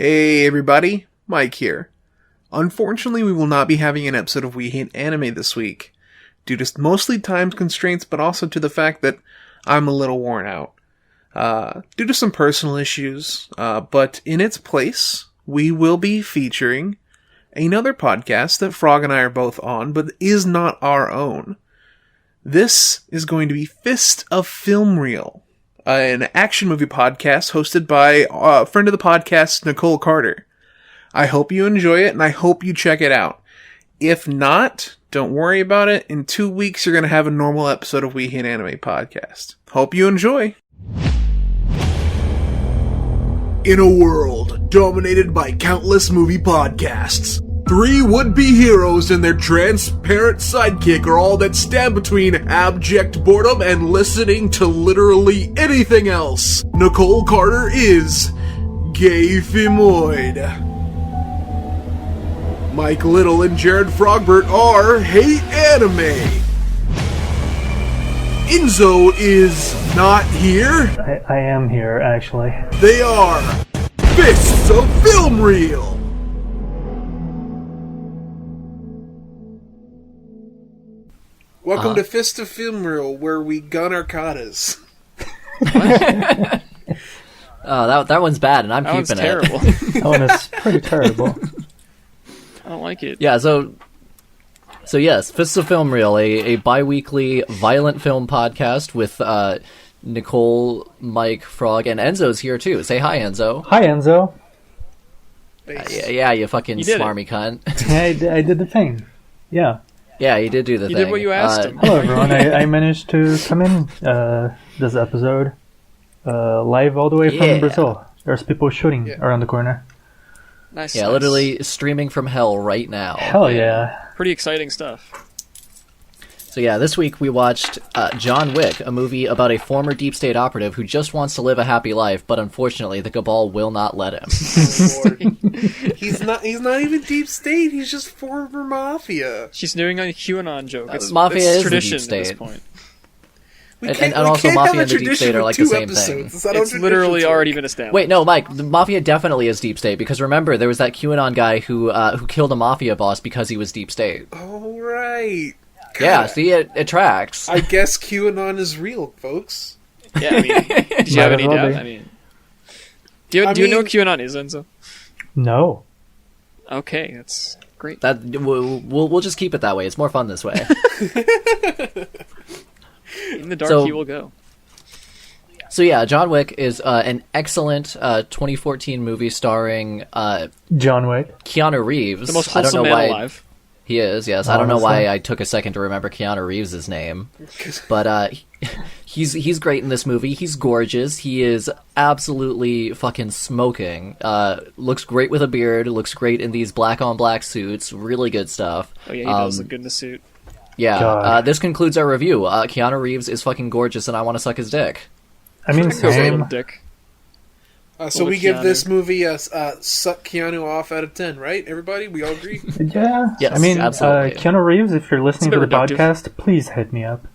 Hey everybody, Mike here. Unfortunately, we will not be having an episode of We Hate Anime this week, due to mostly time constraints, but also to the fact that I'm a little worn out. Due to some personal issues, but in its place, we will be featuring another podcast that Frog and I are both on, but is not our own. This is going to be Fist of Film Reel, an action movie podcast hosted by a friend of the podcast, Nicole Carter. I hope you enjoy it, and I hope you check it out. If not, don't worry about it. In 2 weeks, you're going to have a normal episode of We Hate Anime podcast. Hope you enjoy. In a world dominated by countless movie podcasts, three would-be heroes and their transparent sidekick are all that stand between abject boredom and listening to literally anything else. Nicole Carter is Gay Femoid. Mike Little and Jared Frogbert are Hate Anime. Enzo is not here. I am here, actually. They are Fists of Film Reel. Welcome to Fist of Film Reel, where we gun our katas. Oh, that one's bad, and I'm That keeping one's terrible. That one is pretty terrible. I don't like it. Yeah, so yes, Fists of Film Reel, a bi-weekly violent film podcast with Nicole, Mike, Frog, and Enzo's here too. Say hi, Enzo. Hi, Enzo. Yeah, you fucking You did smarmy cunt. I did the thing. Yeah. Yeah, you did do the thing. You did what you asked him. Hello, everyone. I managed to come in this episode live all the way from Brazil. There's people shooting around the corner. Nice. Yeah, nice. literally streaming from hell right now. Hell yeah. Pretty exciting stuff. So yeah, this week we watched John Wick, a movie about a former deep state operative who just wants to live a happy life, but unfortunately the cabal will not let him. Oh, Lord. He's not even deep state, he's just former mafia. She's doing a QAnon joke. It's, Mafia it's is the tradition deep state. at this point. And also Mafia and the Deep State are like the same thing. It's literally already been established. Wait, no, Mike, the Mafia definitely is Deep State, because remember, there was that QAnon guy who killed a Mafia boss because he was Deep State. Oh, right. God. Yeah, see, it tracks. I guess QAnon is real, folks. Yeah, I mean, did you have any Might as well doubt? be. I mean, do you know what QAnon is, Enzo? No. Okay, that's great. That we'll just keep it that way. It's more fun this way. In the dark, So- he will go. So yeah, John Wick is an excellent 2014 movie starring John Wick. Keanu Reeves. The most I don't wholesome know man why alive. he is. Yes, I don't know why Honestly. I took a second to remember Keanu Reeves' name, but he's great in this movie. He's gorgeous. He is absolutely fucking smoking. Looks great with a beard. Looks great in these black on black suits. Really good stuff. Oh yeah, he does look good in the suit. Yeah, God. this concludes our review. Keanu Reeves is fucking gorgeous, and I want to suck his dick. I mean, Goes a little same. dick. So we Keanu. give this movie a suck Keanu off out of 10, right? Everybody? We all agree? Yeah. Yes, I mean, absolutely. Keanu Reeves, if you're listening It's to a the bit reductive. podcast, please hit me up.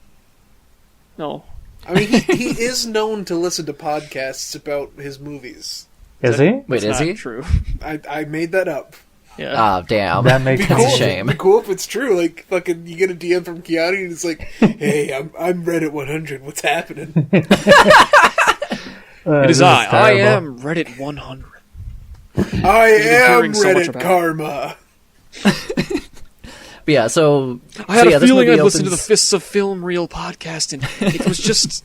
No. I mean, he is known to listen to podcasts about his movies. Is he? Wait, It's is not he? True. I made that up. Yeah. Ah, damn. That makes That's a sense. shame. It'd be cool if it's true. Like, fucking, you get a DM from Keanu and it's like, hey, I'm Reddit 100. What's happening? It is this I. I terrible. am Reddit 100. I am hearing so much Reddit about it. Karma. But yeah, so I had so yeah, a this feeling movie I'd listened to the opens- Fists of Film Reel podcast, and it was just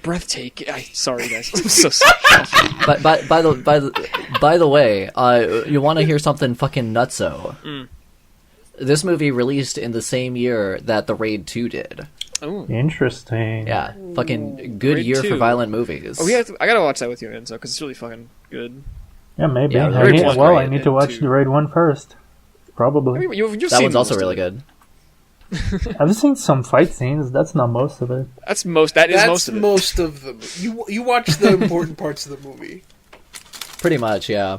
breathtaking. Sorry, guys. I'm so sorry. But by the way, you want to hear something fucking nutso? This movie released in the same year that The Raid 2 did. Oh, Interesting. Yeah, fucking good Raid year 2. for violent movies. oh I gotta watch that with you, Enzo, because it's really fucking good. Yeah, maybe. Yeah, the I Raid need, one's well, great, I need to and watch two. the Raid 1 first. Probably. I mean, you've that seen one's also most really of it. good. I've seen some fight scenes. That's not most of it. That is most That's of it. most of them. You watch the important parts of the movie. Pretty much, yeah.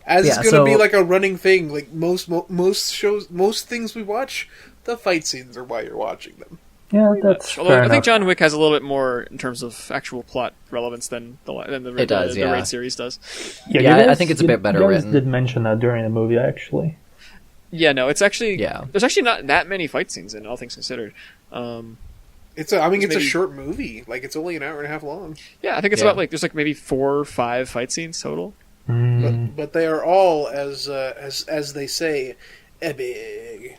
As Yeah, it's going to so- be like a running thing. Like most shows, most things we watch, the fight scenes are why you're watching them. Yeah, that's Although fair I think enough. John Wick has a little bit more in terms of actual plot relevance than the yeah. Raid series does. Yeah, you I guys- think it's a bit better you guys written. did mention that during the movie, actually. Yeah, no, it's actually Yeah. There's actually not that many fight scenes in all things considered. It's a maybe- short movie. Like, it's only an hour and a half long. Yeah, I think it's Yeah. about like there's like maybe 4 or 5 fight scenes total. But they are all, as they say, epic.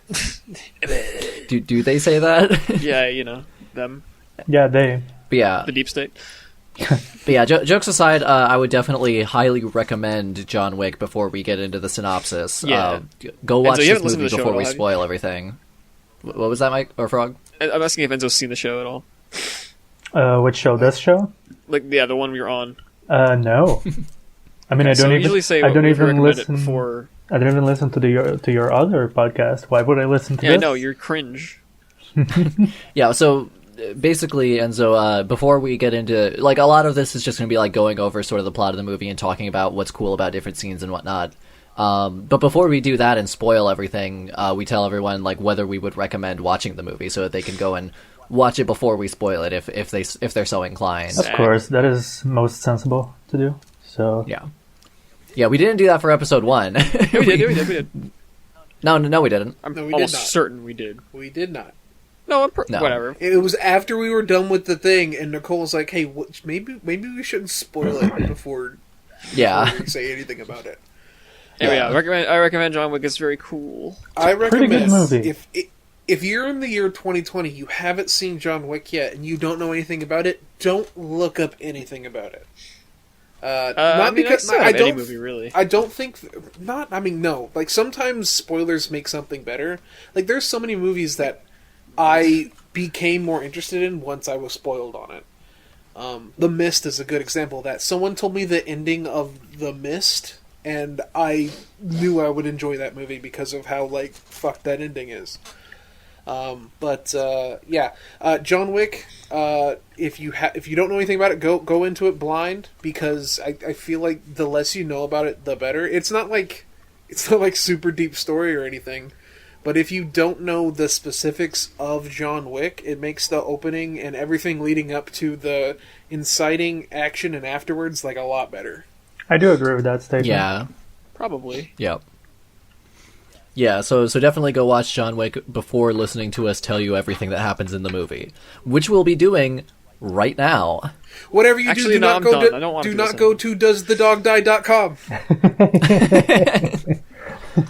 Do they say that? Yeah, you know them, Yeah, they. But yeah, the deep state. jokes aside, I would definitely highly recommend John Wick before we get into the synopsis. Yeah. Go watch you this haven't listened movie to the show before at we all, have you? spoil everything. What was that, Mike? Or Frog? I'm asking if Enzo's seen the show at all. Which show? This show? Like, yeah, the one we were on. No. I mean, I So don't we even. usually say I don't we even recommend listen. it before. I don't even listen to your other podcast. Why would I listen to Yeah, this? no, you're cringe. Yeah, so basically, Enzo, before we get into, like, a lot of this is just going to be, like, going over sort of the plot of the movie and talking about what's cool about different scenes and whatnot. But before we do that and spoil everything, we tell everyone, like, whether we would recommend watching the movie so that they can go and watch it before we spoil it if they're so inclined. Of course, that is most sensible to do. So Yeah, we didn't do that for episode 1. We did. No, we didn't. I'm No, we did almost not. certain we did. We did not. No, No. whatever. It was after we were done with the thing, and Nicole was like, "Hey, maybe we shouldn't spoil it before Yeah. we say anything about it." Anyway, Yeah. I recommend John Wick. It's very cool. I pretty good recommend movie. if you're in the year 2020, you haven't seen John Wick yet, and you don't know anything about it, don't look up anything about it. I mean, because I I any don't. movie really. I don't think not. I mean, no. Like sometimes spoilers make something better. Like there's so many movies that I became more interested in once I was spoiled on it. The Mist is a good example of that. Someone told me the ending of The Mist, and I knew I would enjoy that movie because of how like fucked that ending is. John Wick. If you don't know anything about it, go into it blind because I feel like the less you know about it, the better. It's not like super deep story or anything, but if you don't know the specifics of John Wick, it makes the opening and everything leading up to the inciting action and afterwards like a lot better. I do agree with that statement. Yeah. Probably. Yep. Yeah, so definitely go watch John Wick before listening to us tell you everything that happens in the movie, which we'll be doing right now. Whatever you Actually, do, no, not I'm go done. to I don't want do to not listen. go to doesthedogdie.com.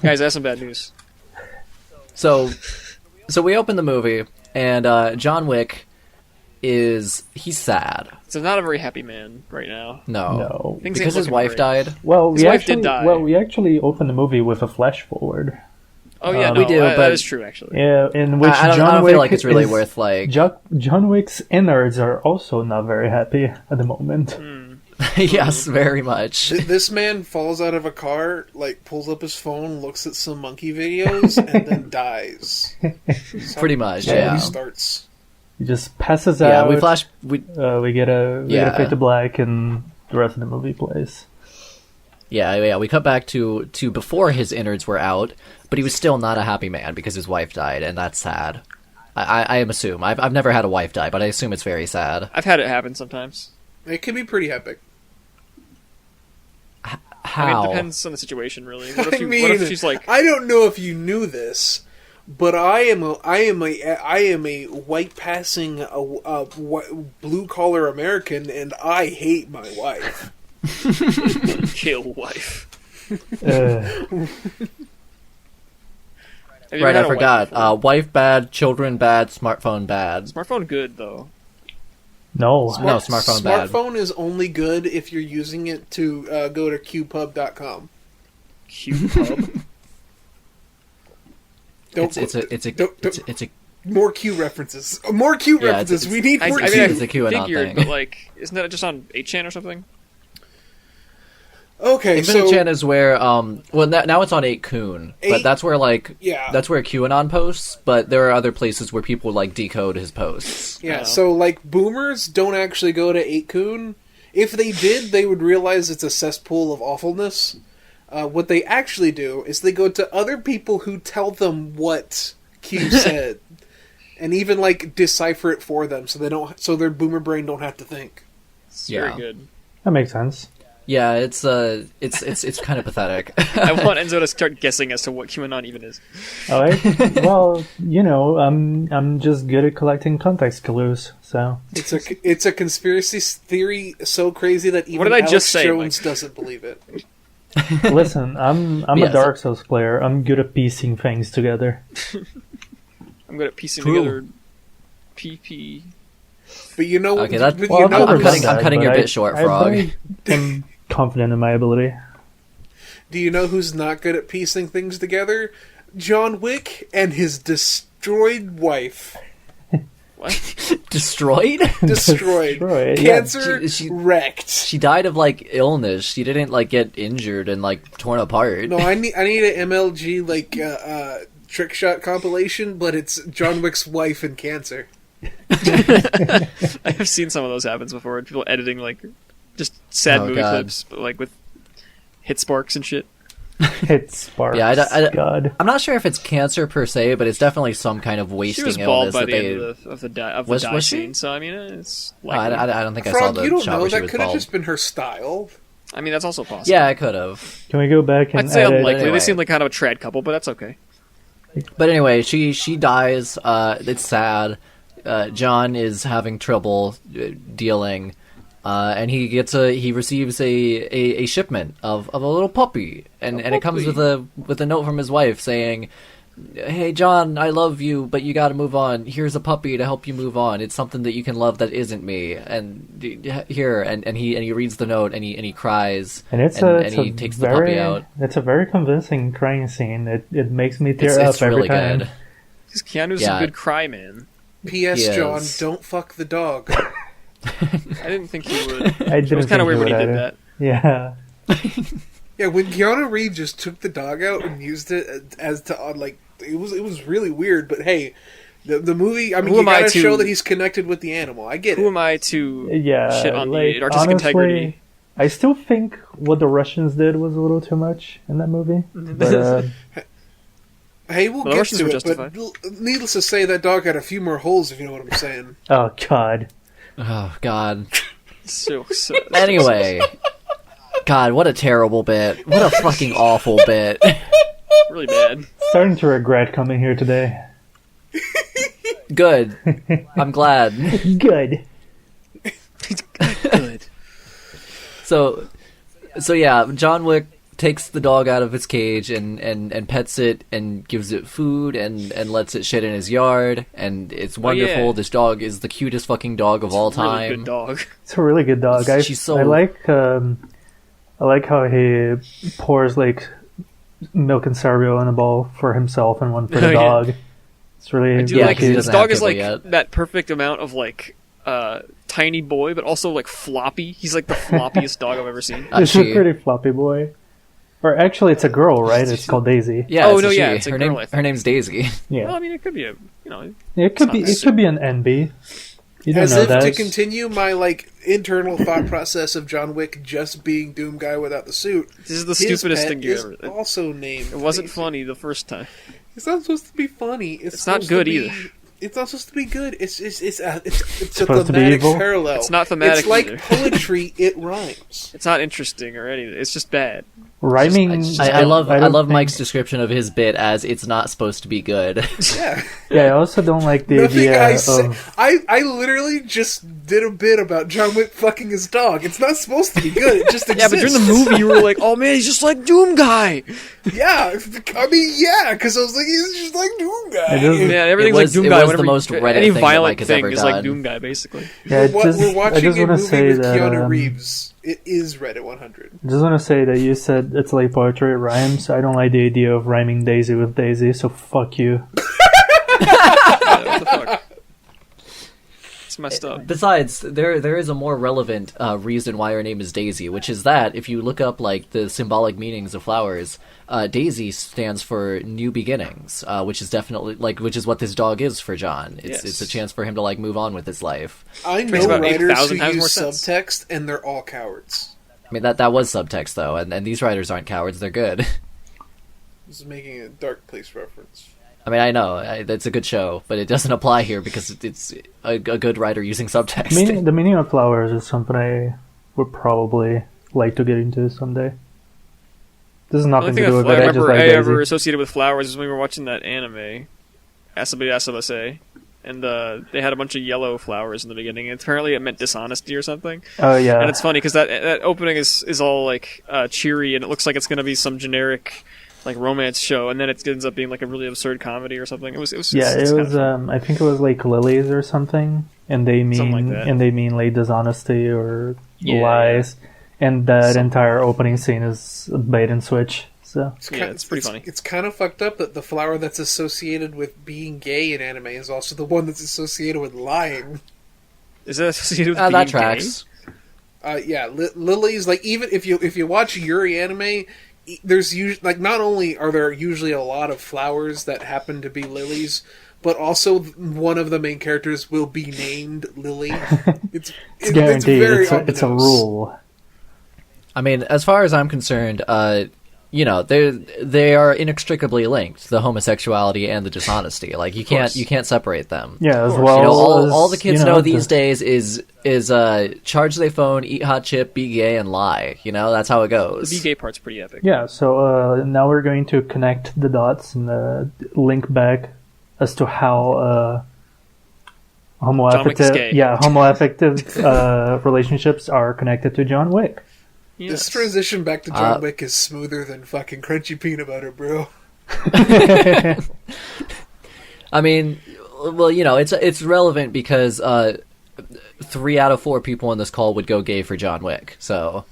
Guys, I have some bad news. So we open the movie, and John Wick he's sad. So not a very happy man right now. No. Things Because ain't his looking wife great. died. Well, His wife did die. we actually opened the movie with a flash forward. Oh yeah, We no, do, that but- is true actually. Yeah, in which I don't John Wick feel like it's really is- worth, like... John Wick's innards are also not very happy at the moment. Yes, very much. This man falls out of a car, like pulls up his phone, looks at some monkey videos, and then dies. Pretty much, That's how yeah. he starts. He just passes Yeah, out. we We get a fade to black, and the rest of the movie plays. Yeah, we cut back to before his innards were out, but he was still not a happy man because his wife died, and that's sad. I assume. I've never had a wife die, but I assume it's very sad. I've had it happen sometimes. It can be pretty epic. How? I mean, it depends on the situation, really. What if, I what if she's like, I don't know if you knew this, but I am a white passing blue collar American, and I hate my wife. kill wife? Have you Right, ever I had a wife forgot. before? Wife bad, children bad, smartphone bad. Smartphone good though. No. No, smartphone bad. Smartphone is only good if you're using it to go to qpub.com. Q-pub. It's a More Q references. More Q Yeah, references. it's- We need more I Q. mean, It's a QAnon figured, thing. but like, isn't that just on 8chan or something? Okay, Infinite so Chan is where now it's on 8kun, but 8 that's where yeah. where QAnon posts, but there are other places where people like decode his posts. yeah, Oh. so like boomers don't actually go to 8kun. If they did, they would realize it's a cesspool of awfulness. What they actually do is they go to other people who tell them what Q said. and even like decipher it for them, so their boomer brain don't have to think. It's very good. That makes sense. Yeah, it's kind of pathetic. I want Enzo to start guessing as to what QAnon even is. All right. Well, I'm just good at collecting context clues, so It's a conspiracy theory so crazy that even What did I Alex just say, Jones Mike? doesn't believe it. listen, I'm Yeah, a Dark Souls player. I'm good at piecing things together. I'm good at piecing True. together PP. But you know, Okay, that- but Well, you I've know, never I'm done cutting- I'm that, cutting your but bit short, Frog. I'm confident in my ability. do you know who's not good at piecing things together? John Wick and his destroyed wife. What? Destroyed? Destroyed. Destroyed, yeah. Cancer She- wrecked. She died of like illness. She didn't like get injured and like torn apart. No, I need an MLG trick shot compilation, but it's John Wick's wife and cancer. I have seen some of those happens before. People editing like just sad Oh, movie God. clips, but like with hit sparks and shit. Hit sparks. Yeah, God. I'm not sure if it's cancer per se, but it's definitely some kind of She wasting was bald illness by that the they. end of the die Was she? scene, so I mean it's Oh, I likely. don't think I Frog, saw you the don't shot know. where she That was could have bald. just been her style. I mean that's also possible. Yeah, I could have. Can we go back and I'd say edit? unlikely. Anyway. They seem like kind of a trad couple, but that's okay. But anyway, she dies. It's sad. John is having trouble dealing, and he receives a shipment of a little puppy, and it comes with a note from his wife saying, "Hey John, I love you, but you got to move on. Here's a puppy to help you move on. It's something that you can love that isn't me." And here, and he reads the note and he cries, And it's he takes the puppy out. It's a very convincing crying scine. It makes me tear It's up every really time. good. Because Keanu's Yeah. a good cry man. P.S. He John, is. don't fuck the dog. I didn't think he would. I It didn't was kind think of weird when he would did either. that. Yeah. Yeah, when Keanu Reeves just took the dog out and used it as to it was really weird. But hey, the movie. I mean, Who you am I gotta to- show that he's connected with the animal. I get Who it. am I to Yeah. shit on like, the artistic honestly, integrity? I still think what the Russians did was a little too much in that movie. But Hey, we'll Well, the get Russians to were it. justified. But needless to say, that dog had a few more holes. If you know what I'm saying. oh god. Oh God. So Anyway, God, what a terrible bit. What a fucking awful bit. really bad. Starting to regret coming here today. Good. I'm glad. Good. Good. So yeah, John Wick takes the dog out of its cage and pets it and gives it food and lets it shit in his yard, and it's wonderful. yeah. This dog is the cutest fucking dog of all Really time. good dog. It's a really good dog. She's so- I like how he pours like milk and cereal in a bowl for himself and one for the Oh, yeah. dog. It's really I do Yeah, like 'cause he this doesn't dog have is like people yet. that perfect amount of like tiny boy, but also like floppy. He's like the floppiest dog I've ever seen. It's She- a pretty floppy boy. Or actually, it's a girl, right? It's called Daisy. Yeah. Oh, it's a no, yeah, she. it's a her girl, name. I think. Her name's Daisy. Yeah, Well, I mean, it could be a it could it's be. not It could be an NB. You don't As know if that. to continue my internal thought process of John Wick just being Doom Guy without the suit. This is the his stupidest pet thing you is ever. also named. It wasn't Daisy. funny the first time. It's not supposed to be funny. It's not supposed good to be- either. It's not supposed to be good. It's a Supposed to be thematic evil? parallel. It's not thematic It's like either. poetry. It rhymes. It's not interesting or anything. It's just bad. Rhyming. I love don't think- Mike's description of his bit as it's not supposed to be good. Yeah. Yeah, I also don't like the Nothing idea I say. of. I literally just did a bit about John Wick fucking his dog. It's not supposed to be good. It just exists. Yeah, but during the movie, you were like, "Oh man, he's just like Doom Guy." Yeah, I mean, yeah, because I was like, he's just like Doom Guy. It doesn't- Yeah, everything's was- like Doom it Guy. was Whenever the most Reddit any thing that violent Mike has thing ever is like done. Doom Guy, basically. Yeah, We're watching just a wanna movie say with that, Keanu Reeves. It is Reddit 100. I just want to say that you said it's like poetry, it rhymes. I don't like the idea of rhyming Daisy with Daisy, so fuck you. Yeah, what the fuck? It's messed up. Besides, there is a more relevant reason why her name is Daisy, which is that if you look up like the symbolic meanings of flowers, Daisy stands for new beginnings, which is definitely which is what this dog is for John. Yes. It's a chance for him to move on with his life. I Makes know about writers 8,000 who times more use sense. subtext, and they're all cowards. I mean that was subtext though, and these writers aren't cowards; they're good. This is making a Dark Place reference. I mean, I know it's a good show, but it doesn't apply here because it's a good writer using subtext. The meaning of flowers is something I would probably like to get into someday. This is nothing to do with it. I I just like I Daisy. ever associated with flowers is when we were watching that anime, Asabase, and they had a bunch of yellow flowers in the beginning. And apparently, it meant dishonesty or something. Oh yeah. And it's funny because that opening is all like cheery, and it looks like it's going to be some generic like romance show, and then it ends up being like a really absurd comedy or something. It was. Yeah, it was. I think it was like lilies or something, and they mean like dishonesty or lies, and that entire opening scene is a bait and switch. So it's pretty funny. It's kind of fucked up that the flower that's associated with being gay in anime is also the one that's associated with lying. Is that associated with being that tracks? Gay? Yeah, lilies. Like even if you watch Yuri anime, there's usually like not only are there usually a lot of flowers that happen to be lilies, but also one of the main characters will be named Lily. It's guaranteed. very It's a rule. I mean, as far as I'm concerned, they are inextricably linked, the homosexuality and the dishonesty. Like you can't separate them. Yeah, as well. All the kids know these days is charge their phone, eat hot chip, be gay, and lie. That's how it goes. The be gay part's pretty epic. Yeah. So now we're going to connect the dots and link back as to how homoaffective relationships are connected to John Wick. Yes. This transition back to John Wick is smoother than fucking crunchy peanut butter, bro. I mean, well, it's relevant because 3 out of 4 people on this call would go gay for John Wick. So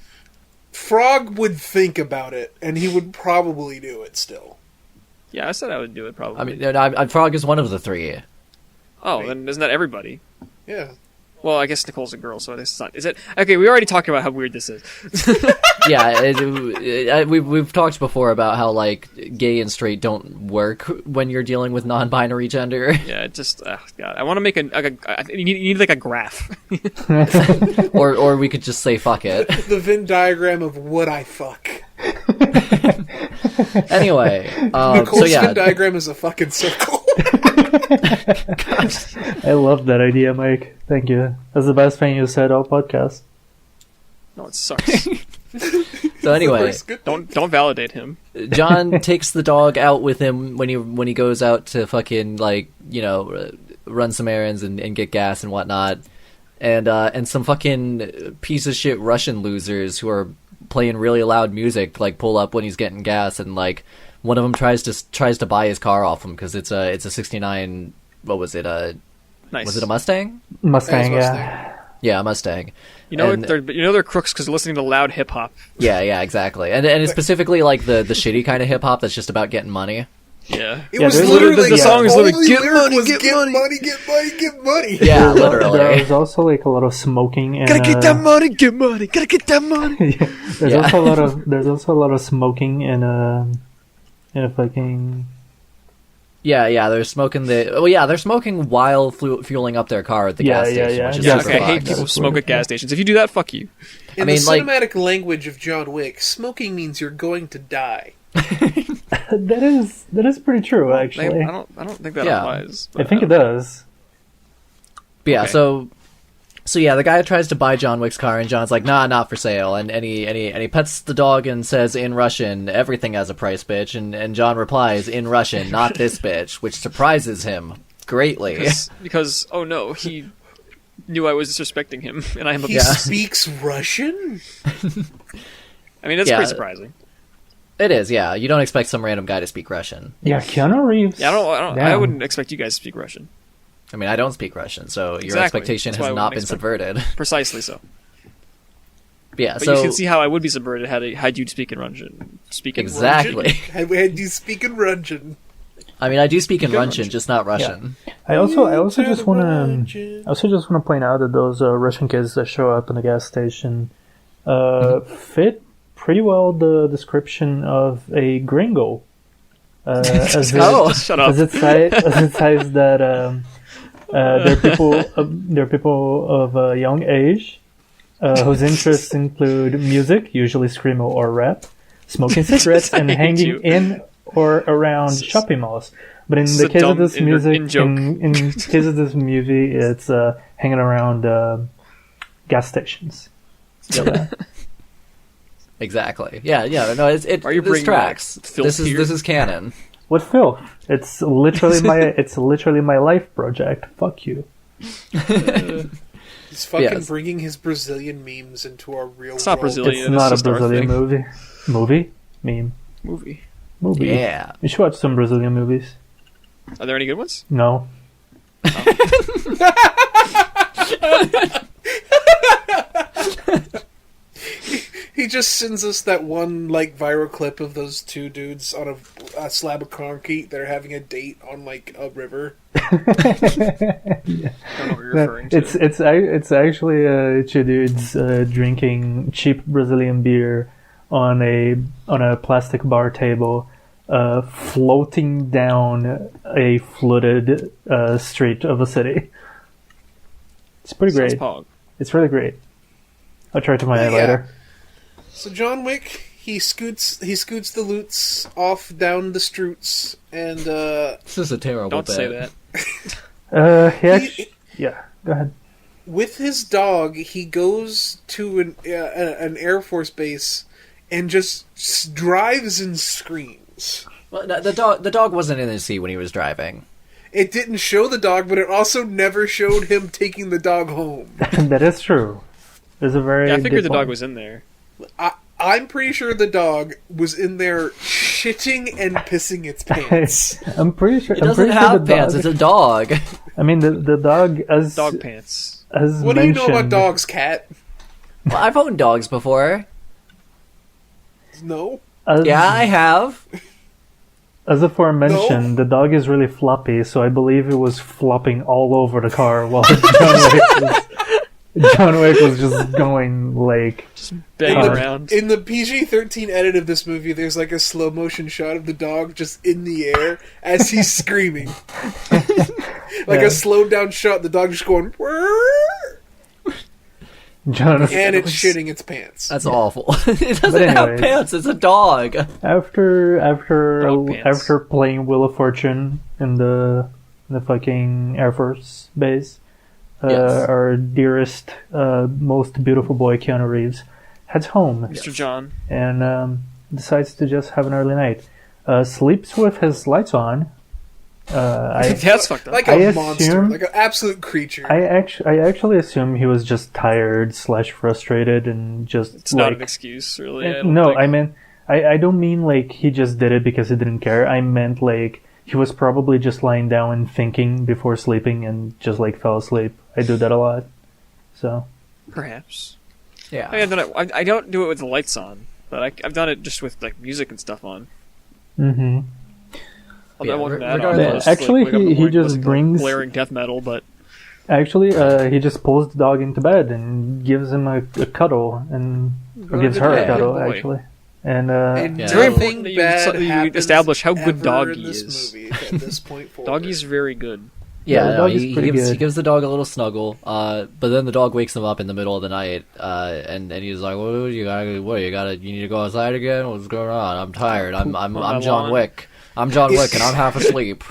Frog would think about it, and he would probably do it still. Yeah, I said I would do it probably. I mean, Frog is one of the 3. Oh, then isn't that everybody? Yeah. Well, I guess Nicole's a girl, so it's not. Is it? Okay, we already talked about how weird this is. Yeah, we've talked before about how like gay and straight don't work when you're dealing with non-binary gender. Yeah, it just God. I want to make you need like a graph. or we could just say fuck it. The Venn diagram of what I fuck. Anyway, Nicole's Venn diagram is a fucking circle. I love that idea, Mike. Thank you. That's the best thing you said all podcast. No, it sucks. So anyway, don't validate him. John takes the dog out with him when he goes out to fucking run some errands and get gas and whatnot, and some fucking piece of shit Russian losers who are playing really loud music like pull up when he's getting gas, and like one of them tries to buy his car off him because it's a 69. What was it? Nice. Was it a Mustang? Mustang, yeah. Yeah, a Mustang. They're crooks because they're listening to loud hip hop. Yeah, exactly. And it's specifically like the shitty kind of hip hop that's just about getting money. Yeah. It was literally the song is literally get money, get money. Yeah, literally. There's also like a lot of smoking and Gotta get that money, get money. Gotta get that money. Yeah. There's also a lot of smoking in a fucking. Yeah, they're smoking they're smoking while fueling up their car at the gas station. Which is Okay, I hate people who smoke at gas stations. If you do that, fuck you. In the cinematic language of John Wick, smoking means you're going to die. That is pretty true, actually. I don't think that applies. I think it does. But yeah, okay. So yeah, the guy tries to buy John Wick's car, and John's like, "Nah, not for sale." And he pets the dog and says in Russian, "Everything has a price, bitch." And John replies in Russian, "Not this bitch," which surprises him greatly. Because oh no, he knew I was disrespecting him, and I am. He speaks Russian? I mean, that's pretty surprising. It is, yeah. You don't expect some random guy to speak Russian. Yeah, Keanu Reeves. Yeah, I wouldn't expect you guys to speak Russian. I mean, I don't speak Russian, so your expectation has not been subverted. Precisely so. Yeah, but you can see how I would be subverted had you speak in Russian. Exactly. Had you speak in Russian. I mean, I do speak in Russian, just not Russian. Yeah. I also just want to point out that those Russian kids that show up in the gas station fit pretty well the description of a gringo. Shut up. As it says that they're people of a young age whose interests include music, usually screamo or rap, smoking cigarettes, and hanging in or around shopping malls. But in This is the a case of dumb this music, in-joke. in case of this movie, it's hanging around gas stations. So, Exactly. Yeah. No. It. Why are you This bringing tracks. back filth This here? is canon. what filth? It's literally my life project. Fuck you. He's fucking Yes. bringing his Brazilian memes into our real It's not world. Brazilian. It's not a just our Brazilian thing. movie. Meme. Movie. Movie. Yeah. You should watch some Brazilian movies. Are there any good ones? No. He just sends us that one like viral clip of those two dudes on a slab of concrete that are having a date on like a river. I don't know what you're referring to. It's actually two dudes drinking cheap Brazilian beer on a plastic bar table, floating down a flooded street of a city. It's pretty Sounds great. pog. It's really great. I'll try to find it Yeah. later. So John Wick, he scoots the loots off down the streets, and This is a terrible Don't bit. say that. Yeah, go ahead. with his dog, he goes to an Air Force base and just drives and screams. Well, the dog wasn't in the seat when he was driving. It didn't show the dog, but it also never showed him taking the dog home. That is true. There's a very Yeah, I figured good the dog point. was in there. I'm pretty sure the dog was in there shitting and pissing its pants. I'm pretty sure. It doesn't have pants. It's a dog. I mean, the dog as Dog pants. as What do you know about mentioned- dogs, Cat? Well, I've owned dogs before. No? As, Yeah, I have. As aforementioned, the dog is really floppy, so I believe it was flopping all over the car while John Wick was just going like. Banging Uh, around. In the PG-13 edit of this movie, there's like a slow motion shot of the dog just in the air as he's screaming. Like Yeah. a slowed down shot, the dog just going, "Whirr," John and it's shitting its pants. That's awful. It doesn't But have anyways. pants. It's a dog. after Dog pants. after playing Wheel of Fortune in the fucking Air Force base, Yes. our dearest, most beautiful boy Keanu Reeves heads home Mr. John. and decides to just have an early night. Sleeps with his lights on. That's fucked up. Like I a monster, assume- like an absolute creature. I actually assume he was just tired / frustrated and just It's not an like excuse, really. I don't no. think. I mean, I don't mean like he just did it because he didn't care. I meant like he was probably just lying down and thinking before sleeping and just like fell asleep. I do that a lot. So Perhaps. Yeah. I don't do it with the lights on, but I've done it just with like music and stuff on. mm-hmm. Although I Yeah, wasn't that regardless. on. I was, Actually, wake up in the he morning, just listen to brings- blaring death metal, but Actually, he just pulls the dog into bed and gives him a cuddle and or gives her a Yeah, cuddle good boy. actually. And And Yeah. It's very nothing important that bad you happens establish how good ever Doggy in this is. movie at this point forward. Doggy's very good. Yeah, the Yeah, dog is he pretty gives good. he gives the dog a little snuggle, but then the dog wakes him up in the middle of the night, and he's like, you need to go outside again? What's going on? I'm tired. I'm my John lawn." Wick. I'm John Wick, and I'm half asleep.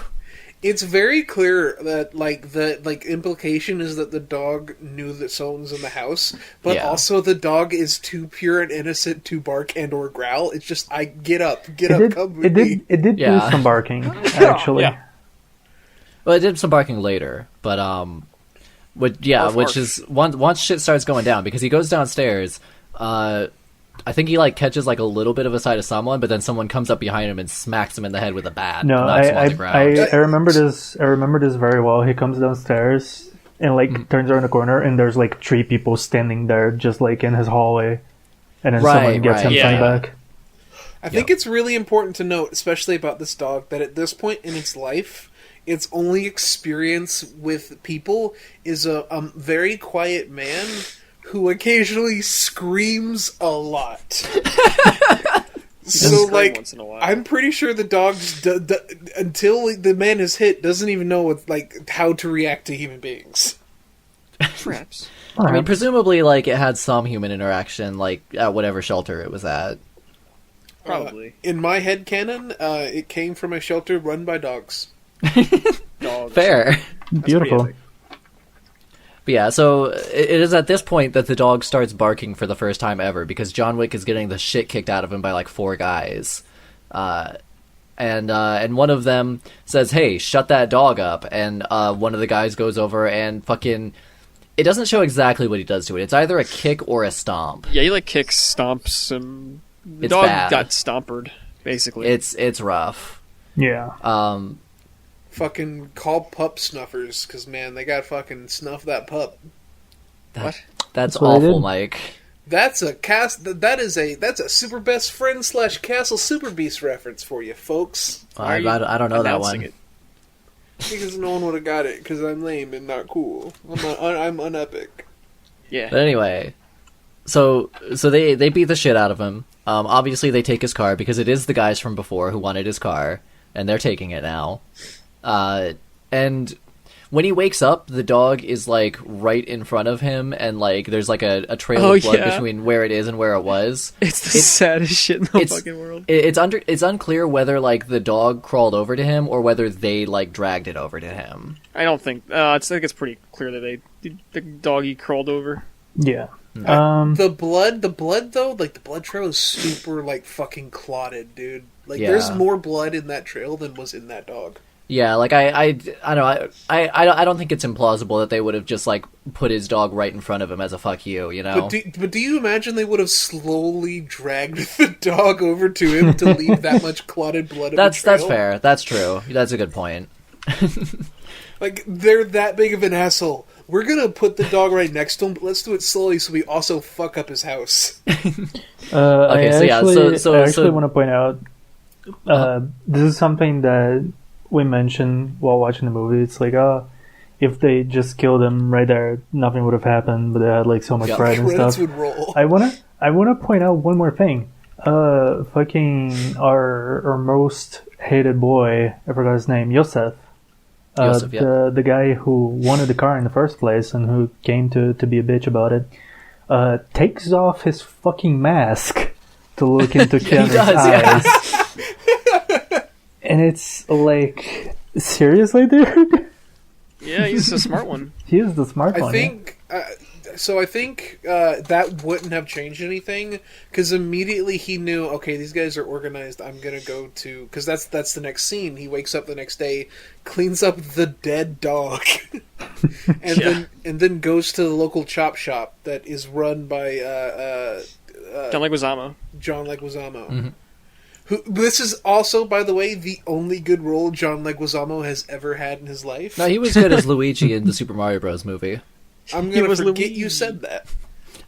It's very clear that the implication is that the dog knew that someone was in the house, but Yeah. also the dog is too pure and innocent to bark and or growl. It's just get up, come with me. it did do Yeah. some barking actually. Yeah. Well, it did some barking later, but which Arf. is once shit starts going down because he goes downstairs. I think he like catches like a little bit of a sight of someone, but then someone comes up behind him and smacks him in the head with a bat. No, and knocks him on the ground. I remember this. I remember this very well. He comes downstairs and like turns around the corner, and there's like 3 people standing there, just like in his hallway, and then someone Right, gets him right, sent yeah. back. I think it's really important to note, especially about this dog, that at this point in its life, its only experience with people is a very quiet man who occasionally screams a lot. So, scream like, once in a while. I'm pretty sure the dog just until the man is hit doesn't even know what, like, how to react to human beings. Perhaps. I mean, presumably, like it had some human interaction, like at whatever shelter it was at. Probably. In my head canon, it came from a shelter run by dogs. Dogs. Fair. Beautiful. But yeah, so it is at this point that the dog starts barking for the first time ever, because John Wick is getting the shit kicked out of him by like 4 guys. And one of them says, "Hey, shut that dog up." And one of the guys goes over and fucking... It doesn't show exactly what he does to it. It's either a kick or a stomp. Yeah, he like kicks, stomps, and the It's dog bad. got stompered, basically. It's rough. Yeah. Fucking call pup snuffers, because, man, they got fucking snuff that pup. That's That's what I awful, did. Mike. That's a that's a super best friend / Castle Super Beast reference for you, folks. I don't know that announcing one. it? Because no one would have got it, because I'm lame and not cool. I'm unepic. Yeah. But anyway, so they beat the shit out of him. Obviously they take his car because it is the guys from before who wanted his car, and they're taking it now. And when he wakes up, the dog is like right in front of him, and like there's like a trail of blood between where it is and where it was. It's the saddest shit in the fucking world. It's unclear whether like the dog crawled over to him or whether they like dragged it over to him. I don't think... I think it's pretty clear that the doggy crawled over. Yeah. The blood though, like the blood trail is super like fucking clotted, dude. Like there's more blood in that trail than was in that dog. Yeah, like I don't know, I don't think it's implausible that they would have just like put his dog right in front of him as a fuck you, you know. But do you imagine they would have slowly dragged the dog over to him to leave that much clotted blood? That's fair. That's true. That's a good point. Like they're that big of an asshole. We're gonna put the dog right next to him, but let's do it slowly so we also fuck up his house. Okay, I actually so want to point out this is something that we mentioned while watching the movie. It's like, if they just killed him right there, nothing would have happened. But they had like so much pride and Credits stuff. would roll. I wanna point out one more thing. Fucking our most hated boy, I forgot his name, Yosef. The guy who wanted the car in the first place and who came to be a bitch about it, takes off his fucking mask to look into Keanu's eyes. Yeah. And it's like, seriously, dude? Yeah, he's a smart one. He is the smart one. I think that wouldn't have changed anything, because immediately he knew, okay, these guys are organized. I'm gonna go to, because that's the next scene. He wakes up the next day, cleans up the dead dog, and then goes to the local chop shop that is run by John Leguizamo. Mm-hmm. This is also, by the way, the only good role John Leguizamo has ever had in his life. No, he was good as Luigi in the Super Mario Bros. Movie. I'm going to forget you said that.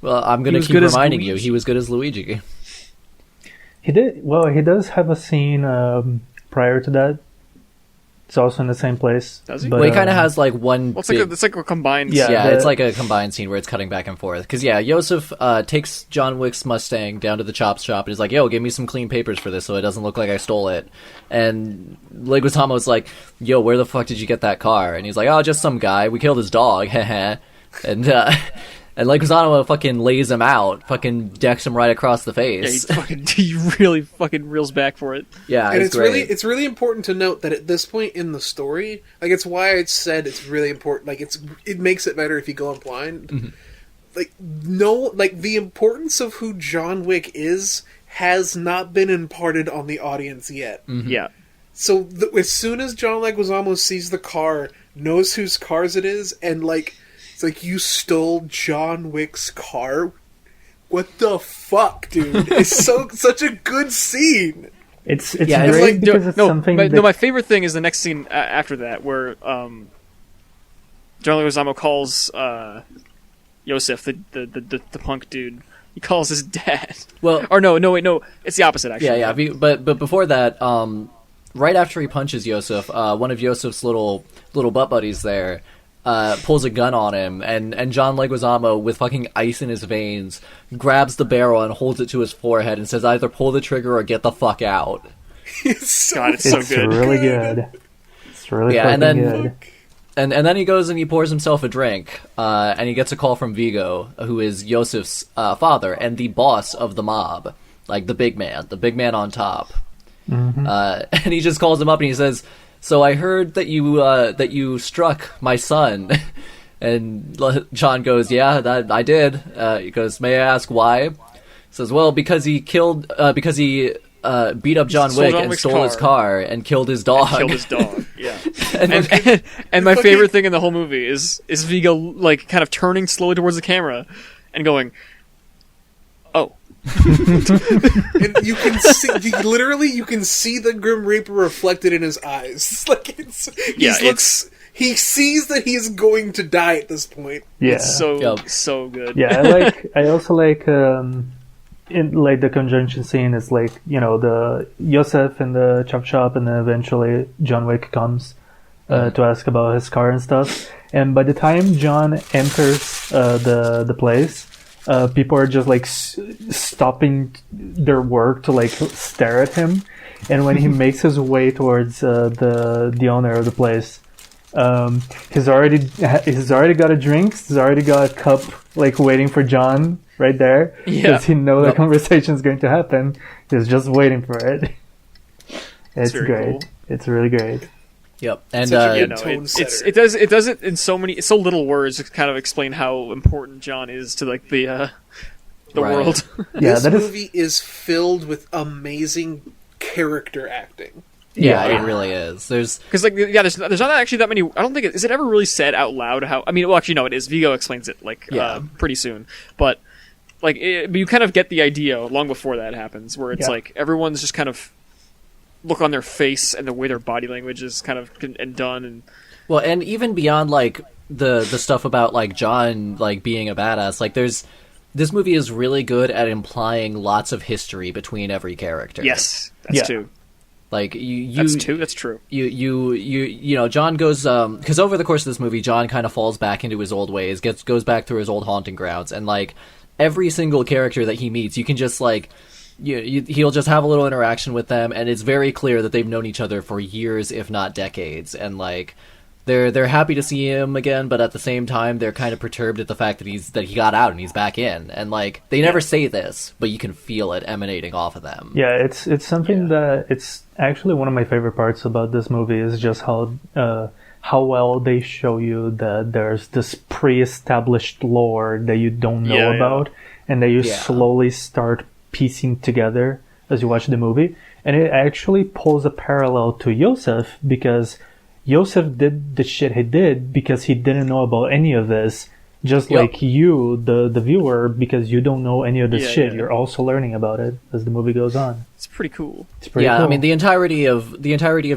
Well, I'm going to keep reminding you, he was good as Luigi. He did. Well, he does have a scene prior to that. It's also in the same place. Does he? But, Well, he kind of has like one. Well, it's like a combined. Yeah, it's like a combined scene where it's cutting back and forth. Because Yosef takes John Wick's Mustang down to the chop shop and he's like, "Yo, give me some clean papers for this, so it doesn't look like I stole it." And Leguizamo's like, "Yo, where the fuck did you get that car?" And he's like, "Oh, just some guy. We killed his dog." And Leguizamo fucking lays him out, fucking decks him right across the face. Yeah, he really fucking reels back for it. Yeah, and it's great. it's really important to note that at this point in the story, like, it's why I said it's really important. Like, it makes it better if you go in blind. Mm-hmm. The importance of who John Wick is has not been imparted on the audience yet. Mm-hmm. Yeah. So as soon as John Leguizamo sees the car, knows whose cars it is, and it's like, you stole John Wick's car? What the fuck, dude? It's such a good scene. It's great because it's something. My favorite thing is the next scene after that, where John Leguizamo calls Yosef, the punk dude. He calls his dad. Well, or no, it's the opposite actually. Yeah. But before that, right after he punches Yosef, one of Yosef's little butt buddies there pulls a gun on him, and John Leguizamo, with fucking ice in his veins, grabs the barrel and holds it to his forehead and says, "Either pull the trigger or get the fuck out." It's so good. It's really good. It's really good. And then he goes and he pours himself a drink, and he gets a call from Vigo, who is Yosef's father and the boss of the mob, like the big man on top. Mm-hmm. And he just calls him up and he says, so I heard that you struck my son. And John goes, yeah, that I did. He goes, may I ask why? He says, well, because he beat up John Wick and stole his car and killed his dog. Yeah. and my favorite thing in the whole movie is Vigo like kind of turning slowly towards the camera and going, oh. And you can see, you can see the Grim Reaper reflected in his eyes. Like he sees that he's going to die at this point. Yeah, it's so good. Yeah, I also like in like the conjunction scene is like, you know, the Yosef in the chop shop, and then eventually John Wick comes to ask about his car and stuff. And by the time John enters the place, people are just like stopping their work to like stare at him. And when he makes his way towards the owner of the place, he's already got a drink. He's already got a cup, like waiting for John right there, because he knows the conversation is going to happen. He's just waiting for it. It's great. Cool. It's really great. Yep, and it does it in so little words to kind of explain how important John is to like the world. This movie is filled with amazing character acting. Yeah, it really is. There's not actually that many. I don't think is it ever really said out loud how. I mean, well, actually, no, it is. Vigo explains it pretty soon, but like you kind of get the idea long before that happens, where it's like everyone's just kind of look on their face and the way their body language is kind of and done and and even beyond like the stuff about like John like being a badass, like this movie is really good at implying lots of history between every character. Yes, that's true. Like that's true. You know, John goes because over the course of this movie, John kind of falls back into his old ways, goes back through his old haunting grounds, and like every single character that he meets, you can just like he'll just have a little interaction with them, and it's very clear that they've known each other for years, if not decades, and like they're happy to see him again, but at the same time they're kind of perturbed at the fact that he got out and he's back in, and like they never say this, but you can feel it emanating off of them. Yeah, it's something that it's actually one of my favorite parts about this movie is just how well they show you that there's this pre-established lore that you don't know about, and that you slowly start piecing together as you watch the movie. And it actually pulls a parallel to Yosef, because Yosef did the shit he did because he didn't know about any of this, just like you, the viewer, because you don't know any of this shit. You're also learning about it as the movie goes on. It's pretty cool. Cool. I mean, the entirety of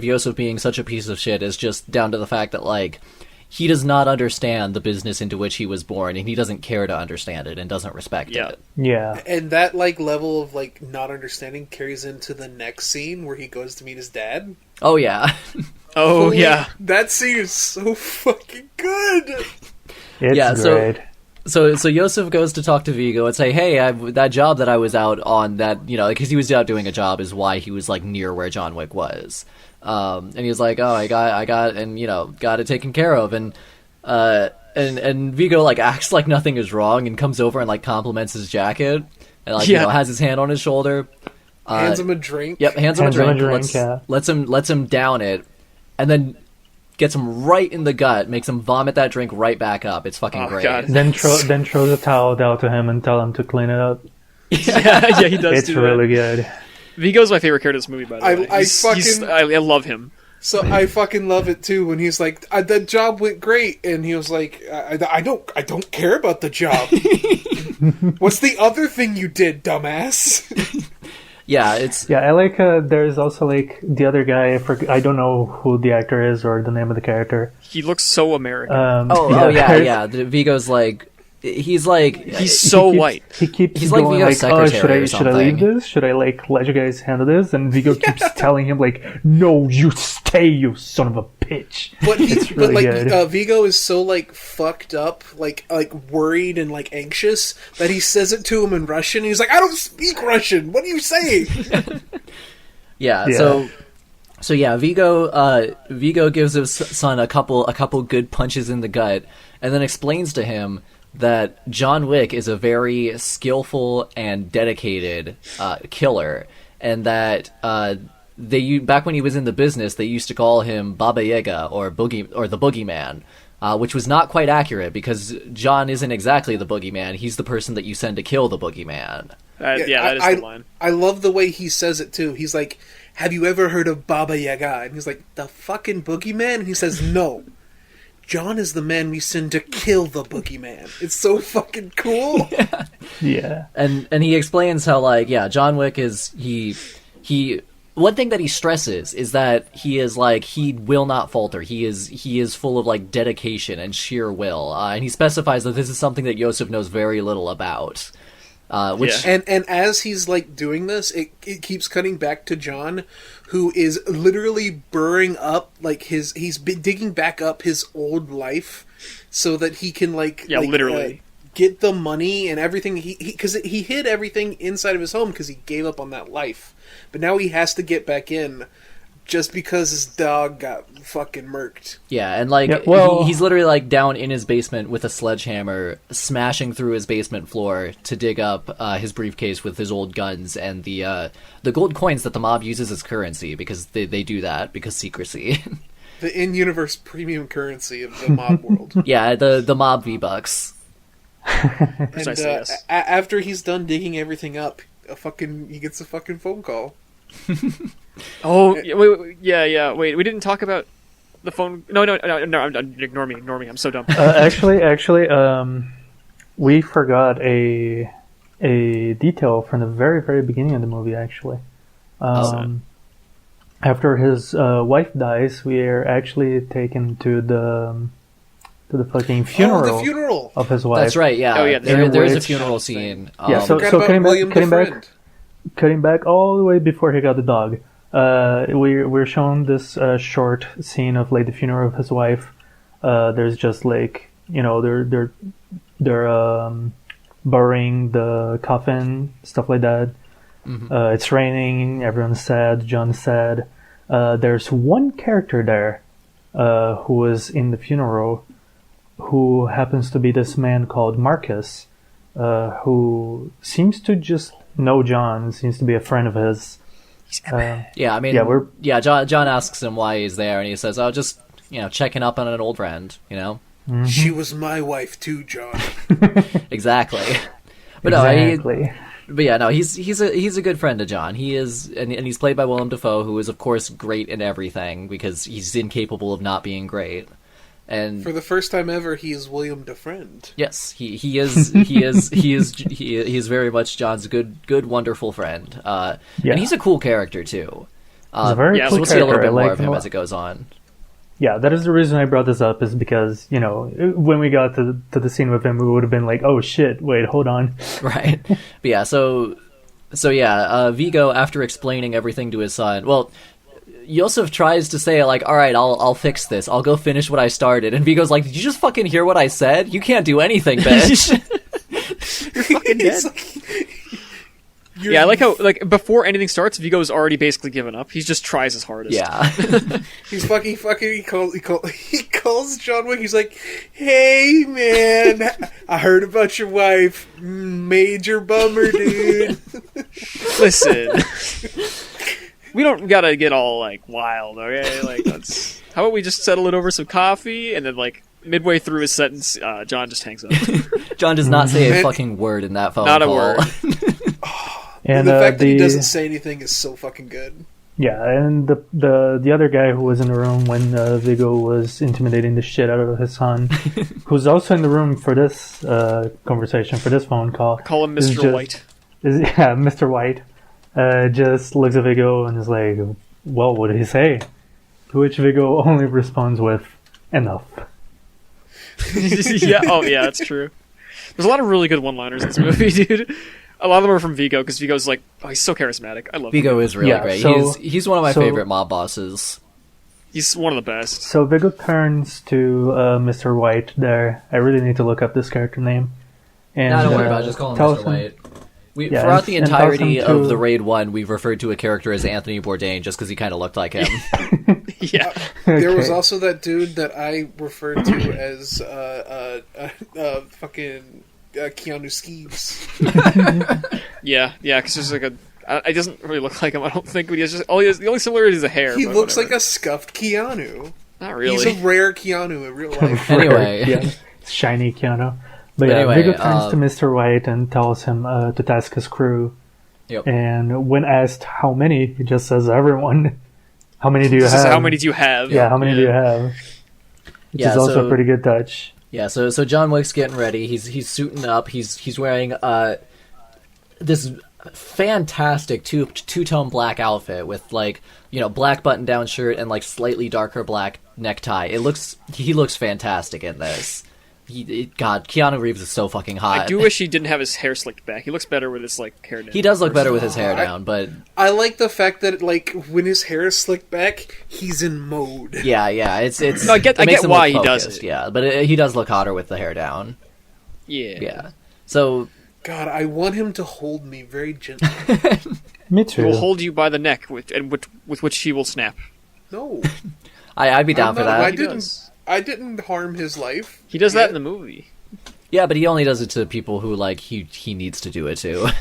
Yosef being such a piece of shit is just down to the fact that like he does not understand the business into which he was born, and he doesn't care to understand it and doesn't respect it. Yeah. And that like level of like not understanding carries into the next scene where he goes to meet his dad. Oh yeah. That scene is so fucking good. It's great. So Yosef goes to talk to Vigo and say, hey, that job that I was out on, that, you know, because he was out doing a job is why he was like near where John Wick was. And he was like, oh, I got, and you know, got it taken care of. And Vigo like acts like nothing is wrong and comes over and like compliments his jacket and like, you know, has his hand on his shoulder. Hands him a drink. Yep, hands him a drink. Lets him down it, and then gets him right in the gut, makes him vomit that drink right back up. It's fucking great. God. Then throws a towel down to him and tell him to clean it up. yeah, he does. It's really good. Vigo's my favorite character in this movie, by the way. I love him. So I fucking love it too when he's like, "That job went great," and he was like, "I don't care about the job. What's the other thing you did, dumbass?" I like. There's also like the other guy. I don't know who the actor is or the name of the character. He looks so American. Vigo's like. He's so white. He keeps he's going like, should I leave this? this? Should I like let you guys handle this? And Vigo keeps telling him like, no, you stay, you son of a bitch. But Vigo is so like fucked up, like worried and like anxious that he says it to him in Russian. He's like, I don't speak Russian. What are you saying? So Vigo gives his son a couple good punches in the gut, and then explains to him that John Wick is a very skillful and dedicated killer, and that back when he was in the business, they used to call him Baba Yaga or the Boogeyman, which was not quite accurate because John isn't exactly the Boogeyman. He's the person that you send to kill the Boogeyman. That is the line. I love the way he says it too. He's like, "Have you ever heard of Baba Yaga?" And he's like, "The fucking Boogeyman?" And he says, "No. John is the man we send to kill the Boogeyman." It's so fucking cool. Yeah. And he explains how, like, John Wick is, he one thing that he stresses is that he is, like, he will not falter. He is full of, like, dedication and sheer will. And he specifies that this is something that Yosef knows very little about. And as he's like doing this, it keeps cutting back to John, who is literally burring up like he's digging back up his old life, so that he can literally get the money and everything. Because he hid everything inside of his home because he gave up on that life, but now he has to get back in. Just because his dog got fucking murked. Yeah, and he's literally like down in his basement with a sledgehammer, smashing through his basement floor to dig up his briefcase with his old guns and the gold coins that the mob uses as currency because they do that because secrecy. The in-universe premium currency of the mob world. Yeah, the mob V-Bucks. And after he's done digging everything up, he gets a fucking phone call. Oh, wait, wait, we didn't talk about the phone. No, ignore me, I'm so dumb. Actually, we forgot a detail from the very, very beginning of the movie, actually. After his wife dies, we are actually taken to the fucking funeral. Oh, the funeral of his wife. That's right, yeah. Oh, yeah, there is a funeral scene. So cutting back all the way before he got the dog. We're shown this short scene of like the funeral of his wife. There's just like they're burying the coffin, stuff like that. Mm-hmm. It's raining. Everyone's sad. John's sad. There's one character there who was in the funeral, who happens to be this man called Marcus, who seems to just know John. Seems to be a friend of his. John asks him why he's there, and he says, "Oh, just checking up on an old friend." Mm-hmm. She was my wife too, John. Exactly. But exactly. He's a good friend to John. He is, and he's played by Willem Dafoe, who is of course great in everything because he's incapable of not being great. And for the first time ever, he is William DeFriend. Yes, he is very much John's good wonderful friend. And he's a cool character too. He's a very cool we'll see a little bit more like of him as it goes on. Yeah, that is the reason I brought this up, is because when we got to the scene with him, we would have been like, "Oh shit, wait, hold on." Right. But yeah, so Vigo, after explaining everything to his son, well, Yosef tries to say, like, all right, I'll fix this. I'll go finish what I started. And Vigo's like, did you just fucking hear what I said? You can't do anything, bitch. You're fucking dead. I like how, like, before anything starts, Vigo's already basically given up. He just tries his hardest. Yeah. He's fucking, he calls John Wick. He's like, "Hey, man, I heard about your wife. Major bummer, dude." Listen. We don't gotta get all, like, wild, okay? Like, how about we just settle it over some coffee, and then, like, midway through his sentence, John just hangs up. John does not say a fucking word in that phone call. Not a word. And the fact that he doesn't say anything is so fucking good. Yeah, and the other guy who was in the room when Vigo was intimidating the shit out of his son, who's also in the room for this conversation, for this phone call. I call him Mr. White. Mr. White. Just looks at Vigo and is like, "Well, what did he say?" To which Vigo only responds with, "Enough." Yeah, that's true. There's a lot of really good one-liners in this movie, dude. A lot of them are from Vigo, because Vigo's like, he's so charismatic. I love Vigo. Is really great. So, he's one of my favorite mob bosses. He's one of the best. So Vigo turns to Mr. White there. I really need to look up this character name. And, don't worry about it. Just call him Mr. White. Throughout the entirety of the Raid 1, we've referred to a character as Anthony Bourdain just because he kind of looked like him. Yeah. There was also that dude that I referred to as fucking Keanu Skeeves. Yeah, because there's like It doesn't really look like him. I don't think. But the only similarity is the hair. He looks whatever. like a scuffed Keanu. Not really. He's a rare Keanu in real life. Anyway. Yeah. Shiny Keanu. But anyway, Viggo turns to Mr. White and tells him to task his crew. Yep. And when asked how many, he just says everyone. How many do you have? How many do you have? Yeah, how many do you have? Which is also a pretty good touch. Yeah, so John Wick's getting ready. He's suiting up. He's wearing this fantastic two-tone black outfit with like, black button-down shirt and like slightly darker black necktie. He looks fantastic in this. God, Keanu Reeves is so fucking hot. I do wish he didn't have his hair slicked back. He looks better with his hair down. He does look better with his hair down, but I like the fact that when his hair is slicked back, he's in mode. Yeah, it's. No, I get why he does it. Yeah, but he does look hotter with the hair down. Yeah. So. God, I want him to hold me very gently. Me too. He will hold you by the neck with which he will snap. No, I'd be down for that. I didn't harm his life. He does that in the movie. Yeah, but he only does it to people who he needs to do it to.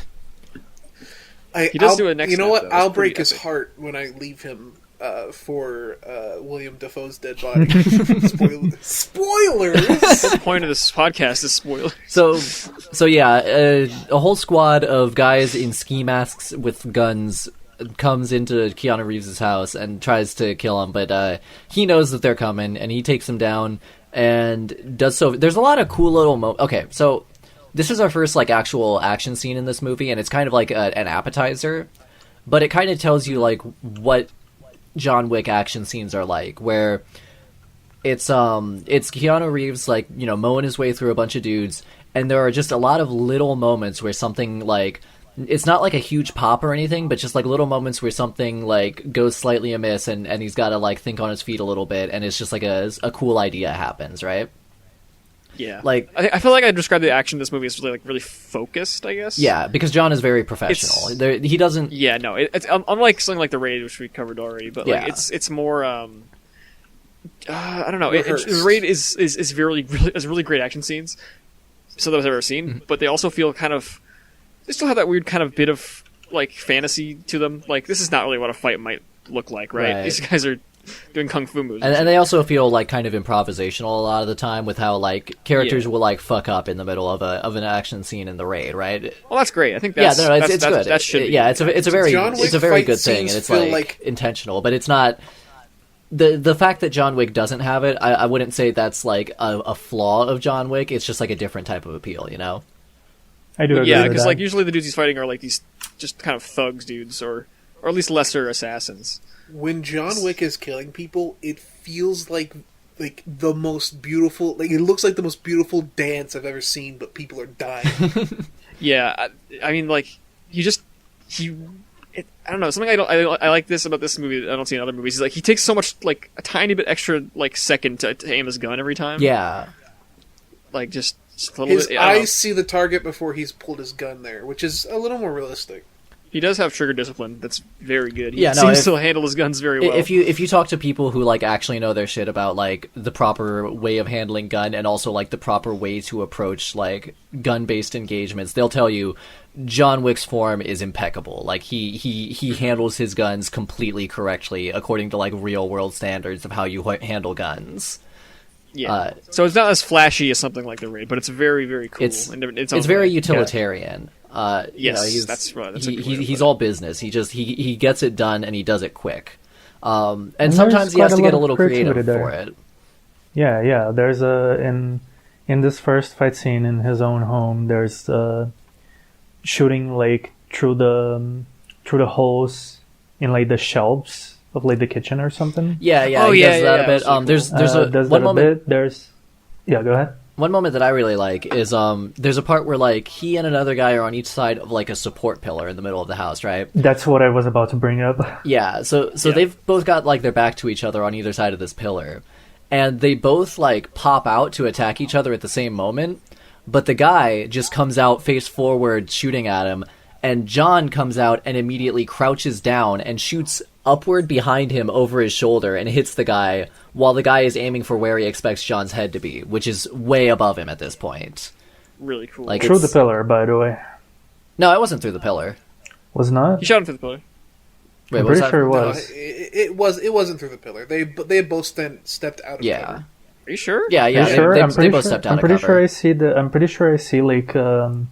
He does do it next. You know what? Though. I'll break his heart when I leave him for William Dafoe's dead body. Spoilers. The point of this podcast is spoilers. So yeah, a whole squad of guys in ski masks with guns comes into Keanu Reeves' house and tries to kill him, but he knows that they're coming, and he takes them down and does so. There's a lot of cool little moments. Okay, so this is our first actual action scene in this movie, and it's kind of like an appetizer, but it kind of tells you what John Wick action scenes are like, where it's Keanu Reeves mowing his way through a bunch of dudes, and there are just a lot of little moments where something it's not like a huge pop or anything, but just little moments where something goes slightly amiss, and he's got to think on his feet a little bit, and it's just a cool idea happens, right? Yeah. I feel like I described the action in this movie as really focused, I guess. Yeah, because John is very professional. He doesn't. Yeah, no, it's unlike something like The Raid, which we covered already, but it's more. I don't know. The Raid is really great action scenes, some that I've ever seen, but they also feel kind of. They still have that weird kind of bit of fantasy to them. This is not really what a fight might look like, right? These guys are doing kung fu moves, and they also feel kind of improvisational a lot of the time with how characters will fuck up in the middle of an action scene in The Raid, right? Well, that's great. I think it's good. That should be. Yeah, it's a very good thing, and it's intentional, but it's not. The fact that John Wick doesn't have it, I wouldn't say that's a flaw of John Wick. It's just a different type of appeal, I do agree. Yeah, because usually the dudes he's fighting are these just kind of thugs dudes, or at least lesser assassins. When John Wick is killing people, it feels like the most beautiful. It looks like the most beautiful dance I've ever seen, but people are dying. Yeah, I mean, I don't know, something I like this about this movie that I don't see in other movies is he takes so much a tiny bit extra second to aim his gun every time. Yeah, just a little his bit. eyes see the target before he's pulled his gun there, which is a little more realistic. He does have trigger discipline that's very good. He Yeah, seems to handle his guns very well. If you talk to people who actually know their shit about the proper way of handling gun, and also the proper way to approach gun-based engagements, they'll tell you John Wick's form is impeccable. He handles his guns completely correctly according to real world standards of how you handle guns. Yeah. So it's not as flashy as something like The Raid, but it's very, very cool. It's very utilitarian. Yes, that's right. He's all business. He gets it done, and he does it quick. And sometimes he has to get a little creative for it. Yeah. There's in this first fight scene in his own home, there's shooting through the holes in the shelves of the kitchen or something. Yeah. Oh, he yeah, does that yeah, a bit. cool. There's one moment. Go ahead. One moment that I really like is there's a part where he and another guy are on each side of a support pillar in the middle of the house, right? That's what I was about to bring up. Yeah, so they've both got their back to each other on either side of this pillar, and they both pop out to attack each other at the same moment, but the guy just comes out face forward shooting at him, and John comes out and immediately crouches down and shoots upward behind him over his shoulder and hits the guy while the guy is aiming for where he expects John's head to be, which is way above him at this point. Really cool. Through the pillar, by the way. No, it wasn't through the pillar. Was not? He shot him through the pillar. Wait, I'm what was pretty that? sure it No, was. it wasn't through the pillar. They both stepped out of Yeah. cover. Are you sure? Yeah, Are yeah. you sure? They both stepped out I'm of pretty cover. sure I see the. I'm pretty sure I see like the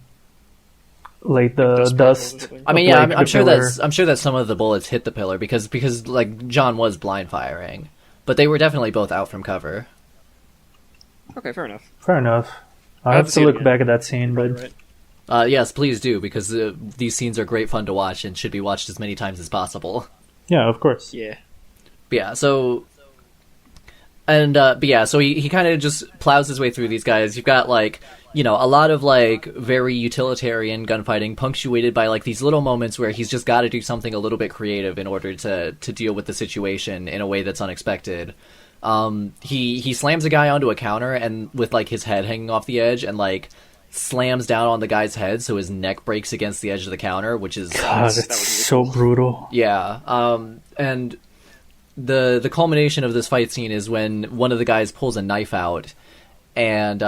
Dust dust. particles or something. I mean, of, yeah, like, I'm the sure pillar. I'm sure that some of the bullets hit the pillar because like John was blind firing, but they were definitely both out from cover. Okay, fair enough. Fair enough. I'll I have have to to see it look again. back at that scene, Probably but right. Yes, please do because these scenes are great fun to watch and should be watched as many times as possible. yeah, of course. Yeah. But yeah, so so he kind of just plows his way through these guys. You've got like, you know, a lot of like very utilitarian gunfighting punctuated by like these little moments where he's just got to do something a little bit creative in order to deal with the situation in a way that's unexpected. He slams a guy onto a counter and with like his head hanging off the edge and like slams down on the guy's head so his neck breaks against the edge of the counter, which is God, was it's really so brutal. yeah. And the culmination of this fight scene is when one of the guys pulls a knife out, and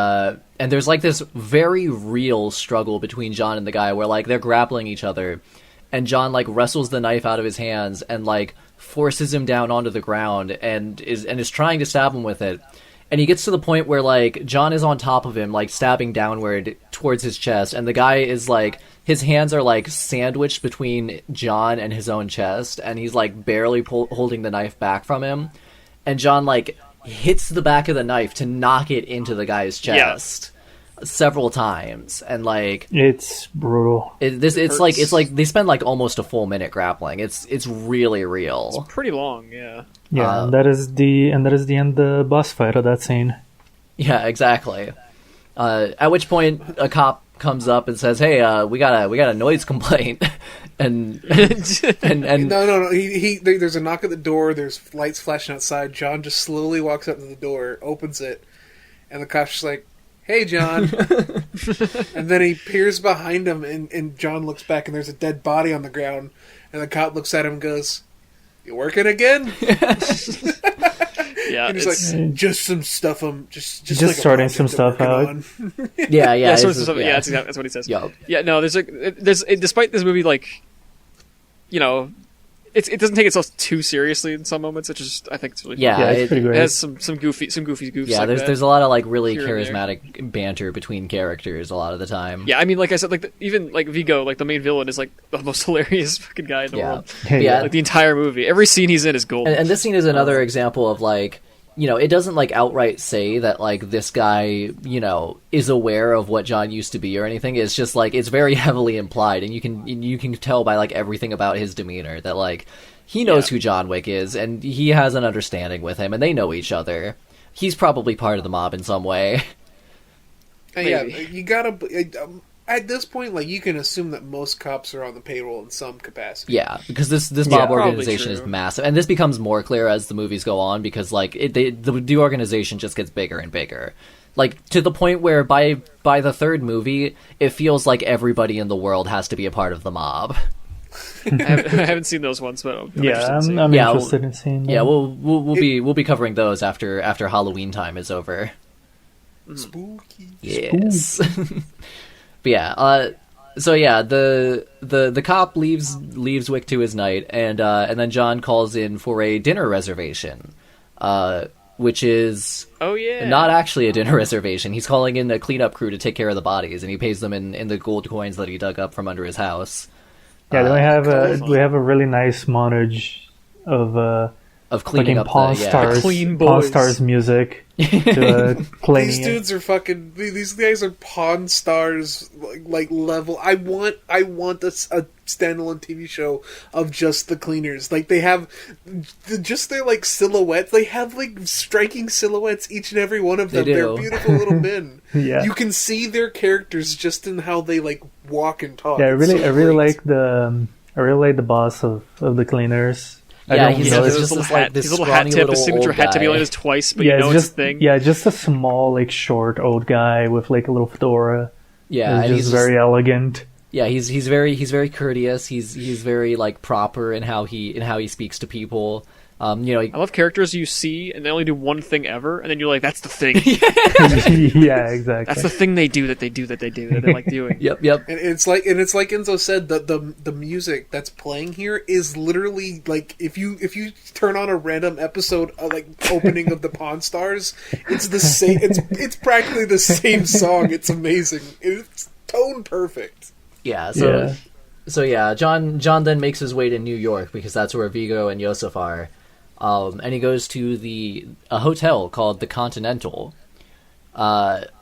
there's like this very real struggle between John and the guy where like they're grappling each other, and John like wrestles the knife out of his hands and like forces him down onto the ground and is trying to stab him with it. And he gets to the point where, like, John is on top of him, like, stabbing downward towards his chest. And the guy is, like, his hands are, like, sandwiched between John and his own chest. And he's, like, barely holding the knife back from him. And John, like, hits the back of the knife to knock it into the guy's chest several times. And, like... It's brutal. It's like they spend, like, almost a full minute grappling. It's really real. It's pretty long, yeah. Yeah, that is the end of the boss fight of that scene. Yeah, exactly. At which point a cop comes up and says, "Hey, we got a noise complaint," and No. There's a knock at the door. There's lights flashing outside. John just slowly walks up to the door, opens it, and the cop's just like, "Hey, John," and then he peers behind him, and John looks back, and there's a dead body on the ground, and the cop looks at him and goes, "You working again?" Yeah, And he's like, "Just some stuff. Just like sorting some stuff out." yeah, sort it's of stuff. just- Yeah, that's what he says. Yup. Yeah, no, despite this movie, like, you know, it doesn't take itself too seriously in some moments. It's just, I think it's really Yeah, Yeah, it- it's pretty It great. has some goofy goofs. Yeah, like there's that. there's a lot of like really here and there. charismatic banter between characters a lot of the time. Yeah, I mean, like I said, like even like Vigo, like the main villain, is like the most hilarious fucking guy in the Yeah. world. Yeah. Like the entire movie, every scene he's in is gold. And this scene is another example of like, you know, it doesn't like outright say that like this guy, you know, is aware of what John used to be or anything. It's just like it's very heavily implied, and you can tell by like everything about his demeanor that like he knows who John Wick is, and he has an understanding with him, and they know each other. He's probably part of the mob in some way. Yeah, Maybe. you gotta. At this point, like, you can assume that most cops are on the payroll in some capacity. Yeah, because this mob Probably organization is true. massive, and this becomes more clear as the movies go on because like the organization just gets bigger and bigger, like to the point where by the third movie it feels like everybody in the world has to be a part of the mob. I haven't seen those ones, but I'm Yeah, interested in seeing I'm Yeah, interested in seeing them. Yeah, we'll be covering those after Halloween time is over. Spooky. Yes. But yeah, so yeah, the cop leaves Wick to his night, and then John calls in for a dinner reservation, which is Oh yeah, not actually a dinner reservation. He's calling in a cleanup crew to take care of the bodies, and he pays them in the gold coins that he dug up from under his house. Yeah, then colorful. we have a really nice montage of Cleaning fucking up Pawn the yeah. Stars, Clean Pawn boys. Stars music to cleaning These it. dudes are fucking. These guys are Pawn Stars like level. I want a standalone TV show of just the cleaners. Like, they have just their like silhouettes. They have like striking silhouettes, each and every one of them. They do. They're beautiful little men. Yeah. You can see their characters just in how they like walk and talk. Yeah, I It's really so great. I really like the boss of the cleaners. I Yeah, don't he's know, just it's- this little like hat, this his little scrawny hat tip, little his signature old hat tip. He guy. only does twice, but yeah, you know it's it's a thing. just a small, like, short old guy with like a little fedora. Yeah, He's and just very elegant. Yeah, he's very courteous. He's very like proper in how he speaks to people. I love characters you see and they only do one thing ever, and then you're like, that's the thing. Yeah, exactly. That's the thing they do that they like doing. Yep. And it's like Enzo said, the music that's playing here is literally like if you turn on a random episode of like opening of the Pawn Stars, it's the same. It's practically the same song. It's amazing. It's tone perfect. Yeah. So John then makes his way to New York because that's where Vigo and Yosef are. And he goes to a hotel called the Continental,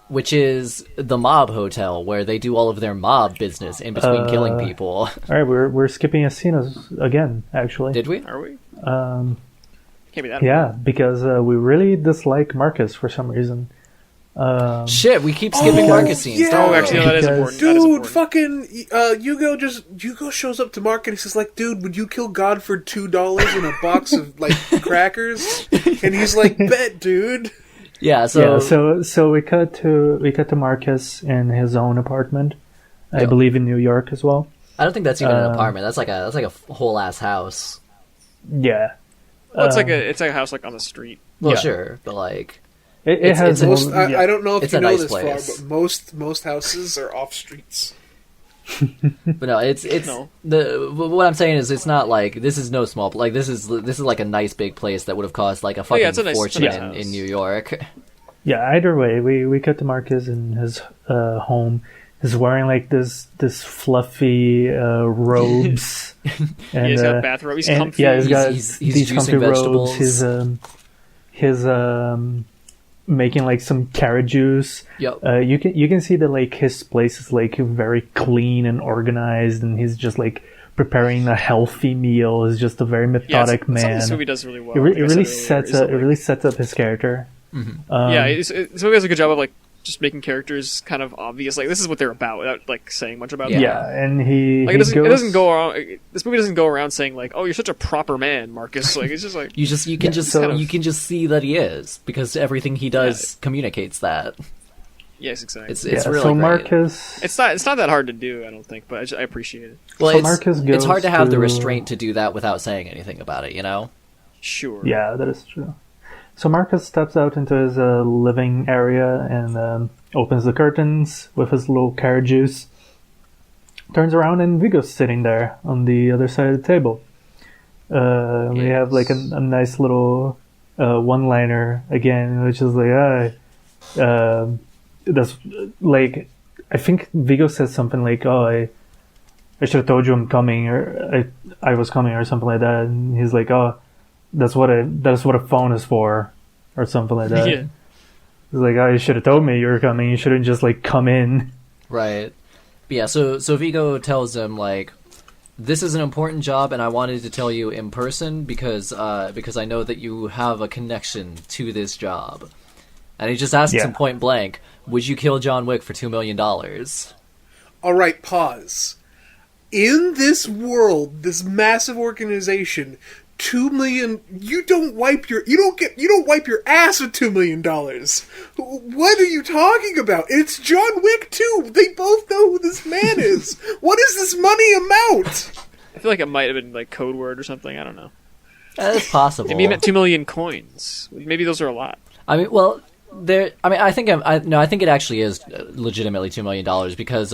which is the mob hotel where they do all of their mob business in between killing people. All right, we're skipping a scene again. Actually, Did we? Are we? Can't be that. Yeah, because we really dislike Marcus for some reason. Shit, we keep skipping Marcus scenes. Yeah. Oh, actually, no, that is important. Dude, fucking Hugo shows up to Mark and he's like, dude, would you kill God for $2 in a box of like crackers? And he's like, bet, dude. Yeah, so we cut to Marcus in his own apartment, I believe in New York as well. I don't think that's even an apartment. That's like a whole ass house. Yeah. Well, it's like a house like on the street. Well, sure, but like it has most. I don't know if it's you a know nice this place. far, but most houses are off streets. But no, it's No. what I'm saying is it's not like this is no small like this is like a nice big place that would have cost like a fucking it's a nice fortune house. in New York. Yeah, either way, we cut to Marcus in his home. He's wearing like this fluffy robes. And, He's got bathrobe. He's comfy. Yeah, he's got he's these comfy juicing vegetables. robes. He's making like some carrot juice. Yep. You can see that like his place is like very clean and organized, and he's just like preparing a healthy meal. He's just a very methodic man. This movie does really well. It really sets up his character. Mm-hmm. This movie does a good job of like just making characters kind of obvious. Like this is what they're about without like saying much about them. Yeah, and it doesn't go around. This movie doesn't go around saying like, "Oh, you're such a proper man, Marcus." Like it's just like you can just see that he is because everything he does communicates that. Yes, exactly. It's really so great. Marcus. It's not that hard to do, I don't think, but I appreciate it. Well, so Marcus it's hard to have the to- restraint to do that without saying anything about it, you know? Sure. Yeah, that is true. So Marcus steps out into his living area and opens the curtains with his little carrot juice. Turns around and Vigo's sitting there on the other side of the table. We have like a nice little one-liner again, which is like, that's like, I think Vigo says something like, "Oh, I should have told you I'm coming," or I was coming, or something like that. And he's like, "Oh, that's what a phone is for," or something like that. Yeah. He's like, "Oh, you should have told me you were coming. You shouldn't just like come in." Right. But yeah, so Vigo tells him like, "This is an important job, and I wanted to tell you in person because I know that you have a connection to this job." And he just asks him point blank, "Would you kill John Wick for $2 million?" All right, pause. In this world, this massive organization, $2 million. You don't wipe your ass with $2 million. What are you talking about? It's John Wick too. They both know who this man is. What is this money amount? I feel like it might have been like code word or something. I don't know. That's possible. Maybe he meant 2 million coins. Maybe those are a lot. I mean, well, I think it actually is legitimately $2 million because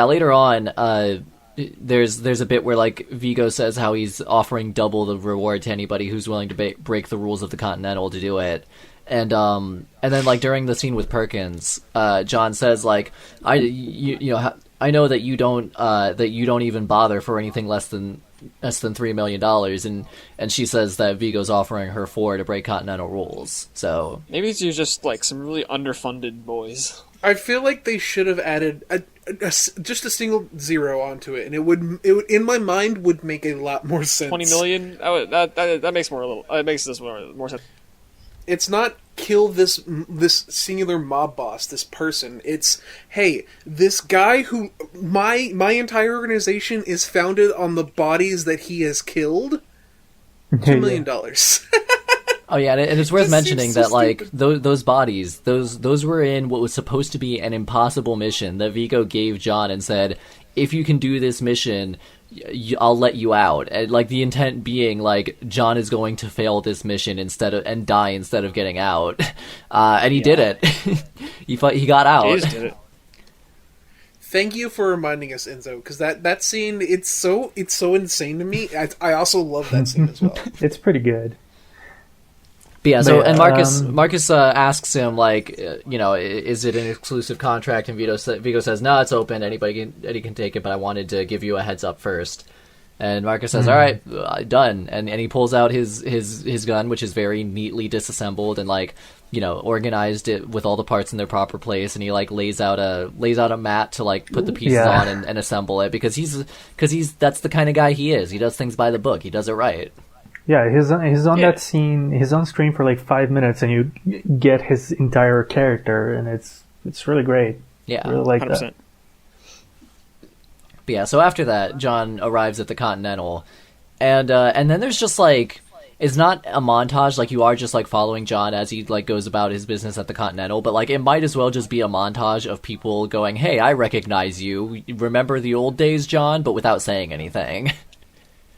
later on, there's a bit where like Vigo says how he's offering double the reward to anybody who's willing to break the rules of the Continental to do it. And then like during the scene with Perkins, John says like, I know that you don't even bother for anything less than $3 million, and she says that Vigo's offering her $4 million to break Continental rules. So maybe it's just like some really underfunded boys. I feel like they should have added just a single zero onto it, and it would in my mind would make a lot more sense. 20 million. That makes this more sense. It's not kill this singular mob boss, this person. It's, hey, this guy who my entire organization is founded on the bodies that he has killed. $2 million. Oh yeah, and it's worth mentioning that like stupid. those bodies, those were in what was supposed to be an impossible mission that Vigo gave John and said, if you can do this mission, I'll let you out. And like the intent being like John is going to fail this mission and die instead of getting out. And he did it. he got out. He just did it. Thank you for reminding us, Enzo, because that scene, it's so insane to me. I also love that scene as well. It's pretty good. But yeah, so and Marcus asks him like, is it an exclusive contract? And Vigo says, no, it's open. Anybody can take it, but I wanted to give you a heads up first. And Marcus says, all right, done. And he pulls out his gun, which is very neatly disassembled and like, organized it with all the parts in their proper place. And he like lays out a mat to like put the pieces on and assemble it because that's the kind of guy he is. He does things by the book. He does it right. Yeah, he's on that scene. He's on screen for like 5 minutes, and you get his entire character, and it's really great. Yeah, I really like 100%. that. But yeah, so after that, John arrives at the Continental, and then there's just like, it's not a montage, like you are just like following John as he like goes about his business at the Continental, but like it might as well just be a montage of people going, "Hey, I recognize you. Remember the old days, John?" but without saying anything.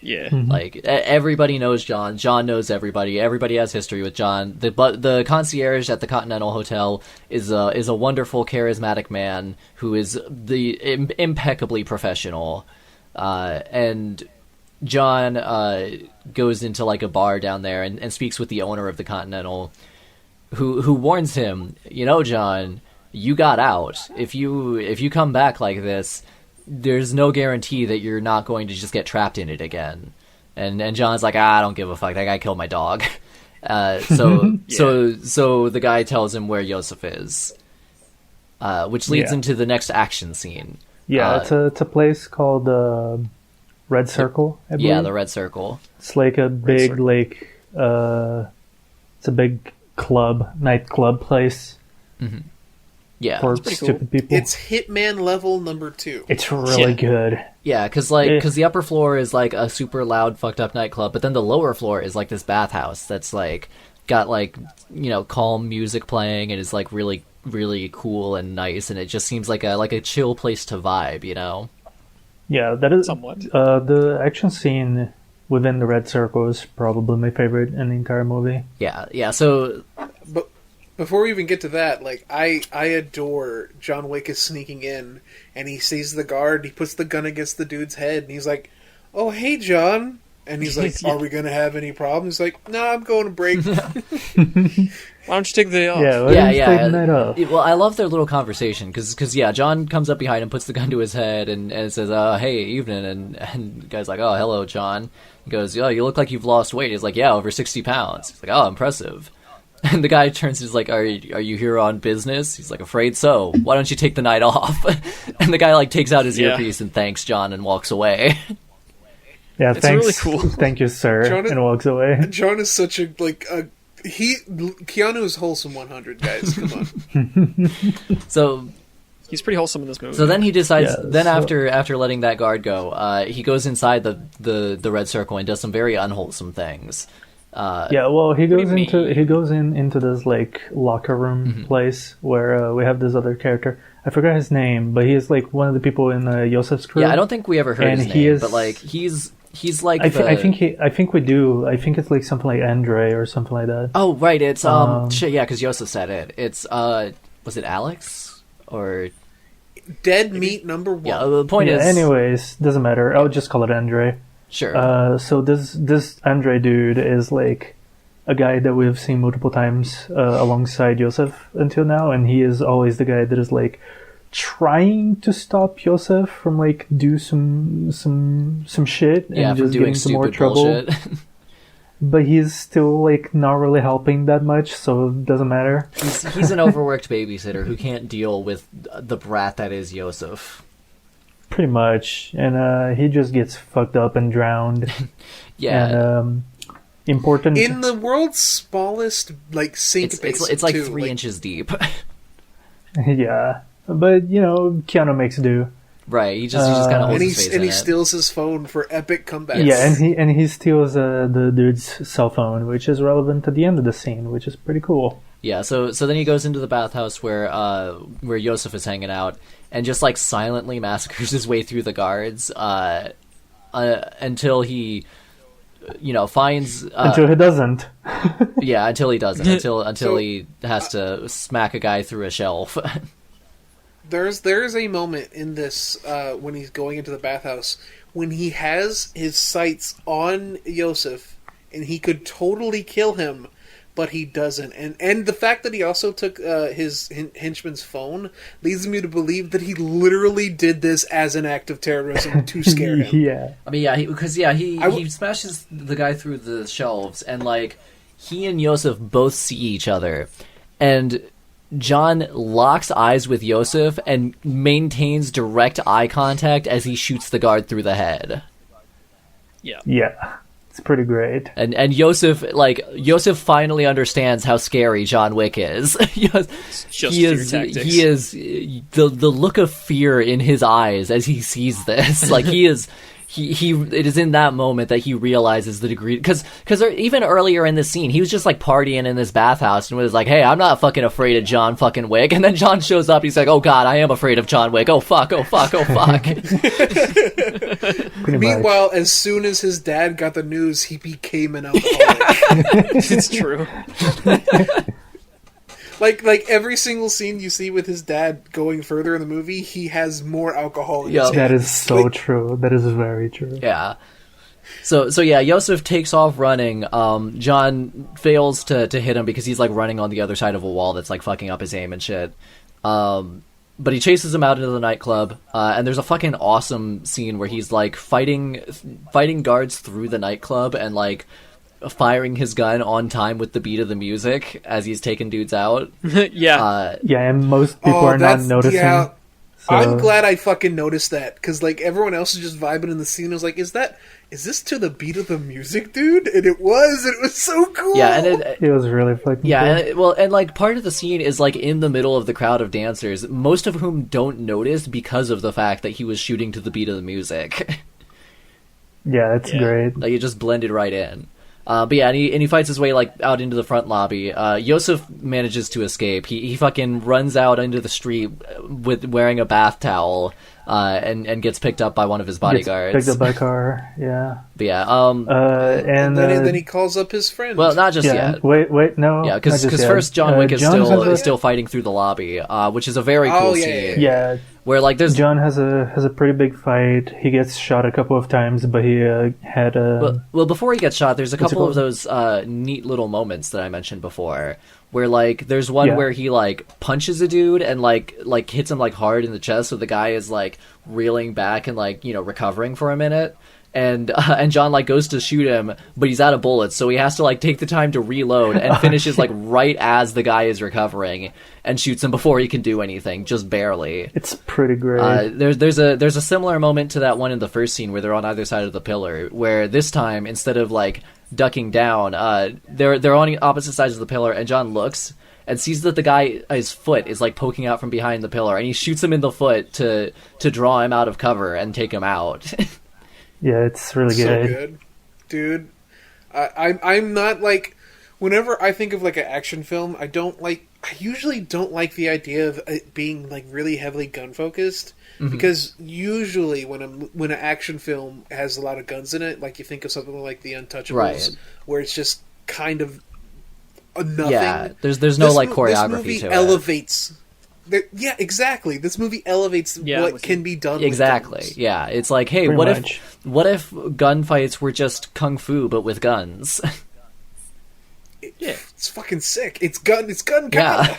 Yeah. Like everybody knows John. John knows everybody. Everybody has history with John. The concierge at the Continental Hotel is a wonderful, charismatic man who is impeccably professional. And John goes into like a bar down there and speaks with the owner of the Continental, who warns him, John, you got out. If you come back like this, there's no guarantee that you're not going to just get trapped in it again. And John's like, I don't give a fuck. That guy killed my dog. So the guy tells him where Yosef is, which leads into the next action scene. Yeah, it's a place called Red Circle, I believe. Yeah, the Red Circle. It's like a big, it's a big nightclub place. Mm-hmm. Yeah, for stupid cool. people. It's Hitman level number 2. It's really good. Yeah, because the upper floor is like a super loud, fucked up nightclub, but then the lower floor is like this bathhouse that's like got like calm music playing and is like really, really cool and nice, and it just seems like a chill place to vibe, Yeah, that is somewhat. The action scene within the Red Circle is probably my favorite in the entire movie. Yeah. So, but before we even get to that, like I adore John Wick is sneaking in, and he sees the guard. He puts the gun against the dude's head, and he's like, "Oh, hey, John." And he's like, "Are we gonna have any problems?" He's like, "No, I'm going to break." Why don't you take the day off? Yeah. Night off? Well, I love their little conversation because John comes up behind him, puts the gun to his head, and says, "Hey, evening." And the guy's like, "Oh, hello, John." He goes, "Oh, you look like you've lost weight." He's like, "Yeah, over 60 pounds." He's like, "Oh, impressive." And the guy turns and is like, are you here on business? He's like, "Afraid so. Why don't you take the night off?" And the guy like takes out his earpiece and thanks John and walks away. Yeah, it's thanks. Really cool. Thank you, sir. And walks away. John is such a Keanu is wholesome 100, guys. Come on. So he's pretty wholesome in this movie. So then he decides. After letting that guard go, he goes inside the Red Circle and does some very unwholesome things. He goes into this like locker room place where we have this other character. I forgot his name, but he is like one of the people in Yosef's crew. Yeah, I don't think we ever heard his name, but like he's like I think we do. I think it's like something like Andre or something like that. Oh right, it's because Yosef said it. It's was it Alex or Dead Meat number 1? Yeah, the point is. Anyways, doesn't matter. I'll just call it Andre. Sure. So this Andre dude is like a guy that we've seen multiple times alongside Yosef until now, and he is always the guy that is like trying to stop Yosef from like do some shit and just getting some more trouble. But he's still like not really helping that much, so it doesn't matter. He's an overworked babysitter who can't deal with the brat that is Yosef. Pretty much, and he just gets fucked up and drowned. Yeah. And important in the world's smallest like sink basin. It's like too, 3 inches deep. Yeah, but Keanu makes do. Right, he just kind of holds his face and he in steals his phone for epic comebacks. Yeah, and he steals the dude's cell phone, which is relevant at the end of the scene, which is pretty cool. Yeah, so then he goes into the bathhouse where Yosef is hanging out, and just like silently massacres his way through the guards until he, finds until he doesn't. Yeah, until he doesn't. Until he has to smack a guy through a shelf. There's a moment in this when he's going into the bathhouse when he has his sights on Yosef and he could totally kill him, but he doesn't. And the fact that he also took his henchman's phone leads me to believe that he literally did this as an act of terrorism to scare him. Yeah. I mean, he smashes the guy through the shelves, and like he and Yosef both see each other, and John locks eyes with Yosef and maintains direct eye contact as he shoots the guard through the head. Yeah. Yeah. It's pretty great. And Yosef finally understands how scary John Wick is. He is the look of fear in his eyes as he sees this. Like it is in that moment that he realizes the degree, because even earlier in this scene he was just like partying in this bathhouse and was like, hey, I'm not fucking afraid of John fucking Wick, and then John shows up, he's like, oh god, I am afraid of John Wick, oh fuck. Meanwhile, as soon as his dad got the news, he became an alcoholic. It's true. Like every single scene you see with his dad going further in the movie, he has more alcohol in his That is so true. That is very true. Yeah. So yeah, Yosef takes off running. John fails to hit him because he's like running on the other side of a wall that's like fucking up his aim and shit. But he chases him out into the nightclub, and there's a fucking awesome scene where he's like fighting guards through the nightclub and like firing his gun on time with the beat of the music as he's taking dudes out. Yeah. And most people are not noticing. Yeah. So... I'm glad I fucking noticed that, because like everyone else is just vibing in the scene. I was like, is this to the beat of the music, dude? And it was so cool. Yeah, and it was really fucking cool. And like part of the scene is like in the middle of the crowd of dancers, most of whom don't notice because of the fact that he was shooting to the beat of the music. Yeah, it's great. Like it just blended right in. But yeah, and he fights his way like out into the front lobby. Yosef manages to escape. He fucking runs out into the street with wearing a bath towel, and gets picked up by one of his bodyguards. Picked up by a car, yeah. But yeah, and then he calls up his friend. Well, not just yet. Wait, no. Yeah, because first John Wick is still fighting through the lobby, which is a very cool scene. Yeah. Where like there's John has a pretty big fight. He gets shot a couple of times, but he had a well before he gets shot, there's a couple of those neat little moments that I mentioned before, where like there's one where he like punches a dude and like hits him like hard in the chest, so the guy is like reeling back and like recovering for a minute. And John like goes to shoot him, but he's out of bullets, so he has to like take the time to reload and finishes like right as the guy is recovering and shoots him before he can do anything, just barely. It's pretty great. There's a similar moment to that one in the first scene where they're on either side of the pillar, where this time instead of like ducking down, they're on opposite sides of the pillar, and John looks and sees that the guy's foot is like poking out from behind the pillar, and he shoots him in the foot to draw him out of cover and take him out. Yeah, it's really good. So good. Dude. I'm not like... Whenever I think of like an action film, I usually don't like the idea of it being like really heavily gun focused. Mm-hmm. Because usually when an action film has a lot of guns in it, like you think of something like The Untouchables, right, where it's just kind of nothing. Yeah, there's no like choreography this movie to elevates it. Yeah, exactly. This movie elevates what can be done. Exactly. With guns. Yeah, it's like, hey, what if gunfights were just kung fu but with guns? It's fucking sick. It's gun. Yeah.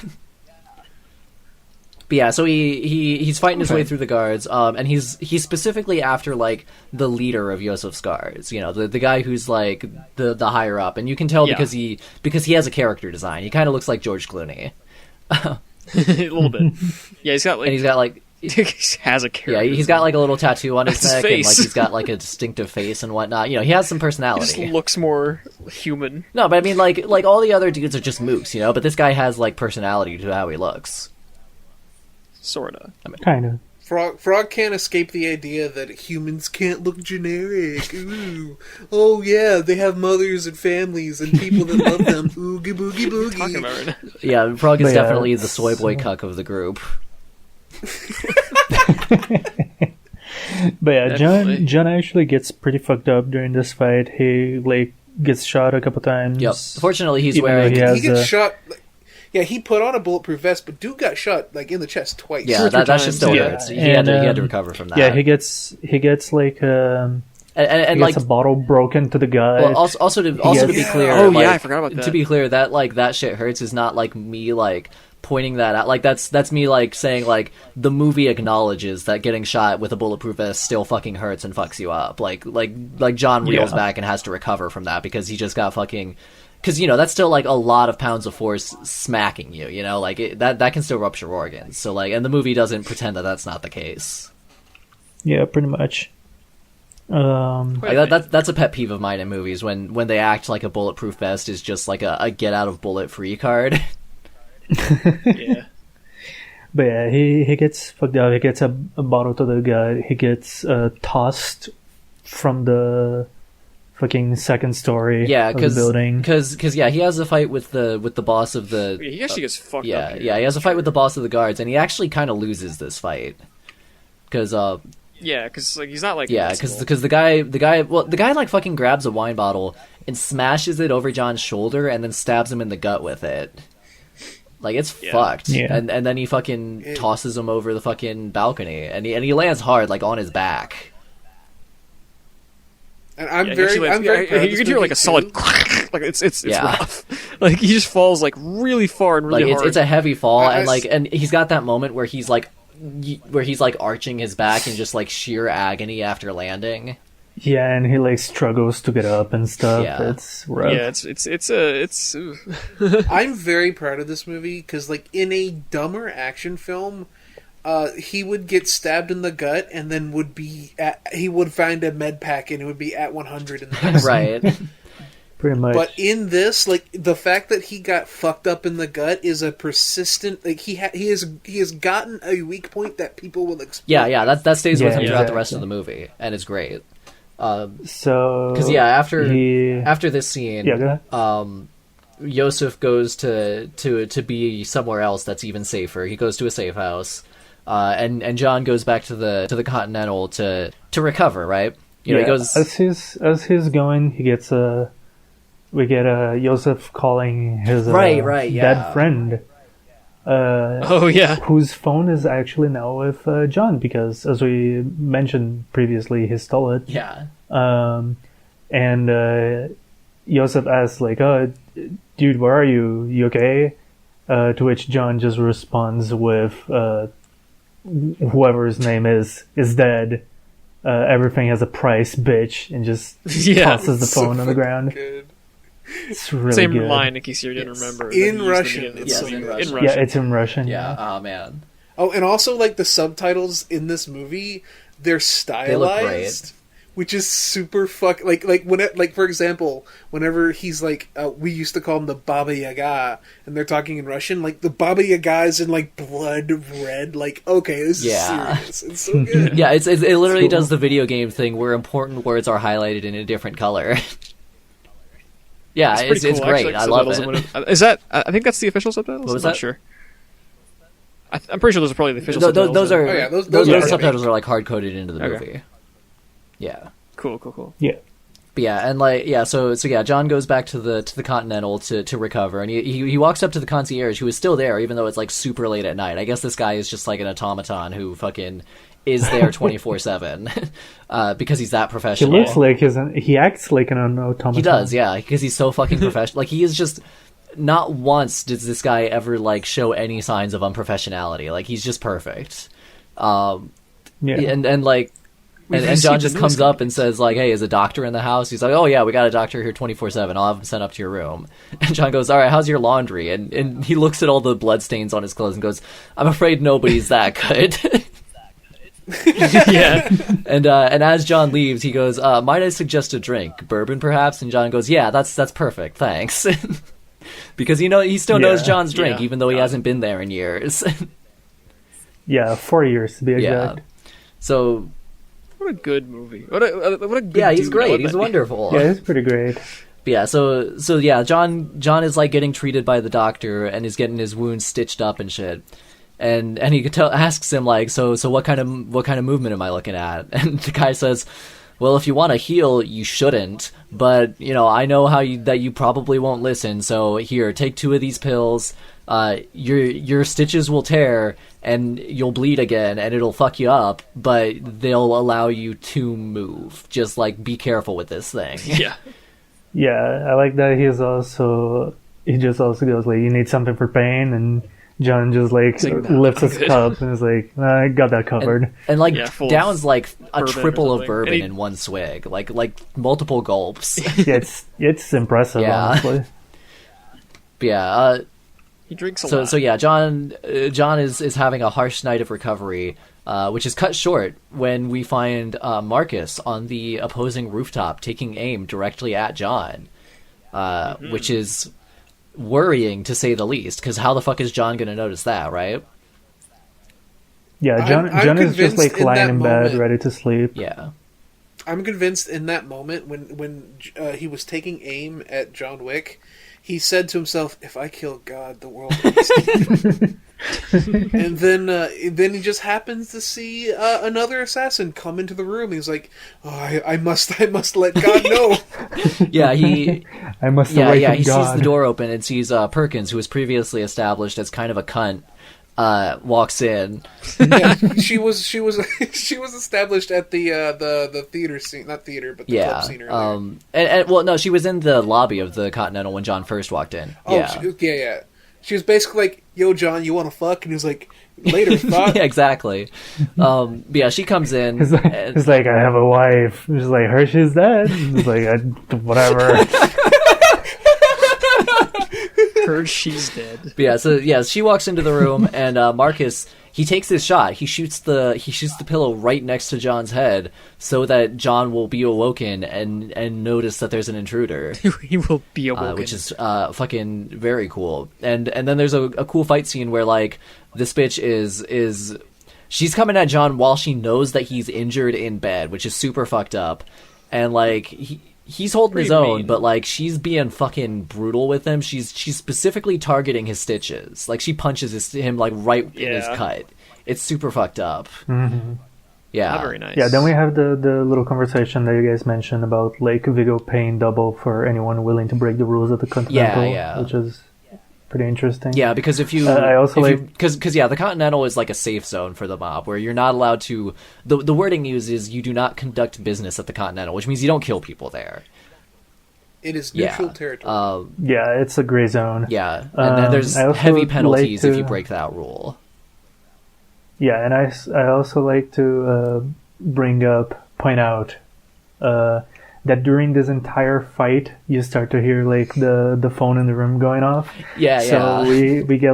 But yeah, so he's fighting his way through the guards, and he's specifically after like the leader of Yosef's guards, the guy who's like the higher up, and you can tell because he has a character design. He kind of looks like George Clooney. A little bit. Yeah, he's got like he has a character. Yeah, he's got like a little tattoo on his neck, and like he's got like a distinctive face and whatnot. He has some personality. He just looks more human. No, but I mean like all the other dudes are just mooks, but this guy has like personality to how he looks. Sorta. Kind of. Frog can't escape the idea that humans can't look generic. Ooh. Oh yeah, they have mothers and families and people that love them. Oogie boogie boogie. Talking about right now. Yeah, Frog is definitely the soy boy cuck of the group. But yeah, Definitely. John actually gets pretty fucked up during this fight. He like gets shot a couple times. Yep. Fortunately, he's Even though wearing. he has He gets a- shot. Yeah, he put on a bulletproof vest, but dude got shot like in the chest twice. Yeah, that shit still Yeah, hurts. He and, had to recover from that. Yeah, he gets like and he like gets a bottle broken to the gut. well, also to be clear. Oh, like, yeah, I forgot about that. To be clear, that like that shit hurts is not like me like pointing that out. Like that's me like saying like the movie acknowledges that getting shot with a bulletproof vest still fucking hurts and fucks you up. Like John reels back and has to recover from that because he just got fucking. Because, you know, that's still, like, a lot of pounds of force smacking you, you know? Like, that can still rupture organs. So, like, and the movie doesn't pretend that that's not the case. Yeah, pretty much. Like, that's a pet peeve of mine in movies, when they act like a bulletproof vest is just, like, a get-out-of-bullet-free card. Yeah. But yeah, he gets fucked up. He gets a bottle to the gut. He gets tossed from the fucking second story of the building. Because he has a fight with the boss of the... He actually gets fucked up. Yeah, Here. he has a fight with the boss of the guards, and he actually kind of loses this fight. Because, Yeah, because like, he's not like... yeah, because the guy like fucking grabs a wine bottle and smashes it over John's shoulder and then stabs him in the gut with it. Like, it's fucked. Yeah. And then he fucking tosses him over the fucking balcony, and he lands hard, like, on his back. And I'm Yeah, very proud of you this can hear like movie, a solid too. like it's Yeah. rough. Like he just falls like really far and really Like, hard. it's a heavy fall, I- and he's got that moment where he's arching his back in just like sheer agony after landing. Yeah, and he like struggles to get up and stuff. Yeah. It's rough. Yeah, it's I'm very proud of this movie because, like, in a dumber action film, he would get stabbed in the gut and then he would find a med pack and it would be at 100 in the next. Right. Pretty much. But in this, like, the fact that he got fucked up in the gut is a persistent, like, he has gotten a weak point that people will exploit. Yeah, that stays with him Yeah, throughout the rest exactly. of the movie, and it's great. So Because after he... this scene, Yeah, go ahead. Yosef goes to be somewhere else that's even safer. He goes to a safe house, and John goes back to the Continental to recover. Right? You know, he goes as he's going, he gets we get Yosef calling his dead friend. oh yeah. Whose phone is actually now with John because, as we mentioned previously, he stole it. Yeah. And Yosef asks, like, "Oh, dude, where are you? You okay?" To which John just responds with, "Whoever his name is dead. Everything has a price, bitch," and just tosses the phone on the ground. Good. It's really Same good. line in case you didn't remember. in that he used Russian. in the It's beginning. in It's Russian. Yeah, it's in Russian. Yeah. Oh man. Oh, and also, like, the subtitles in this movie, they're stylized, which is super like for example, whenever he's like, we used to call him the Baba Yaga, and they're talking in Russian, like, the Baba Yaga is in, like, blood red, like, okay, this is serious. It's so good. Yeah, it literally Cool. does the video game thing where important words are highlighted in a different color. Yeah, it's pretty cool, great. actually, I love subtitles it. and Is that? I think that's the official subtitles. What was I'm that? not sure. I'm pretty sure those are probably the official Those subtitles. are Oh, yeah, those those are subtitles are like hard coded into the Okay. movie. Yeah. Cool. Yeah. But yeah, and like so John goes back to the Continental to recover, and he walks up to the concierge who is still there, even though it's like super late at night. I guess this guy is just like an automaton who fucking is there 24/7 because he's that He professional. looks like he acts like an automaton. He does, yeah, because he's so fucking professional. Like, he is just... Not once does this guy ever, like, show any signs of unprofessionality. Like, he's just perfect. Yeah. And like... And John received just a comes notice. up and says, like, hey, is a doctor in the house? He's like, oh, yeah, we got a doctor here 24/7. I'll have him sent up to your room. And John goes, all right, how's your laundry? And he looks at all the bloodstains on his clothes and goes, I'm afraid nobody's that good. Yeah. And as John leaves, he goes, might I suggest a drink? Bourbon, perhaps? And John goes, yeah, that's perfect, thanks. Because he still knows John's drink, Yeah. even though he hasn't been there in years. Yeah, 4 years to be Yeah. exact. So, What a good movie. What a good yeah, he's dude. I great. love He's that. wonderful. Yeah, it's pretty great. But yeah, so yeah, John is like getting treated by the doctor and is getting his wounds stitched up and shit. And he asks him like, so what kind of movement am I looking at? And the guy says, well, if you want to heal, you shouldn't. But I know that you probably won't listen. So here, take 2 of these pills. Your stitches will tear and you'll bleed again, and it'll fuck you up. But they'll allow you to move. Just like be careful with this thing. Yeah. Yeah, I like that. He just also goes like, you need something for pain, and John just like lifts his cup and is like, I got that covered. And downs like a triple of bourbon in one swig, like multiple gulps. Yeah, it's impressive, honestly. But yeah, he drinks a lot. So yeah, John is having a harsh night of recovery, which is cut short when we find Marcus on the opposing rooftop taking aim directly at John, which is worrying to say the least, because how the fuck is John going to notice that, right? Yeah, John is just like lying in bed, ready to sleep. Yeah. I'm convinced in that moment when he was taking aim at John Wick, he said to himself, if I kill God, the world ends. And then he just happens to see another assassin come into the room. He's like, oh, I must let God know. Yeah, I must. Yeah, he sees the door open and sees Perkins, who was previously established as kind of a cunt, walks in. Yeah, she was established at the theater scene, not theater, but the club scene earlier. Well, no, she was in the lobby of the Continental when John first walked in. Oh, yeah. She was basically like, yo, John, you want to fuck? And he was like, later, thought. Yeah, exactly. Yeah, she comes in. He's like, I have a wife. She's like, Hershey's dead. He's like, whatever. Hershey's dead. But yeah, she walks into the room, and Marcus, he takes his shot. He shoots the pillow right next to John's head, so that John will be awoken and notice that there's an intruder. He will be awoken, which is fucking very cool. And then there's a cool fight scene where like this bitch is she's coming at John while she knows that he's injured in bed, which is super fucked up, and like he's holding his own, but like she's being fucking brutal with him. She's specifically targeting his stitches. Like she punches him like right in his cut. It's super fucked up. Mm-hmm. Yeah, not very nice. Yeah, then we have the little conversation that you guys mentioned about like Viggo paying double for anyone willing to break the rules of the Continental, which is pretty interesting. Yeah, because if you, because the Continental is like a safe zone for the mob, where you're not allowed to. The wording used is you do not conduct business at the Continental, which means you don't kill people there. It is neutral territory. Yeah, it's a gray zone. Yeah, and then there's heavy penalties if you break that rule. Yeah, and I also like to point out that during this entire fight, you start to hear like the phone in the room going off. So we get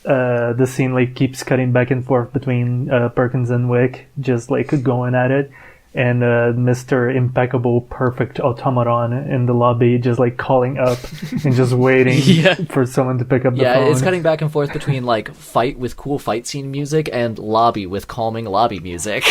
the scene like keeps cutting back and forth between Perkins and Wick, just like going at it, and Mr. Impeccable Perfect Automaton in the lobby just like calling up and just waiting for someone to pick up the phone. Yeah, it's cutting back and forth between like fight with cool fight scene music and lobby with calming lobby music.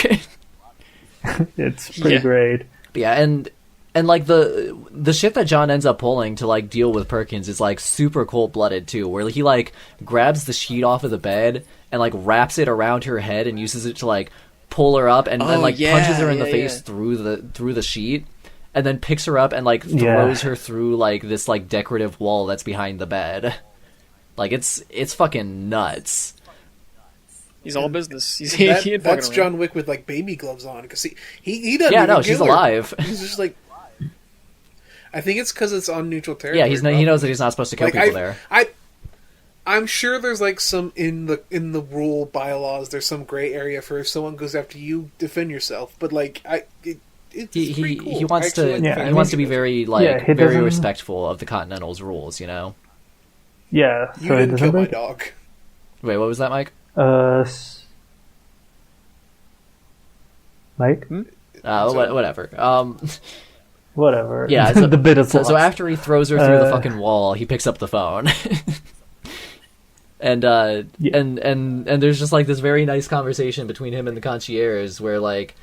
It's pretty great. Yeah, and like the shit that John ends up pulling to like deal with Perkins is like super cold-blooded too, where he like grabs the sheet off of the bed and like wraps it around her head and uses it to like pull her up and then like punches her in the face through the sheet, and then picks her up and like throws her through like this like decorative wall that's behind the bed. Like it's fucking nuts. He's all business. That's John Wick with like baby gloves on, because he doesn't. Yeah, no, she's alive. He's just like. I think it's because it's on neutral territory. Yeah, he knows that he's not supposed to kill people there. I'm sure there's like some in the rule bylaws. There's some gray area for if someone goes after you, defend yourself. But like it's pretty cool. He wants to be very very respectful of the Continental's rules. You know. Yeah. You didn't kill my dog. Wait, what was that, Mike? Mike? Whatever. Whatever. Yeah, the bit is so after he throws her through the fucking wall, he picks up the phone. And there's just like this very nice conversation between him and the concierge where like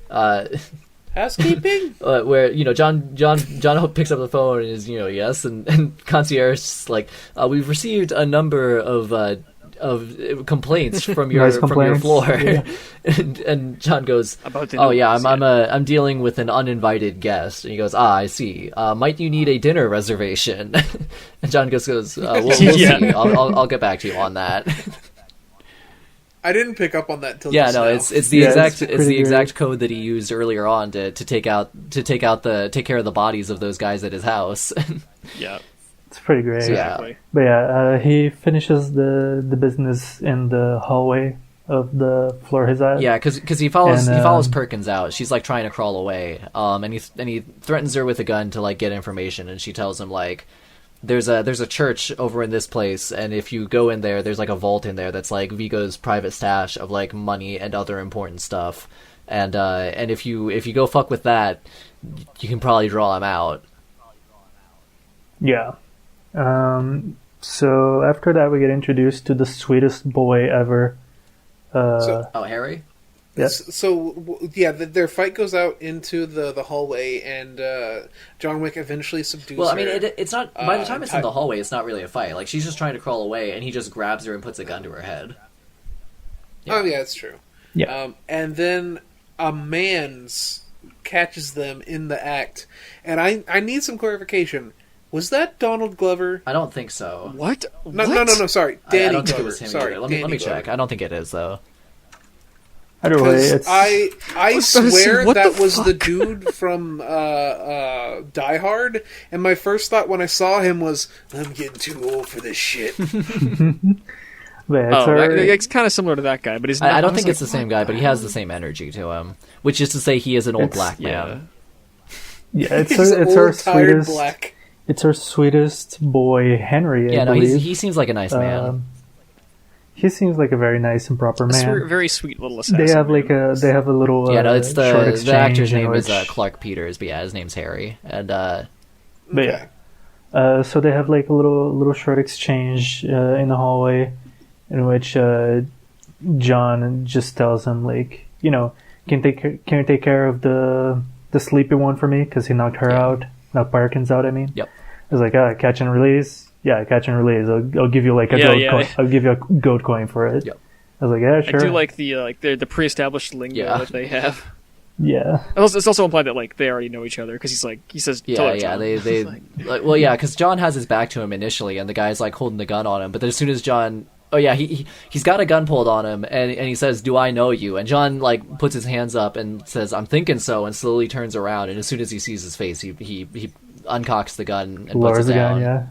housekeeping where John picks up the phone and is yes, and concierge is like we've received a number of of complaints from your Nice complaints, floor. yeah. And John goes, About the "Oh yeah, noise, I'm dealing with an uninvited guest." And he goes, "Ah, I see. Might you need a dinner reservation?" And John goes, "We'll Yeah. see. I'll get back to you on that." I didn't pick up on that till Yeah, just no, now. it's the Yeah, exact it's it's the pretty exact code that he used earlier on to take care of the bodies of those guys at his house. Yeah. It's pretty great. Yeah. Exactly. But yeah, he finishes the business in the hallway of the floor he's at. Yeah, because he follows And, Perkins out. She's like trying to crawl away, and he threatens her with a gun to like get information, and she tells him like, there's a church over in this place, and if you go in there, there's like a vault in there that's like Vigo's private stash of like money and other important stuff, and if you go fuck with that, you can probably draw him out. Yeah. So after that, we get introduced to the sweetest boy ever. Oh, Harry. Yeah. Their fight goes out into the hallway, and John Wick eventually subdues Well, I mean, her. it's not. By the time it's in the hallway, it's not really a fight. Like she's just trying to crawl away, and he just grabs her and puts a gun to her head. Yeah. Oh yeah, that's true. Yeah. And then a man's catches them in the act, and I need some clarification. Was that Donald Glover? I don't think so. What? No. Sorry, Danny I don't think Glover. it was him Sorry, either. Let me Danny check. Glover. I don't think it is though. Either way, Because it's I was about to say, swear what that the was the fuck? dude from Die Hard, and my first thought when I saw him was, I'm getting too old for this shit. It's kind of similar to that guy, but he's not. I don't think it's the same guy, but he has the same energy to him. Which is to say, he is an old black man. yeah, it's He's our old, tired, sweetest. black. It's our sweetest boy, Henry. Yeah, I no, believe. he seems like a nice man. He seems like a very nice and proper man. Very sweet little assassin. They have a little Yeah, no, it's short the exchange actor's in name is which- Clark Peters, but yeah, his name's Harry. And But Okay. yeah, so they have like a little short exchange in the hallway, in which John just tells him like, can you take care of the sleepy one for me, because he knocked her out, knocked Parkins out. I mean, Yep. It's like catch and release. Yeah, catch and release. I'll give you like a goat coin. I'll give you a goat coin for it. Yep. I was like, yeah, sure. I do like the pre-established lingo that they have. Yeah. It's also implied that like they already know each other because he says yeah, "Tell yeah, John." they like, well, yeah, because John has his back to him initially, and the guy's like holding the gun on him. But then as soon as John, he's got a gun pulled on him, and he says, "Do I know you?" And John like puts his hands up and says, "I'm thinking so," and slowly turns around. And as soon as he sees his face, he uncocks the gun and Lowers puts it the down. gun, yeah.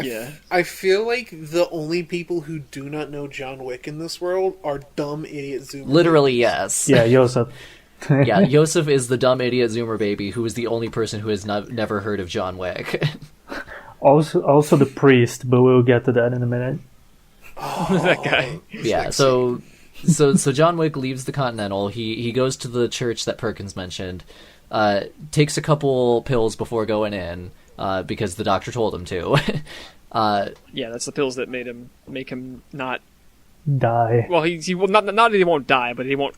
Yeah. I feel like the only people who do not know John Wick in this world are dumb idiot Zoomers. Literally, yes. Yeah, Joseph. Yeah, Yosef is the dumb idiot Zoomer baby who is the only person who has never heard of John Wick. Also the priest, but we'll get to that in a minute. That guy. Yeah, so John Wick leaves the Continental. He goes to the church that Perkins mentioned, takes a couple pills before going in, because the doctor told him to. Yeah, that's the pills that make him not Die. Well, he will not that he won't die, but he won't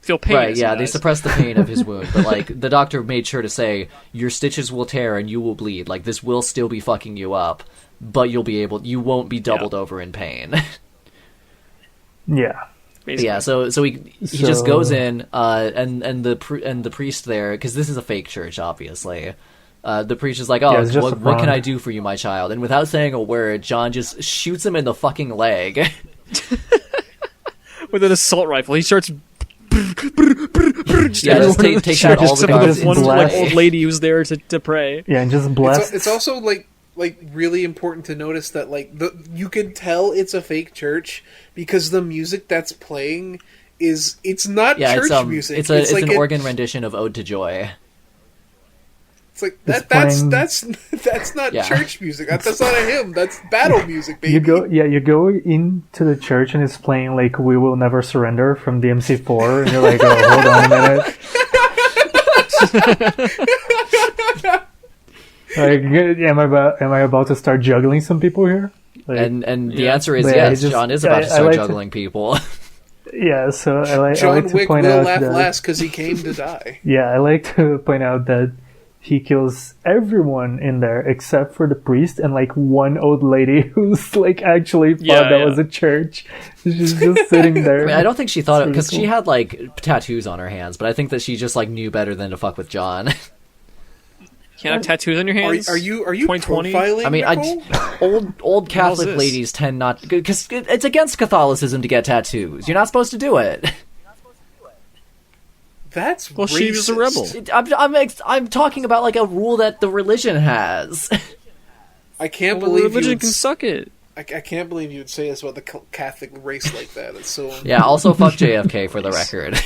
feel pain. Right, as he yeah, they dies. suppress the pain of his wound, but like the doctor made sure to say your stitches will tear and you will bleed. Like this will still be fucking you up, but you won't be doubled over in pain. Yeah. Basically. Yeah, so he just goes in, and the priest there, because this is a fake church, obviously. The priest is like, "Oh, it's just a what can front. I do for you, my child?" And without saying a word, John just shoots him in the fucking leg. With an assault rifle, he starts. Yeah, just take out all the except for guards the one blast. old lady who's there to pray. Yeah, and just bless. It's also like really important to notice that you can tell it's a fake church because the music that's playing it's not church music. It's like an organ rendition of "Ode to Joy." It's like It's that's playing- that's not Yeah. church music. That's not a hymn. That's battle music, baby. You go into the church and it's playing like "We Will Never Surrender" from DMC4, and you're like, oh, hold on a minute. Like, am I about to start juggling some people here? Like, And the answer is But yeah, yes. he just- John is about to I start like to- juggling people. yeah, so I like John to Wick point will out laugh that last because he came to die. yeah, I like to point out that he kills everyone in there except for the priest and like one old lady who's like actually thought that was a church. She's just sitting there. I mean, I don't think she thought it because cool. she had like tattoos on her hands, but I think that she just like knew better than to fuck with John. Can't have tattoos on your hands. Are you 2020? profiling? I mean, old Catholic ladies tend not because it's against Catholicism to get tattoos. You're not supposed to do it. That's well, racist. she was a rebel. I'm talking about like a rule that the religion has. I can't believe religion can suck it. I can't believe you would say this about the Catholic race like that. It's so. Yeah. Also, fuck JFK for the record.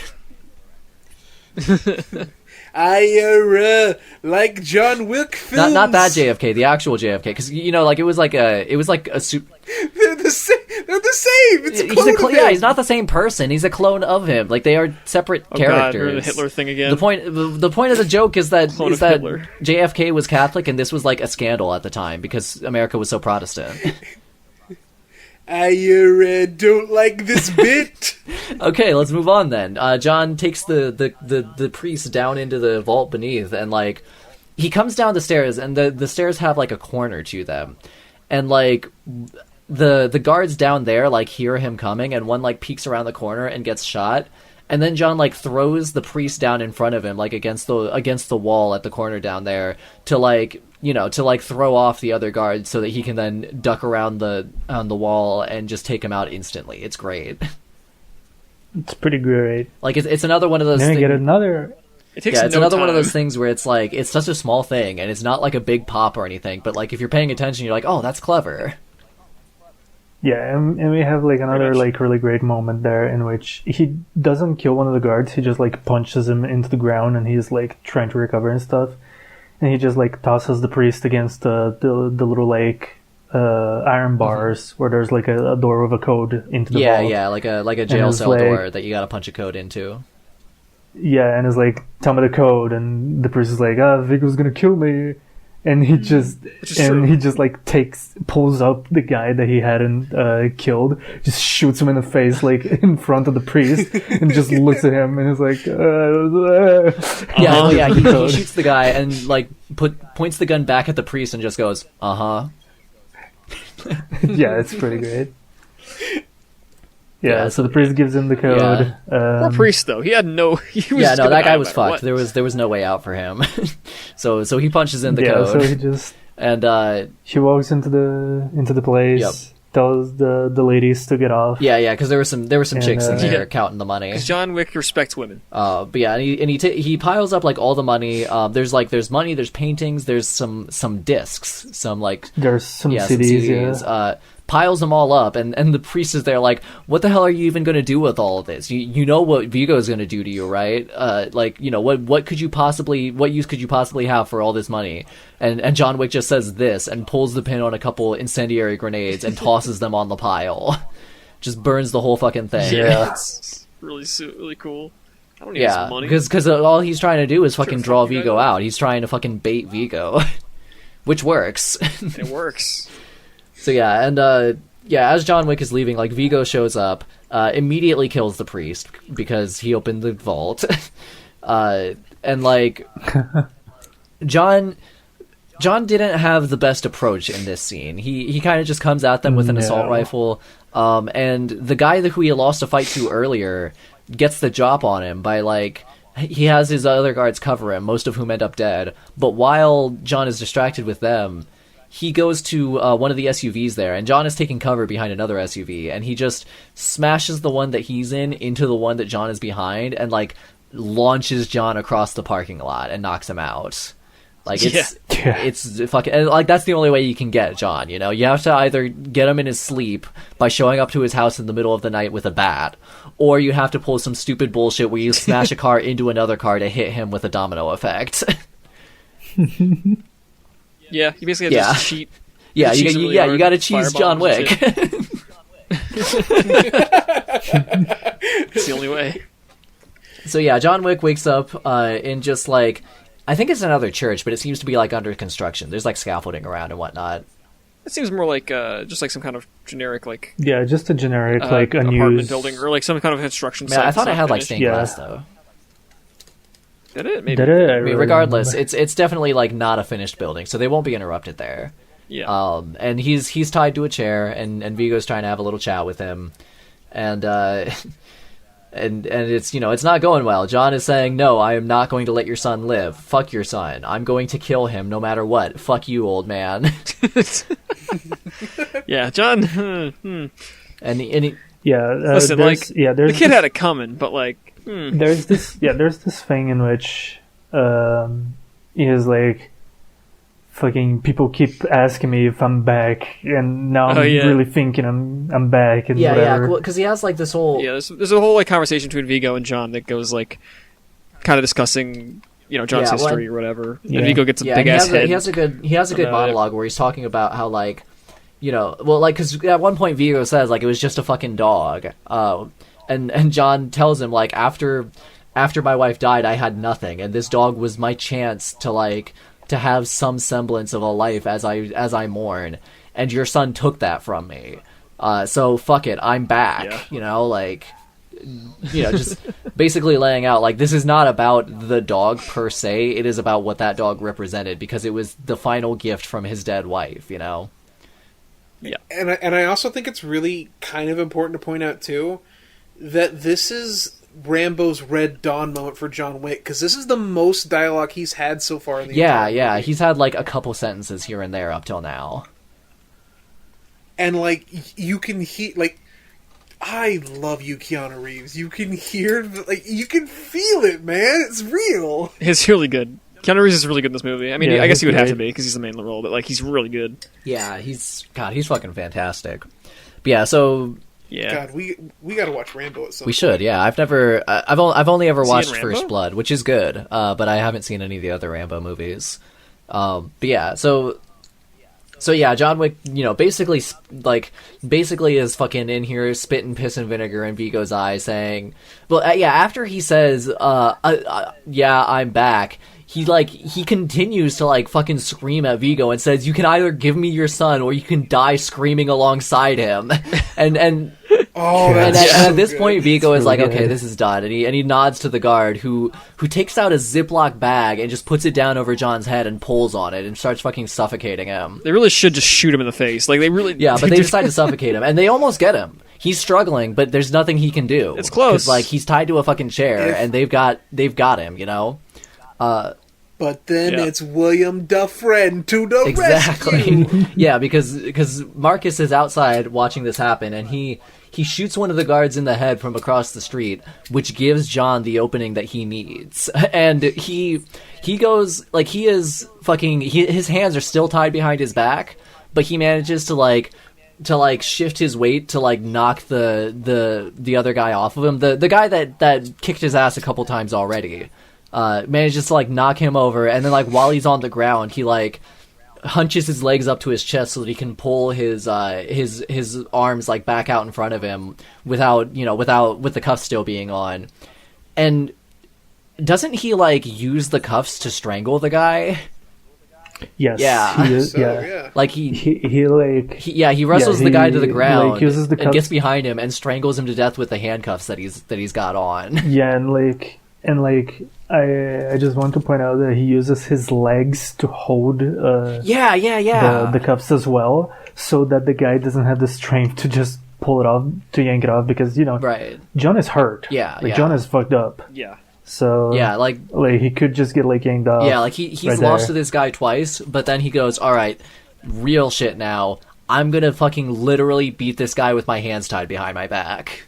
I like John Wick films. Not that JFK, the actual JFK, because like it was like a They're the same. They're the same. It's a clone of him. Yeah, he's not the same person. He's a clone of him. Like they are separate characters. God, the Hitler thing again. The point of the joke is that Hitler. JFK was Catholic, and this was like a scandal at the time because America was so Protestant. I don't like this bit. Okay, let's move on then. John takes the priest down into the vault beneath, and like he comes down the stairs, and the stairs have like a corner to them, and like the guards down there like hear him coming, and one like peeks around the corner and gets shot, and then John like throws the priest down in front of him like against the wall at the corner down there to like throw off the other guards so that he can then duck around on the wall and just take him out instantly. It's great. It's pretty great. Like it's another one of those. Then you get another. It's another one of those things where it's like it's such a small thing and it's not like a big pop or anything, but like if you're paying attention, you're like, oh, that's clever. Yeah, and we have like another like really great moment there in which he doesn't kill one of the guards. He just like punches him into the ground, and he's like trying to recover and stuff. And he just like tosses the priest against the little like iron bars where there's like a door with a code into the vault. Yeah, like a jail cell door that you gotta punch a code into. Yeah, and it's like, tell me the code, and the priest is like, Viggo's gonna kill me, and he just like pulls up the guy that he hadn't killed, just shoots him in the face like in front of the priest, and just looks at him and is like, he shoots the guy and like points the gun back at the priest and just goes, yeah, it's pretty great. Yeah, so the priest gives him the code. Yeah. Poor priest though. He had no. That guy was fucked. There was no way out for him. so he punches in the code. So he just he walks into the place. Yep. Tells the ladies to get off. Yeah, because there were some chicks in there counting the money. Because John Wick respects women. But yeah, and he piles up like all the money. There's money, there's paintings, there's some discs, there's some CDs. Piles them all up, and the priest is there like, what the hell are you even going to do with all of this? You know what Viggo is going to do to you, right? What use could you possibly have for all this money? And John Wick just says this and pulls the pin on a couple incendiary grenades and tosses them on the pile. Just burns the whole fucking thing. Yeah, it's really cool. I don't need some money. because all he's trying to do is fucking draw Viggo out. He's trying to fucking bait Viggo, which works. It works. So yeah, and as John Wick is leaving, like Viggo shows up, immediately kills the priest because he opened the vault, and like John didn't have the best approach in this scene. He kind of just comes at them with an assault rifle, and the guy who he lost a fight to earlier gets the drop on him by like. He has his other guards cover him, most of whom end up dead. But while John is distracted with them, he goes to one of the SUVs there, and John is taking cover behind another SUV, and he just smashes the one that he's in into the one that John is behind, and like launches John across the parking lot and knocks him out. Like it's fucking, and like that's the only way you can get John. You have to either get him in his sleep by showing up to his house in the middle of the night with a bat, or you have to pull some stupid bullshit where you smash a car into another car to hit him with a domino effect. Yeah, you basically have to cheat. Yeah, you got to cheese John Wick. It's the only way. So yeah, John Wick wakes up in just like, I think it's another church, but it seems to be like under construction. There's like scaffolding around and whatnot. It seems more like just like some kind of generic like. Yeah, just a generic like unused apartment building or like some kind of construction site. I thought it had like stained glass though. Did it? Maybe. Did it? I mean, regardless, it's definitely like not a finished building, so they won't be interrupted there. Yeah. And he's tied to a chair, and Vigo's trying to have a little chat with him, and and it's it's not going well. John is saying, "No, I am not going to let your son live. Fuck your son. I'm going to kill him no matter what. Fuck you, old man." Yeah, John. And he, listen, there's the kid had it coming, but like, there's this thing in which he is like, fucking people keep asking me if I'm back, and now I'm really thinking I'm back and whatever. Yeah, because he has like this whole there's a whole like conversation between Vigo and John that goes like kind of discussing John's history or whatever. And Vigo gets a big ass head. He has a good monologue where he's talking about how like because at one point Vigo says like it was just a fucking dog, and John tells him like after my wife died I had nothing, and this dog was my chance to have some semblance of a life as I mourn, and your son took that from me. So fuck it, I'm back. Just basically laying out like this is not about the dog per se. It is about what that dog represented, because it was the final gift from his dead wife. Yeah, and I also think it's really kind of important to point out too that this is Rambo's Red Dawn moment for John Wick, because this is the most dialogue he's had so far in the entire movie. He's had like a couple sentences here and there up till now, and like you can hear like I love you, Keanu Reeves. You can hear you can feel it, man. It's real. It's really good. Keanu Reeves is really good in this movie. I mean, I guess he would have to be because he's the main role, but like he's really good. Yeah, he's fucking fantastic. But yeah, so. Yeah. God, we got to watch Rambo at some point. We should, yeah. I've only ever watched First Blood, which is good, but I haven't seen any of the other Rambo movies. But yeah, so yeah, John Wick, basically is fucking in here spitting piss and vinegar in Vigo's eye, saying, after he says, yeah, I'm back. He continues to fucking scream at Vigo and says, "You can either give me your son or you can die screaming alongside him." And at this point, Vigo is like, "Okay, this is done." And he nods to the guard who takes out a Ziploc bag and just puts it down over John's head and pulls on it and starts fucking suffocating him. They really should just shoot him in the face. Like they really, yeah, but they decide to suffocate him, and they almost get him. He's struggling, but there's nothing he can do. It's close. He's tied to a fucking chair, and they've got him. But then it's William Dufresne to the rescue. Yeah, because Marcus is outside watching this happen, and he shoots one of the guards in the head from across the street, which gives John the opening that he needs. And he goes his hands are still tied behind his back, but he manages to shift his weight to knock the other guy off of him. The guy that kicked his ass a couple times already. Manages to knock him over, and then while he's on the ground, he hunches his legs up to his chest so that he can pull his arms back out in front of him with the cuffs still being on. And doesn't he use the cuffs to strangle the guy? Yes. Yeah. He wrestles the guy to the ground uses the cuffs, and gets behind him and strangles him to death with the handcuffs that he's got on. Yeah, I just want to point out that he uses his legs to hold the cuffs as well, so that the guy doesn't have the strength to just pull it off, to yank it off, because right. John is hurt. John is fucked up. Yeah. So he could just get yanked off. Yeah, he's right lost to this guy twice, but then he goes, "All right, real shit now. I'm gonna fucking literally beat this guy with my hands tied behind my back."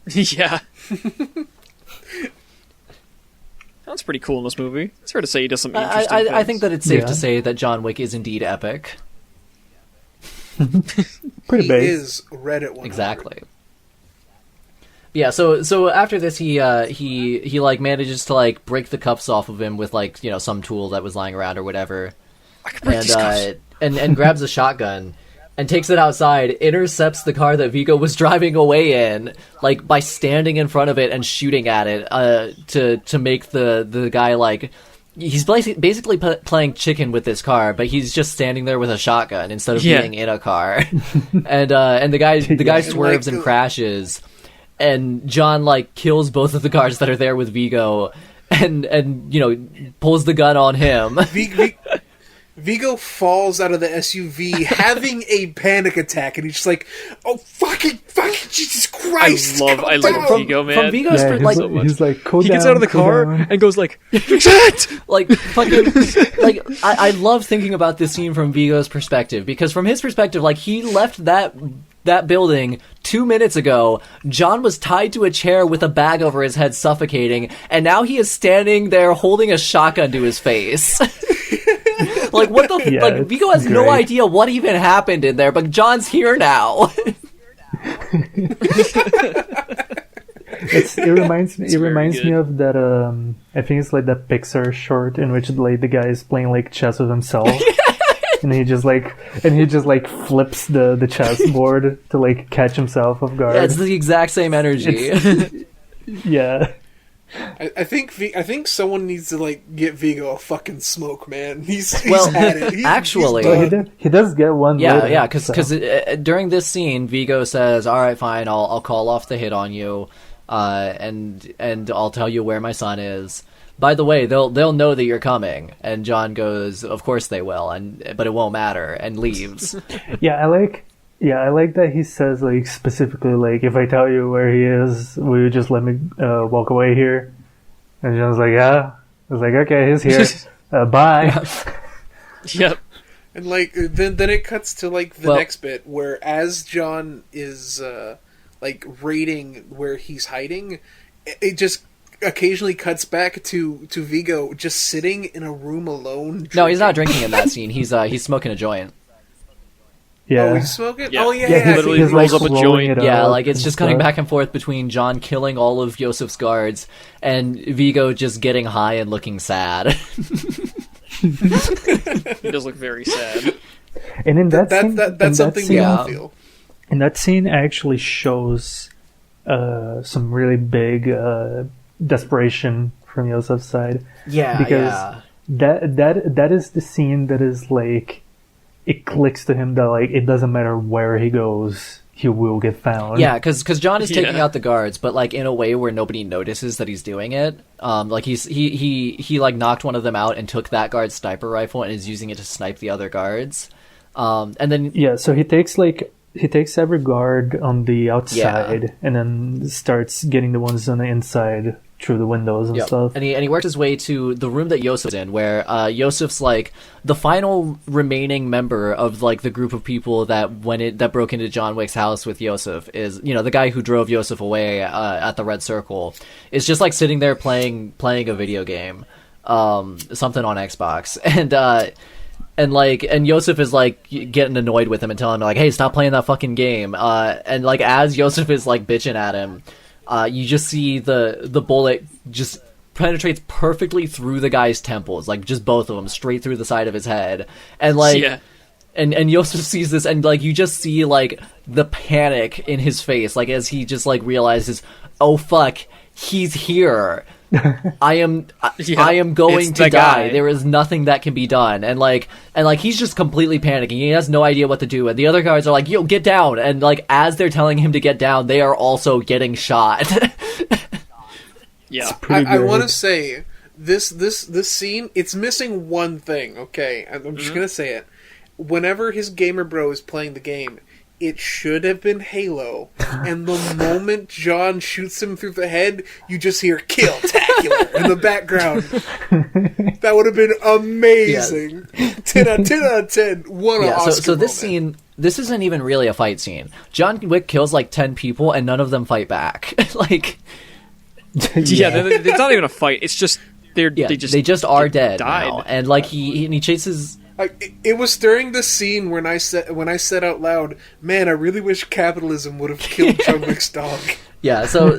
Yeah. Sounds pretty cool in this movie. It's fair to say he does some interesting things. I think that it's safe to say that John Wick is indeed epic. Pretty big. He is Reddit 100. Exactly. Yeah, so after this, he manages to break the cuffs off of him with some tool that was lying around or whatever, I can break these cuffs. and grabs a shotgun and takes it outside, intercepts the car that Vigo was driving away in, by standing in front of it and shooting at it, to make the guy he's basically playing chicken with this car, but he's just standing there with a shotgun instead of being in a car, and the guy swerves and crashes, and John kills both of the guards that are there with Vigo, and pulls the gun on him. Vigo falls out of the SUV having a panic attack, and he's just like, "Oh fucking Jesus Christ!" I love Vigo, man. From Vigo's he's like, he gets out of the car and goes like, like fucking like I love thinking about this scene from Vigo's perspective, because from his perspective, like, he left that building 2 minutes ago. John was tied to a chair with a bag over his head, suffocating, and now he is standing there holding a shotgun to his face. Like, what the like, Vigo has no idea what even happened in there, but John's here now. It reminds me of that. I think it's like that Pixar short in which like the guy is playing like chess with himself. And he just flips the chessboard to like catch himself off guard. Yeah, it's the exact same energy. Yeah. I think someone needs to like get Vigo a fucking smoke, man. He's had it. Actually, he does get one. Yeah, because during this scene, Vigo says, "All right, fine, I'll call off the hit on you, and I'll tell you where my son is. By the way, they'll know that you're coming." And John goes, "Of course they will, but it won't matter," and leaves. I like that he says, like, specifically, like, if I tell you where he is, will you just let me walk away here? And John's like, yeah. I was like, okay, he's here. Bye. Yep. And like then it cuts to like the next bit where as John is like raiding where he's hiding, it just occasionally cuts back to Vigo just sitting in a room alone. Drinking. No, he's not drinking in that scene. He's smoking a joint. Yeah. Oh, he's smoking? Yeah. Oh, yeah. He literally rolls up a joint. Yeah, like, it's just cutting back and forth between John killing all of Yosef's guards and Vigo just getting high and looking sad. He does look very sad. And in that scene, that's something we all feel. And that scene actually shows some really big desperation from Yosef's side. Yeah, because that is the scene that is like, it clicks to him that like it doesn't matter where he goes, he will get found. Yeah, because John is taking out the guards, but like in a way where nobody notices that he's doing it. Like he like knocked one of them out and took that guard's sniper rifle and is using it to snipe the other guards. And then so he takes every guard on the outside and then starts getting the ones on the inside through the windows and stuff. And he worked his way to the room that Yosef's in, where Yosef's like the final remaining member of like the group of people that broke into John Wick's house with Yosef, is, the guy who drove Yosef away at the Red Circle, is just like sitting there playing a video game, something on Xbox, and Yosef is like getting annoyed with him and telling him like, hey, stop playing that fucking game. And like as Yosef is like bitching at him, you just see the bullet just penetrates perfectly through the guy's temples, like just both of them, straight through the side of his head. And like, and Yosef sees this, and like you just see like the panic in his face, like as he just like realizes, oh fuck, he's here. I am going to die. There is nothing that can be done. And like he's just completely panicking. He has no idea what to do. And the other guards are like, yo, get down. And like as they're telling him to get down, they are also getting shot. Yeah. I want to say this scene, it's missing one thing, okay? I'm just going to say it. Whenever his gamer bro is playing the game, it should have been Halo, and the moment John shoots him through the head, you just hear "Kill-tacular" in the background. That would have been amazing. 10 out of 10. What an Oscar so this moment. scene, this isn't even really a fight scene. John Wick kills like 10 people, and none of them fight back. Like, it's not even a fight. It's just they just are dead died. now. And like he chases. It was during the scene when I said out loud, "Man, I really wish capitalism would have killed John Wick's dog." Yeah, so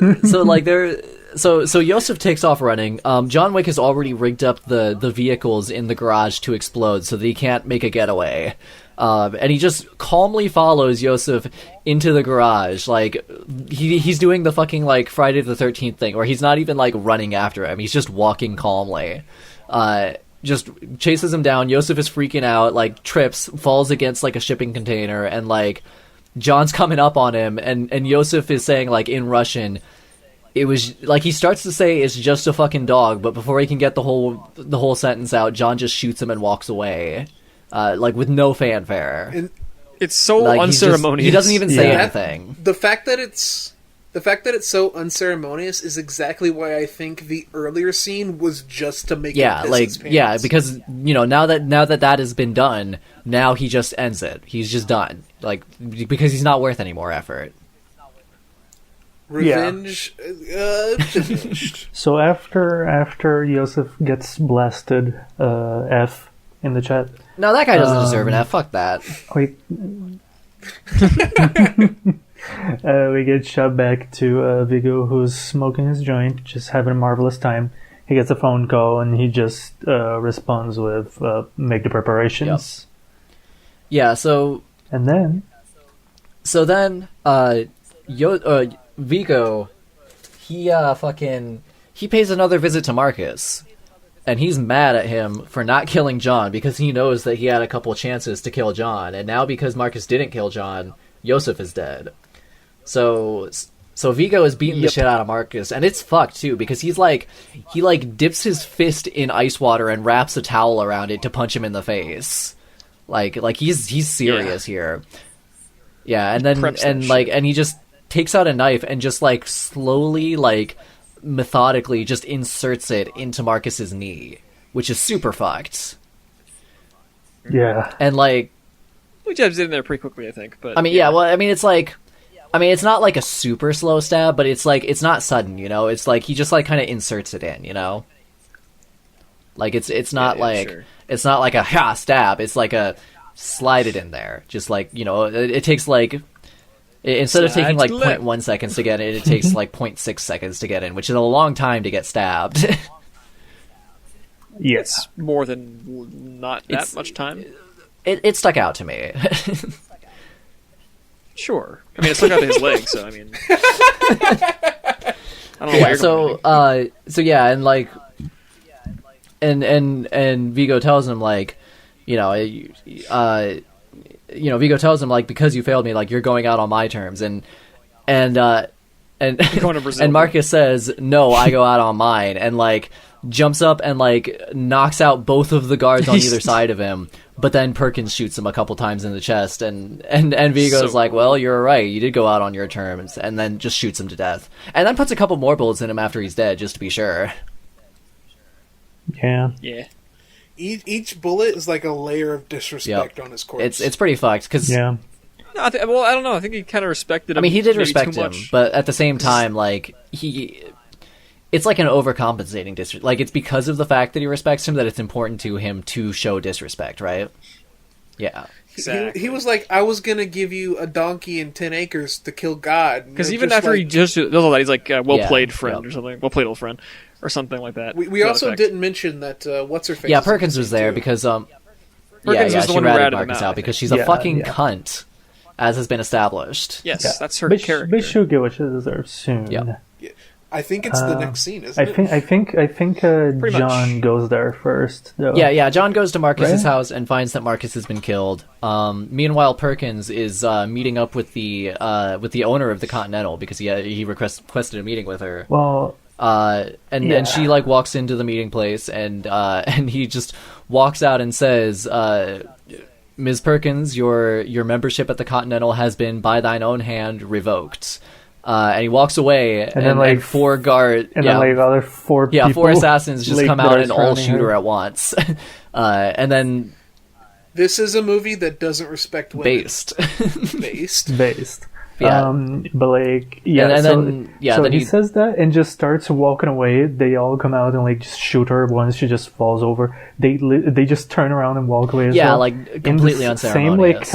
Yosef takes off running. John Wick has already rigged up the vehicles in the garage to explode so that he can't make a getaway. And he just calmly follows Yosef into the garage. Like he's doing the fucking like Friday the 13th thing, where he's not even like running after him. He's just walking calmly. Just chases him down. Yosef is freaking out, like trips, falls against like a shipping container, and like John's coming up on him, and Yosef is saying like in Russian, it was like he starts to say it's just a fucking dog, but before he can get the whole sentence out, John just shoots him and walks away, like with no fanfare. And it's so like, unceremonious. He doesn't even say anything. The fact that it's so unceremonious is exactly why I think the earlier scene was just to make him piss his pants. Because now that has been done, now he just ends it. He's just done, like, because he's not worth any more effort. Revenge finished. So after Yosef gets blasted, F in the chat. No, that guy doesn't deserve an F. Fuck that. Wait. We get shoved back to Viggo, who's smoking his joint, just having a marvelous time. He gets a phone call, and he just responds with, make the preparations. Yep. Yeah, so... And then... So then, Viggo, he pays another visit to Marcus. And he's mad at him for not killing John, because he knows that he had a couple chances to kill John. And now, because Marcus didn't kill John, Yosef is dead. So Viggo is beating the shit out of Marcus, and it's fucked too, because he dips his fist in ice water and wraps a towel around it to punch him in the face. Like he's serious here. Yeah, and then and he just takes out a knife and just like slowly, like methodically just inserts it into Marcus's knee, which is super fucked. Yeah. And like we jabs in there pretty quickly, I think. But I mean, it's not like a super slow stab, but it's like, it's not sudden, It's like he just like kind of inserts it in, Like it's not it's not like a stab. It's like a slide it in there. Just like, it takes like, instead of taking like 0.1 seconds to get in, it takes like 0.6 seconds to get in, which is a long time to get stabbed. Yes, more than not that much time. It stuck out to me. Sure. I mean, it stuck out to his leg, so I mean, I don't know why you're going. So yeah, and like, and Viggo tells him like, Viggo tells him like, because you failed me, like you're going out on my terms, and going to Brazil. And Marcus says, no, I go out on mine, and like jumps up and like knocks out both of the guards on either side of him. But then Perkins shoots him a couple times in the chest, and Viggo's like, well, you're right, you did go out on your terms, and then just shoots him to death. And then puts a couple more bullets in him after he's dead, just to be sure. Yeah. Yeah. Each bullet is like a layer of disrespect on his corpse. It's pretty fucked, because... Yeah. No, I don't know, I think he kind of respected him. I mean, he did respect him, much. but at the same time, like, it's like an overcompensating disrespect. Like, it's because of the fact that he respects him that it's important to him to show disrespect, right? Yeah. Exactly. He was like, I was going to give you a donkey and 10 acres to kill God. Because even after he just does all that, he's like, well-played friend or something. Well-played old friend. Or something like that. We also didn't mention that, what's-her-face? Yeah, Perkins was there because, Perkins was the one she who ratted ratted Marcus him out because she's a fucking cunt, as has been established. Yes, that's her character. They should get what she deserves soon. Yep. I think it's the next scene, isn't it? I think John goes there first, though. Yeah, John goes to Marcus's house and finds that Marcus has been killed. Meanwhile, Perkins is meeting up with the owner of the Continental because he requested a meeting with her. Well, and she like walks into the meeting place and he just walks out and says, Ms. Perkins, your membership at the Continental has been by thine own hand revoked. And he walks away, and then four guards, then other four people, four assassins just come out and all shoot her at once. And then this is a movie that doesn't respect women. Based. Yeah. But like, then he says that and just starts walking away. They all come out and like just shoot her once she just falls over. They just turn around and walk away. Like completely unceremonious.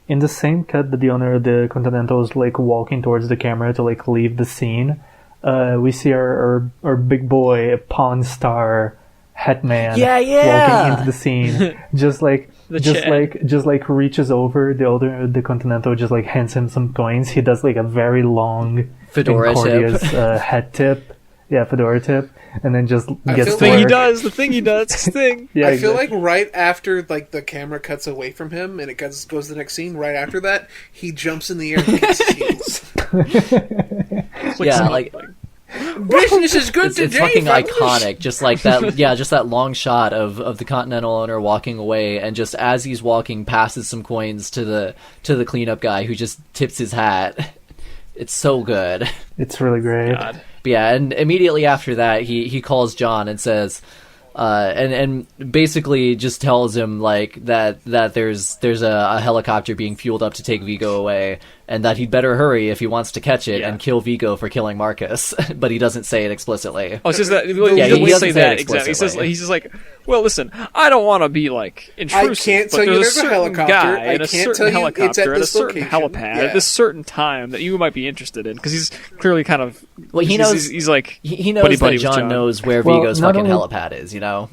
In the same cut that the owner of the Continental is like walking towards the camera to like leave the scene, we see our big boy Pawn Star Hetman walking into the scene, just reaches over the owner of the Continental, just like hands him some coins. He does like a very long fedora tip, hat tip. Yeah, fedora tip, and then just gets the thing he does. His thing. Yeah, I feel like right after like the camera cuts away from him and it goes to the next scene. Right after that, he jumps in the air and gets heels. Yeah, like business is good it's fucking iconic. Just like that, just that long shot of the Continental owner walking away, and just as he's walking, passes some coins to the cleanup guy who just tips his hat. It's so good. It's really great. God. But yeah, and immediately after that, he calls John and says, and basically just tells him like that there's a helicopter being fueled up to take Vigo away, and that he'd better hurry if he wants to catch it and kill Vigo for killing Marcus. But he doesn't say it explicitly. Oh, he says that. Yeah, he doesn't say that explicitly. exactly. He's just like, well, listen, I don't want to be like intrusive. I can't but tell you there's there's a certain helicopter. guy I in a can't certain tell you it's at helicopter at a this certain location. helipad Yeah. at this certain time that you might be interested in, because he's clearly kind of. Well, he knows. He's like he knows buddy-buddy that with John knows where Well, Vigo's not fucking only- helipad is. You know.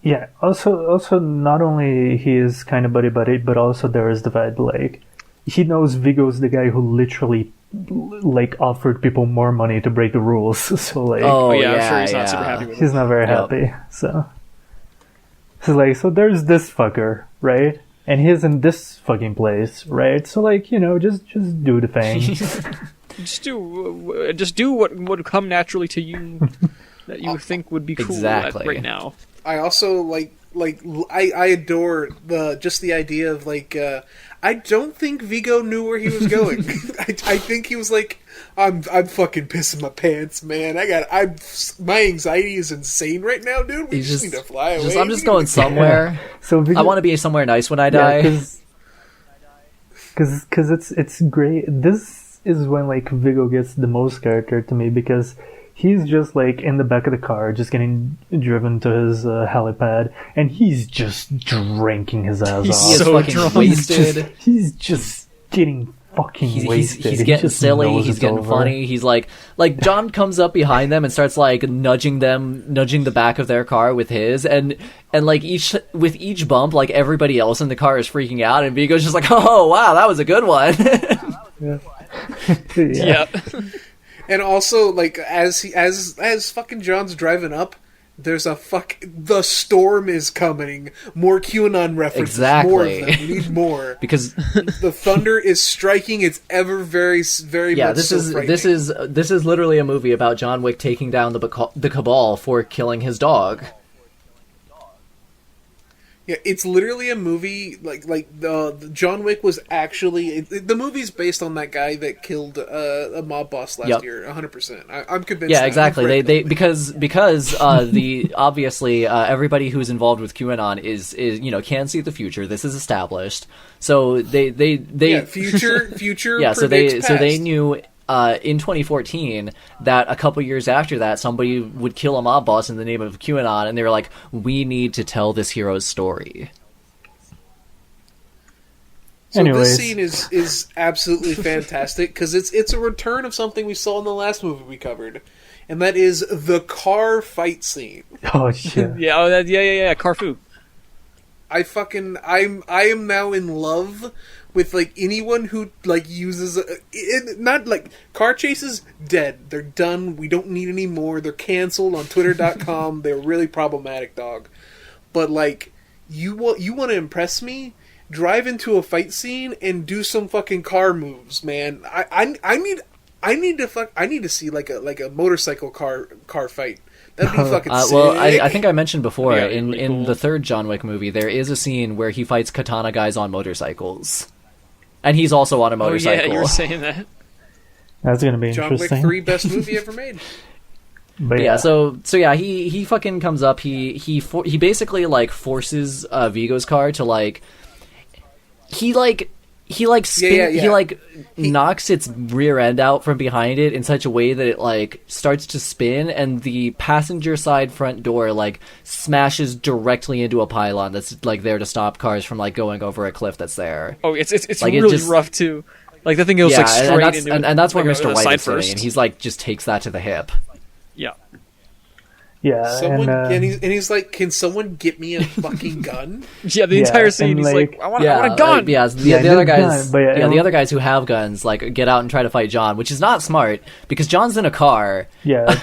Yeah. Also, not only he is kind of buddy, but also there is the fact like he knows Vigo's the guy who literally like offered people more money to break the rules. So like, Oh yeah, I'm yeah, sure he's not super happy with it. he's not very Yep. happy. So he's like, so there's this fucker, right? And he's in this fucking place, right? So like, just do the thing. Just do what would come naturally to you that you think would be cool Exactly. right now. I also I adore the idea of I don't think Vigo knew where he was going. I think he was like, I'm fucking pissing my pants, man. My anxiety is insane right now, dude. We just need to fly away. I'm just going somewhere. So Vigo, I want to be somewhere nice when I die. because it's great. This is when like Vigo gets the most character to me, because he's just like in the back of the car, just getting driven to his helipad, and he's just drinking his ass He's off. He is so fucking drunk. wasted. He's just getting fucking He's wasted. he's He getting just silly. knows He's it's getting over. funny. He's like John comes up behind them and starts like nudging the back of their car with his, and like with each bump, like everybody else in the car is freaking out, and Vigo's just like, oh wow, that was a good one. Yeah. And also, like, as fucking John's driving up, there's the storm is coming. More QAnon references. Exactly. More of them. We need more. Because The thunder is striking. It's ever very, very much this so is frightening. this is literally a movie about John Wick taking down the Cabal for killing his dog. Yeah, it's literally a movie the John Wick was actually the movie's based on that guy that killed a mob boss last year. 100%. I'm convinced. Yeah, that. exactly. They because the obviously everybody who's involved with QAnon is can see the future. This is established. So they future. yeah. So predicts they past. knew. In 2014, that a couple years after that, somebody would kill a mob boss in the name of QAnon, and they were like, "We need to tell this hero's story." So Anyways. this scene is absolutely fantastic because it's a return of something we saw in the last movie we covered, and that is the car fight scene. Oh shit. Yeah. Carfu. I am now in love with like anyone who like uses not like car chases. Dead. They're done. We don't need any more. They're canceled on Twitter.com. They're really problematic, dog. But like you want to impress me? Drive into a fight scene and do some fucking car moves, man. I need to see like a motorcycle car fight. That'd be fucking sick. Well, I think I mentioned before Yeah, in really cool. the third John Wick movie, there is a scene where he fights katana guys on motorcycles, and he's also on a Oh motorcycle. yeah, you were saying that. That's gonna be John Wick interesting. 3 best movie ever made. But Yeah, so yeah, he fucking comes up. He basically like forces Vigo's car to like he knocks its rear end out from behind it in such a way that it like starts to spin, and the passenger side front door like smashes directly into a pylon that's like there to stop cars from like going over a cliff that's there. Oh, it's Like, it really just- rough too. Like the thing goes like straight and that's, into and that's where like, Mr. a White side is sitting, first. and he's like just takes that to the hip. Yeah. Yeah, and he's like, "Can someone get me a fucking gun?" Yeah, the entire scene. He's like, "I want a gun." The other guys, the other guys who have guns like get out and try to fight John, which is not smart because John's in a car. Yeah.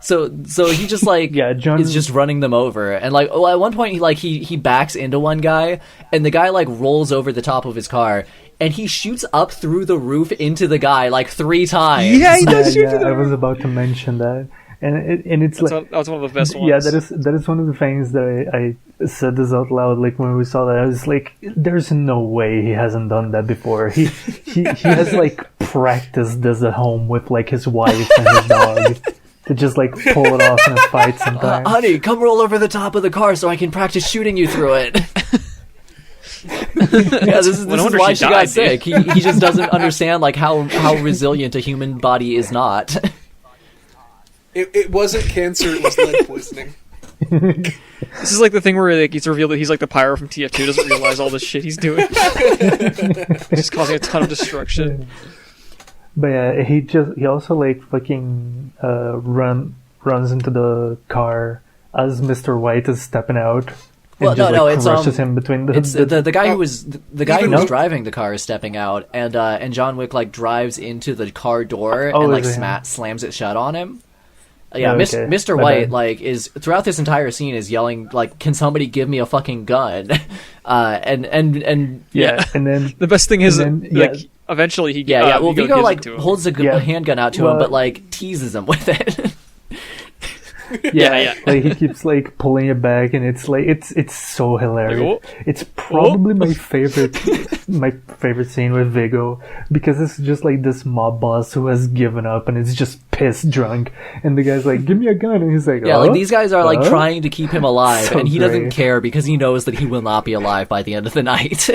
so he just like John is just running them over, and like at one point he backs into one guy, and the guy like rolls over the top of his car. And he shoots up through the roof into the guy like 3 times. Yeah, he does shoot through the roof. I was about to mention that. And it's that was one of the best ones. Yeah, that is one of the things that I said this out loud. Like when we saw that, I was like, "There's no way he hasn't done that before." He has like practiced this at home with like his wife and his dog to just like pull it off in a fight sometimes. Honey, come roll over the top of the car so I can practice shooting you through it. Yeah, this is why she got sick. He just doesn't understand like how resilient a human body is not. It wasn't cancer, it was lead poisoning. This is like the thing where like, it's revealed that he's like the pyro from TF2, doesn't realize all the shit he's doing. Just causing a ton of destruction. But yeah, he also like fucking runs into the car as Mr. White is stepping out. Well, it's crushes him between the guy who was driving the car is stepping out, and John Wick like drives into the car door and like slams it shut on him. Mr. White like is throughout this entire scene is yelling like, "Can somebody give me a fucking gun?" and then the best thing is eventually he Vigo like holds a handgun out to him, but like teases him with it. Yeah. Like he keeps like pulling it back, and it's like it's so hilarious. It's probably my favorite scene with Vigo, because it's just like this mob boss who has given up and is just pissed drunk, and the guy's like, "Give me a gun," and he's like, like these guys are like trying to keep him alive, so and he doesn't care because he knows that he will not be alive by the end of the night.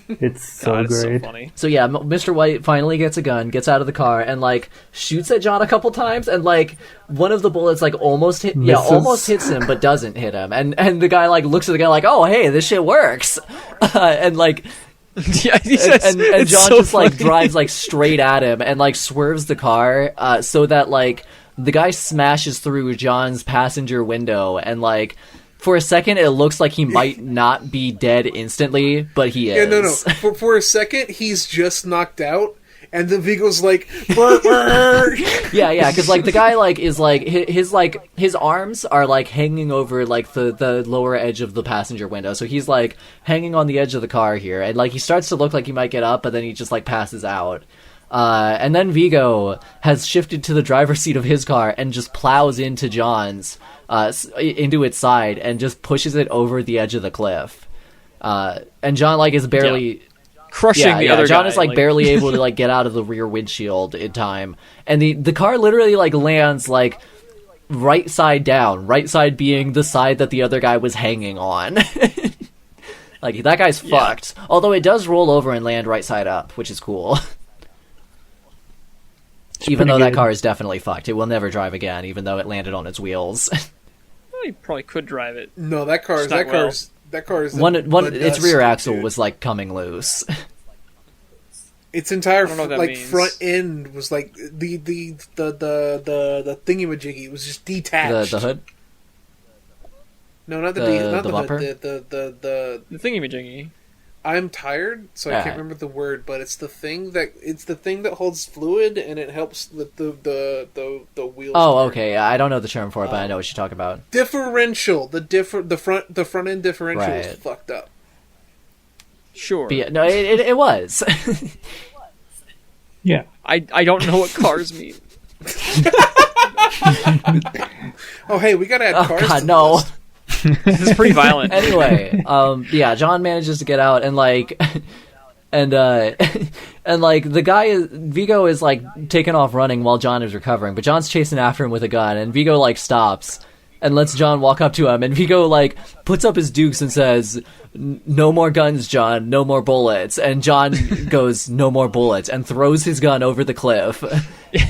It's so great. So funny. So yeah, Mr. White finally gets a gun, gets out of the car, and like shoots at John a couple times, and like one of the bullets like almost hits him, but doesn't hit him, and the guy like looks at the guy like, "Oh hey, this shit works," and like. Yeah, and John so just funny. Like drives like straight at him and like swerves the car so that like the guy smashes through John's passenger window, and like for a second it looks like he might not be dead instantly, but he is. Yeah, no. For a second he's just knocked out, and then Vigo's like, "Burr, burr." yeah, because like the guy like is like his arms are like hanging over like the lower edge of the passenger window, so he's like hanging on the edge of the car here, and like he starts to look like he might get up, but then he just like passes out. And then Vigo has shifted to the driver's seat of his car and just plows into John's into its side and just pushes it over the edge of the cliff. And John like is barely. Yeah. Crushing the other John guy. is like barely able to like get out of the rear windshield in time, and the car literally like lands like right side down, right side being the side that the other guy was hanging on. Like that guy's fucked. Although it does roll over and land right side up, which is cool. Even though that car is definitely fucked, it will never drive again. Even though it landed on its wheels. Well, you probably could drive it. No, that car is its rear axle was like coming loose. Its entire means. front end was like the thingamajiggy was just detached. The hood. No, not the bumper? hood. The thingamajiggy. I'm tired, so I can't remember the word, but it's the thing that holds fluid and it helps the wheels. Oh, okay. I don't know the term for it, but I know what you're talking about. Differential. The front end differential was fucked up. Sure. But yeah, no, it was. Yeah. I don't know what cars mean. Oh, hey, we gotta add cars. God, to no. List. This is pretty violent. Anyway, John manages to get out, and like, and like the guy Vigo is like taking off running while John is recovering, but John's chasing after him with a gun, and Vigo like stops and lets John walk up to him, and Vigo like puts up his dukes and says, "No more guns, John, no more bullets," and John goes, "No more bullets," and throws his gun over the cliff,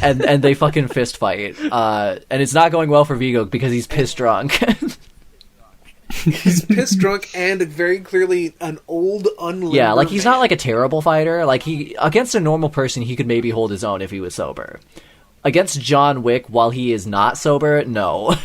and they fucking fist fight, and it's not going well for Vigo because he's pissed drunk. He's pissed drunk and very clearly an old, unlimbered Yeah, like he's man. not like a terrible fighter. Like against a normal person, he could maybe hold his own if he was sober. against John Wick while he is not sober, no.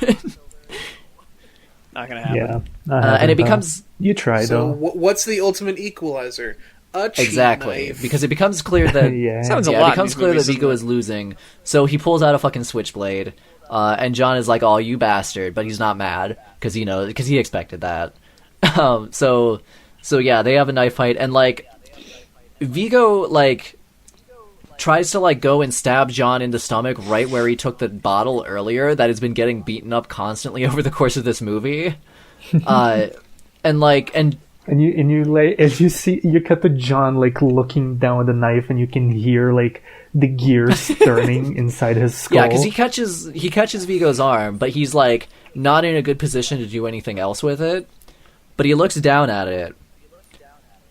Not gonna happen. Yeah, And it becomes you try So though. what's the ultimate equalizer? A cheap exactly knife. because it becomes clear that Yeah. Sounds a it lot. becomes in these clear that movies, Vigo doesn't is losing. So he pulls out a fucking switchblade, and John is like, "Oh, you bastard!" But he's not mad because he expected that. So yeah, they have a knife fight, and like Vigo like tries to like go and stab John in the stomach right where he took the bottle earlier that has been getting beaten up constantly over the course of this movie. And you like as you see you cut to John like looking down with the knife, and you can hear like the gears turning inside his skull. yeah, because he catches Vigo's arm, but he's like not in a good position to do anything else with it. But he looks down at it,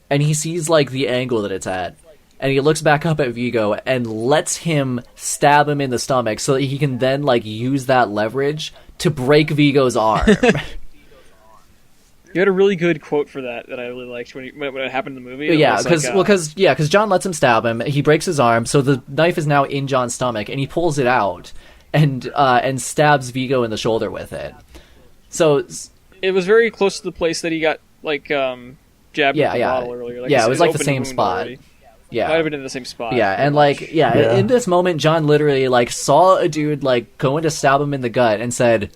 and he sees like the angle that it's at, and he looks back up at Vigo and lets him stab him in the stomach so that he can then like use that leverage to break Vigo's arm. You had a really good quote for that I really liked when it happened in the movie. Yeah, It was like, because John lets him stab him. He breaks his arm, so the knife is now in John's stomach, and he pulls it out and stabs Vigo in the shoulder with it. So it was very close to the place that he got like jabbed with the bottle earlier. Like, it was like the open same wound spot. already. Yeah, Might have been in the same spot. yeah, and like in this moment, John literally like saw a dude like going to stab him in the gut and said,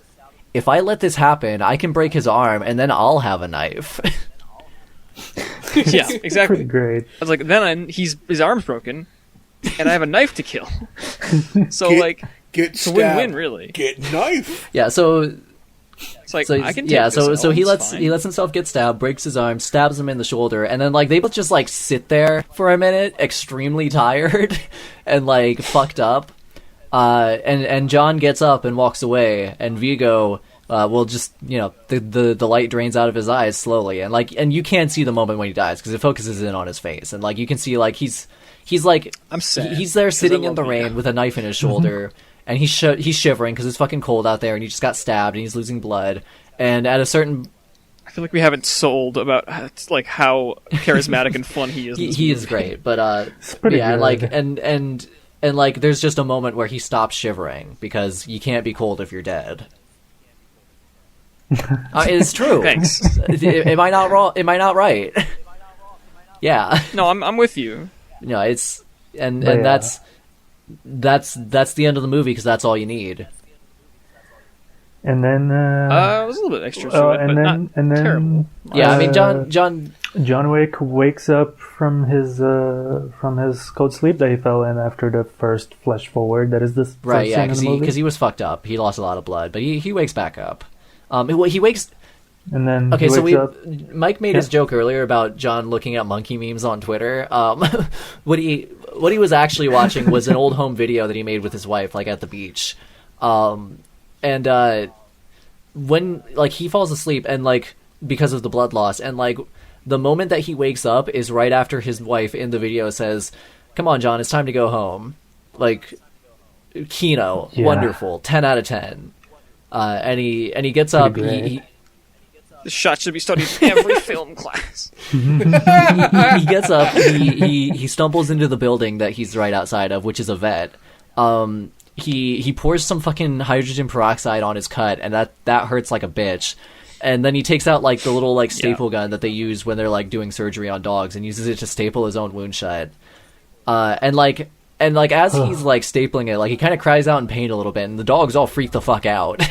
"If I let this happen, I can break his arm, and then I'll have a knife." Yeah, exactly. Pretty great. I was like, his arm's broken, and I have a knife to kill. So Get it's a win-win, really. Get knife. Yeah, so It's like so I can. yeah, take this so L, he it's lets fine. he lets himself get stabbed, breaks his arm, stabs him in the shoulder, and then like they both just like sit there for a minute, extremely tired and like fucked up. And John gets up and walks away, and Vigo will just the light drains out of his eyes slowly, and you can't see the moment when he dies because it focuses in on his face, and like you can see like he's like I'm sad. he's there sitting I in the love rain Vigo. with a knife in his shoulder. And he's shivering because it's fucking cold out there, and he just got stabbed, and he's losing blood. And at a certain, I feel like we haven't sold about like how charismatic and fun he is. in this he movie. is great, but pretty yeah, good. and like there's just a moment where he stops shivering because you can't be cold if you're dead. It's true. Thanks. Am I not wrong? Am I not right? Yeah. No, I'm with you. No, it's and But yeah. that's the end of the movie because that's all you need. And then It was a little bit extra to it, but not terrible. Yeah, I mean John Wick wakes up from his cold sleep that he fell in after the first flash forward. That is the right, yeah, scene in the movie. because he was fucked up. He lost a lot of blood, but he wakes back up. He wakes. And then Okay, he so wakes up. Mike made his joke earlier about John looking at monkey memes on Twitter. What he was actually watching was an old home video that he made with his wife, like at the beach. And when like he falls asleep and like because of the blood loss, and like the moment that he wakes up is right after his wife in the video says, "Come on, John, it's time to go home." Like Kino, Yeah. wonderful, 10 out of 10. And he gets up. great. He This shot should be studied in every film class. he gets up. He stumbles into the building that he's right outside of, which is a vet. He pours some fucking hydrogen peroxide on his cut, and that hurts like a bitch. And then he takes out like the little like staple gun that they use when they're like doing surgery on dogs, and uses it to staple his own wound shut. And as he's like stapling it, like he kind of cries out in pain a little bit, and the dogs all freak the fuck out.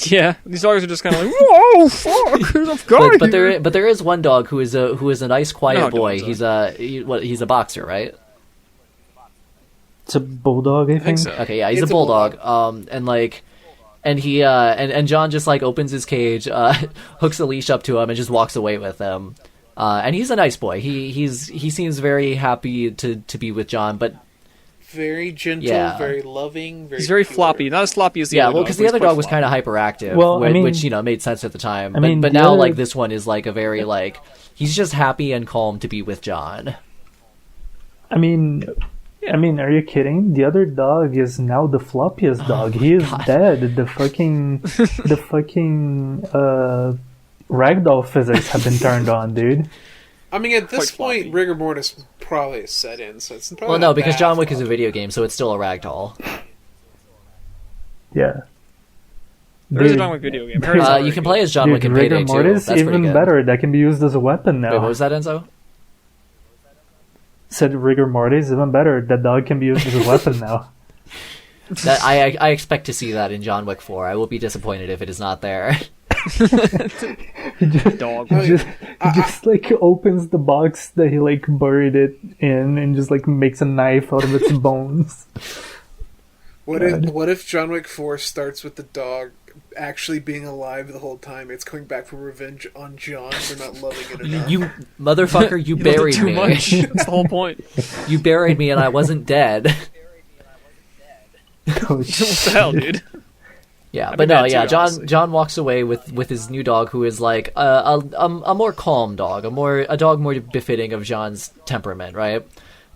Yeah, these dogs are just kind of like, whoa, fuck, I've got but there is one dog who is a nice quiet No, boy. dogs He's a boxer, right? It's a bulldog, I think. so. Okay, yeah, he's It's a a bulldog. And he and John just like opens his cage, hooks a leash up to him, and just walks away with him. And he's a nice boy. He seems very happy to be with John, but Very gentle, Yeah. very loving. He's very pure. floppy, not as floppy as the yeah, other well, dog, because but the other he's quite dog was kind of floppy. hyperactive, Well, I mean- which made sense at the time. I mean, but the now other- like this one is like a very like he's just happy and calm to be with John. I mean, are you kidding? The other dog is now the floppiest dog. He is dead. The fucking ragdoll physics have been turned on, dude. I mean, at this Quite point, floppy. rigor mortis probably is set in, so it's probably Well, no, not because that John Wick is a floppy. video game, so it's still a ragdoll. Yeah. There is a Dude, John Wick video game. I heard it's not You very can good. play as John Wick in rigor Payday 2. mortis, That's pretty even good. better. That can be used as a weapon now. Wait, what was that, Enzo? Said rigor mortis, even better. That dog can be used as a weapon now. I expect to see that in John Wick 4. I will be disappointed if it is not there. He just, Dog. he just like opens the box that he like buried it in and just like makes a knife out of its bones. What if John Wick 4 starts with the dog actually being alive the whole time? It's coming back for revenge on John for not loving it enough. You motherfucker, you You loved it buried too me. much. That's the whole point. You buried me and I wasn't dead. Oh, What the hell, dude? Yeah, I'd but be no, mad yeah. too, honestly. John walks away with his new dog, who is like a more calm dog, a dog more befitting of John's temperament, right?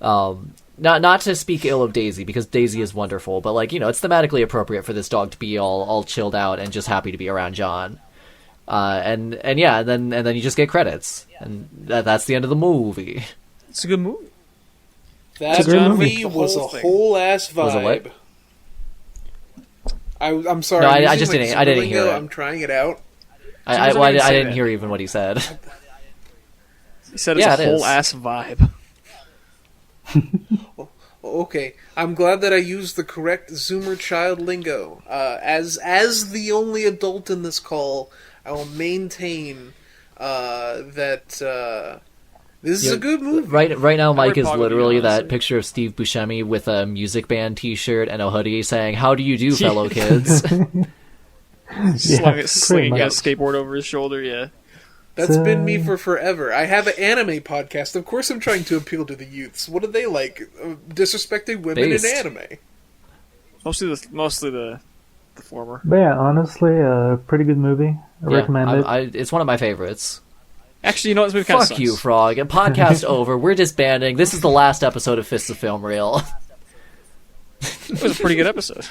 Not to speak ill of Daisy, because Daisy is wonderful, but like, you know, it's thematically appropriate for this dog to be all chilled out and just happy to be around John. And then you just get credits, and that's the end of the movie. It's a good movie. That John movie Wick, the was a whole thing. whole ass vibe. Was it what? I'm sorry. No, I'm I using, just like, didn't- I didn't super hear lingo. it. I'm trying it out. I Someone's already said didn't it. hear even what he said. He said it's Yeah, a it is. whole ass vibe. Okay, I'm glad that I used the correct Zoomer child lingo. As the only adult in this call, I will maintain that this is a good movie. Right now, Mike would is probably, literally that honestly. picture of Steve Buscemi with a music band T-shirt and a hoodie saying, "How do you do, fellow kids?" pretty Slinging a much. skateboard over his shoulder, yeah. That's been me for forever. I have an anime podcast. Of course, I'm trying to appeal to the youths. What do they like? Disrespecting women Based. in anime. Mostly the former. But yeah, honestly, a pretty good movie. I recommend it. It's one of my favorites. Actually, you know what? This movie kind of Fuck sucks. you, Frog. And podcast over. We're disbanding. This is the last episode of Fists of Film Reel. It was a pretty good episode.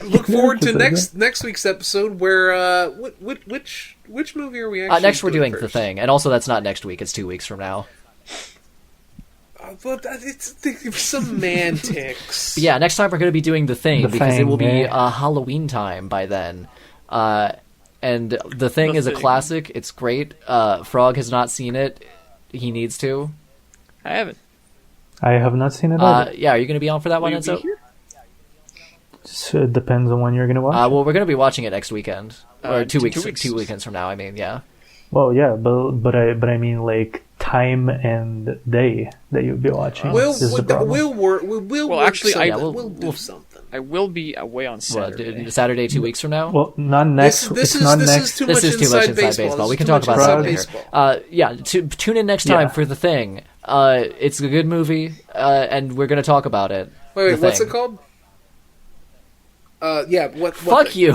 Look forward to next week's episode. Where which movie are we actually? Next, we're doing first? The Thing, and also that's not next week. It's 2 weeks from now. But it's semantics. But yeah, next time we're going to be doing The Thing The because it Thing, will be yeah. Halloween time by then. And The Thing The is a Thing. classic. It's great. Frog has not seen it. He needs to. I haven't. I have not seen it either. Yeah, are you going to be on for that one, Will you be Enzo? here? So it depends on when you're gonna watch. Well, we're going to be watching it next weekend, or 2 weeks. 2 weeks. 2 weekends from now. I mean, yeah. Well, yeah, but I mean like time and day that you'll be watching. We'll is the problem. work actually, something. I- we'll do something. I will be away on What, Saturday. Saturday 2 weeks from now. Well, not next. This it's not is next. too This much is too much inside inside baseball. We This can is talk too about much that inside later. baseball. Yeah, tune in next time Yeah. for The Thing. It's a good movie, and we're going to talk about it. Wait, The what's Thing. it called? Yeah, what Fuck thing? you.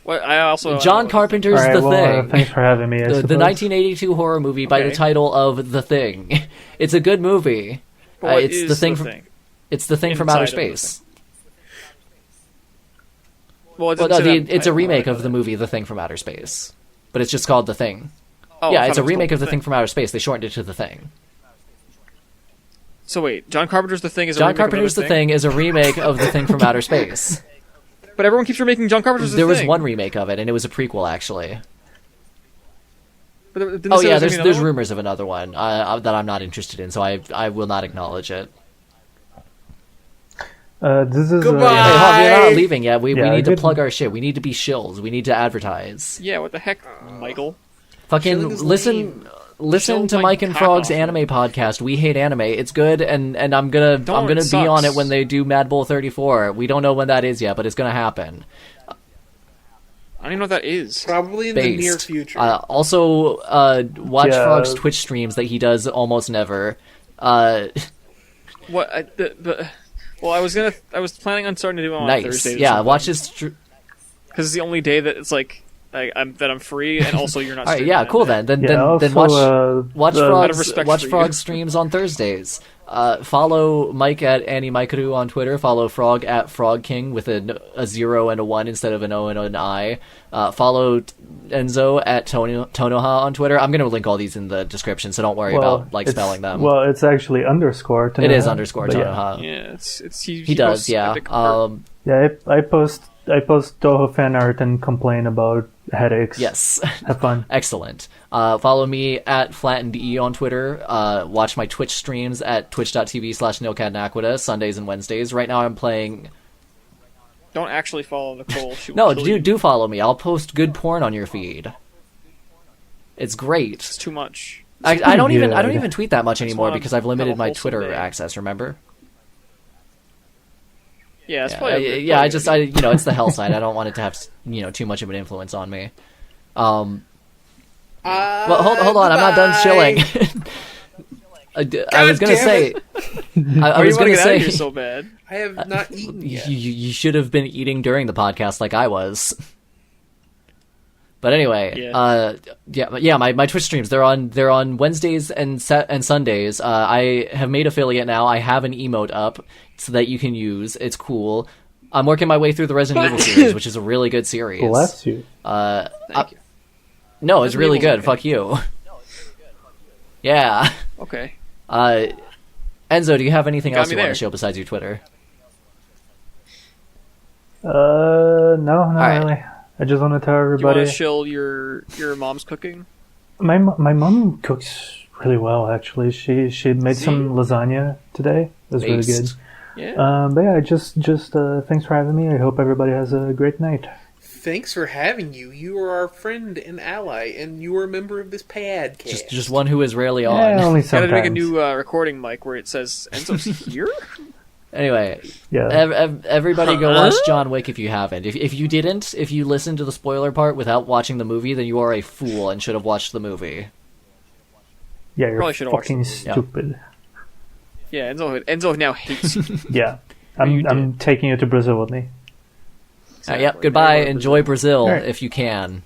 What? I also John Carpenter's All right, The well, Thing. thanks for having me. I The suppose. 1982 horror movie by the Okay. title of The Thing. It's a good movie. What it's is the thing the from thing? it's the thing from Inside outer of The space. Well, it Well, doesn't no, say that it's a title, remake I of know the that. movie The Thing from Outer Space, but it's just called The Thing. Oh, I Yeah, thought it's it a was remake called of The Thing from Outer Space. They shortened it to The Thing. So wait, John Carpenter's The Thing is a John remake of another Carpenter's The Thing is a remake of The Thing from Outer Space. But everyone keeps remaking John Carpenter's The There was Thing. one remake of it, and it was a prequel, actually. But didn't Oh say yeah, there was gonna be there's another one? rumors of another one that I'm not interested in, so I will not acknowledge it. This is Goodbye. Hey, Hog, you're not leaving yet. We Yeah, need to good. plug our shit. We need to be shills. We need to advertise. Yeah, what the heck, Michael? Fucking Shilling is listen Shilling to like Mike and cock Frog's off. anime podcast. We hate anime. It's good, and I'm gonna Don't, be it on it sucks. when they do Mad Bull 34. We don't know when that is yet, but it's gonna happen. I don't even know what that is. Probably in the Based. near future. Also, watch Yeah. Frog's Twitch streams that he does almost never. What? Well, I was planning on starting to do it on Nice. Thursday. Yeah, watch his. because it's the only day that it's like I'm free, and also you're not. All right, yeah, cool then. Then watch Frog's streams on Thursdays. Follow Mike at Annie Maikaru on Twitter. Follow Frog at Frog King with a 0 and a 1 instead of an O and an I. Follow Enzo at Tonoha on Twitter. I'm going to link all these in the description, so don't worry about spelling them. Well, it's actually underscore Tonoha. It is underscore Tonoha. Yeah, it's he does. Yeah. I post Toho fan art and complain about headaches. Yes. Have fun. Excellent. Follow me at FlattenedE on Twitter. Watch my Twitch streams at twitch.tv/NoCatNaquita Sundays and Wednesdays. Right now I'm playing... Don't actually follow Nicole. No, do follow me. I'll post good porn on your feed. It's great. It's too much. I don't even tweet that much anymore because I've limited my Twitter access, remember? Yeah, it's probably it's the hell side. I don't want it to have too much of an influence on me. Well, hold on, I'm not done chilling. I was gonna say, I was gonna say, you're so bad. I have not eaten yet. You should have been eating during the podcast, like I was. But anyway, my Twitch streams, they're on Wednesdays and Sundays. I have made affiliate now. I have an emote up so that you can use. It's cool. I'm working my way through the Resident Evil series, which is a really good series. Bless you. Thank you. No, it's really good. Okay. Fuck you. Yeah. Okay. Enzo, do you have anything else you want to show besides your Twitter? No, not really. I just want to tell everybody. Do you want to shill your mom's cooking? My mom cooks really well, actually. She made some lasagna today. It was really good. Yeah. But yeah, just thanks for having me. I hope everybody has a great night. Thanks for having you. You are our friend and ally, and you are a member of this podcast. Just one who is rarely on. Yeah, only sometimes. Gotta make a new recording mic where it says Enzo's here. Anyway, yeah. Everybody go watch John Wick if you haven't. If you listened to the spoiler part without watching the movie, then you are a fool and should have watched the movie. Yeah, you're fucking stupid. Yeah, Enzo now hates you. Yeah, I'm taking you to Brazil with me. Exactly. Yep, goodbye. Enjoy Brazil if you can.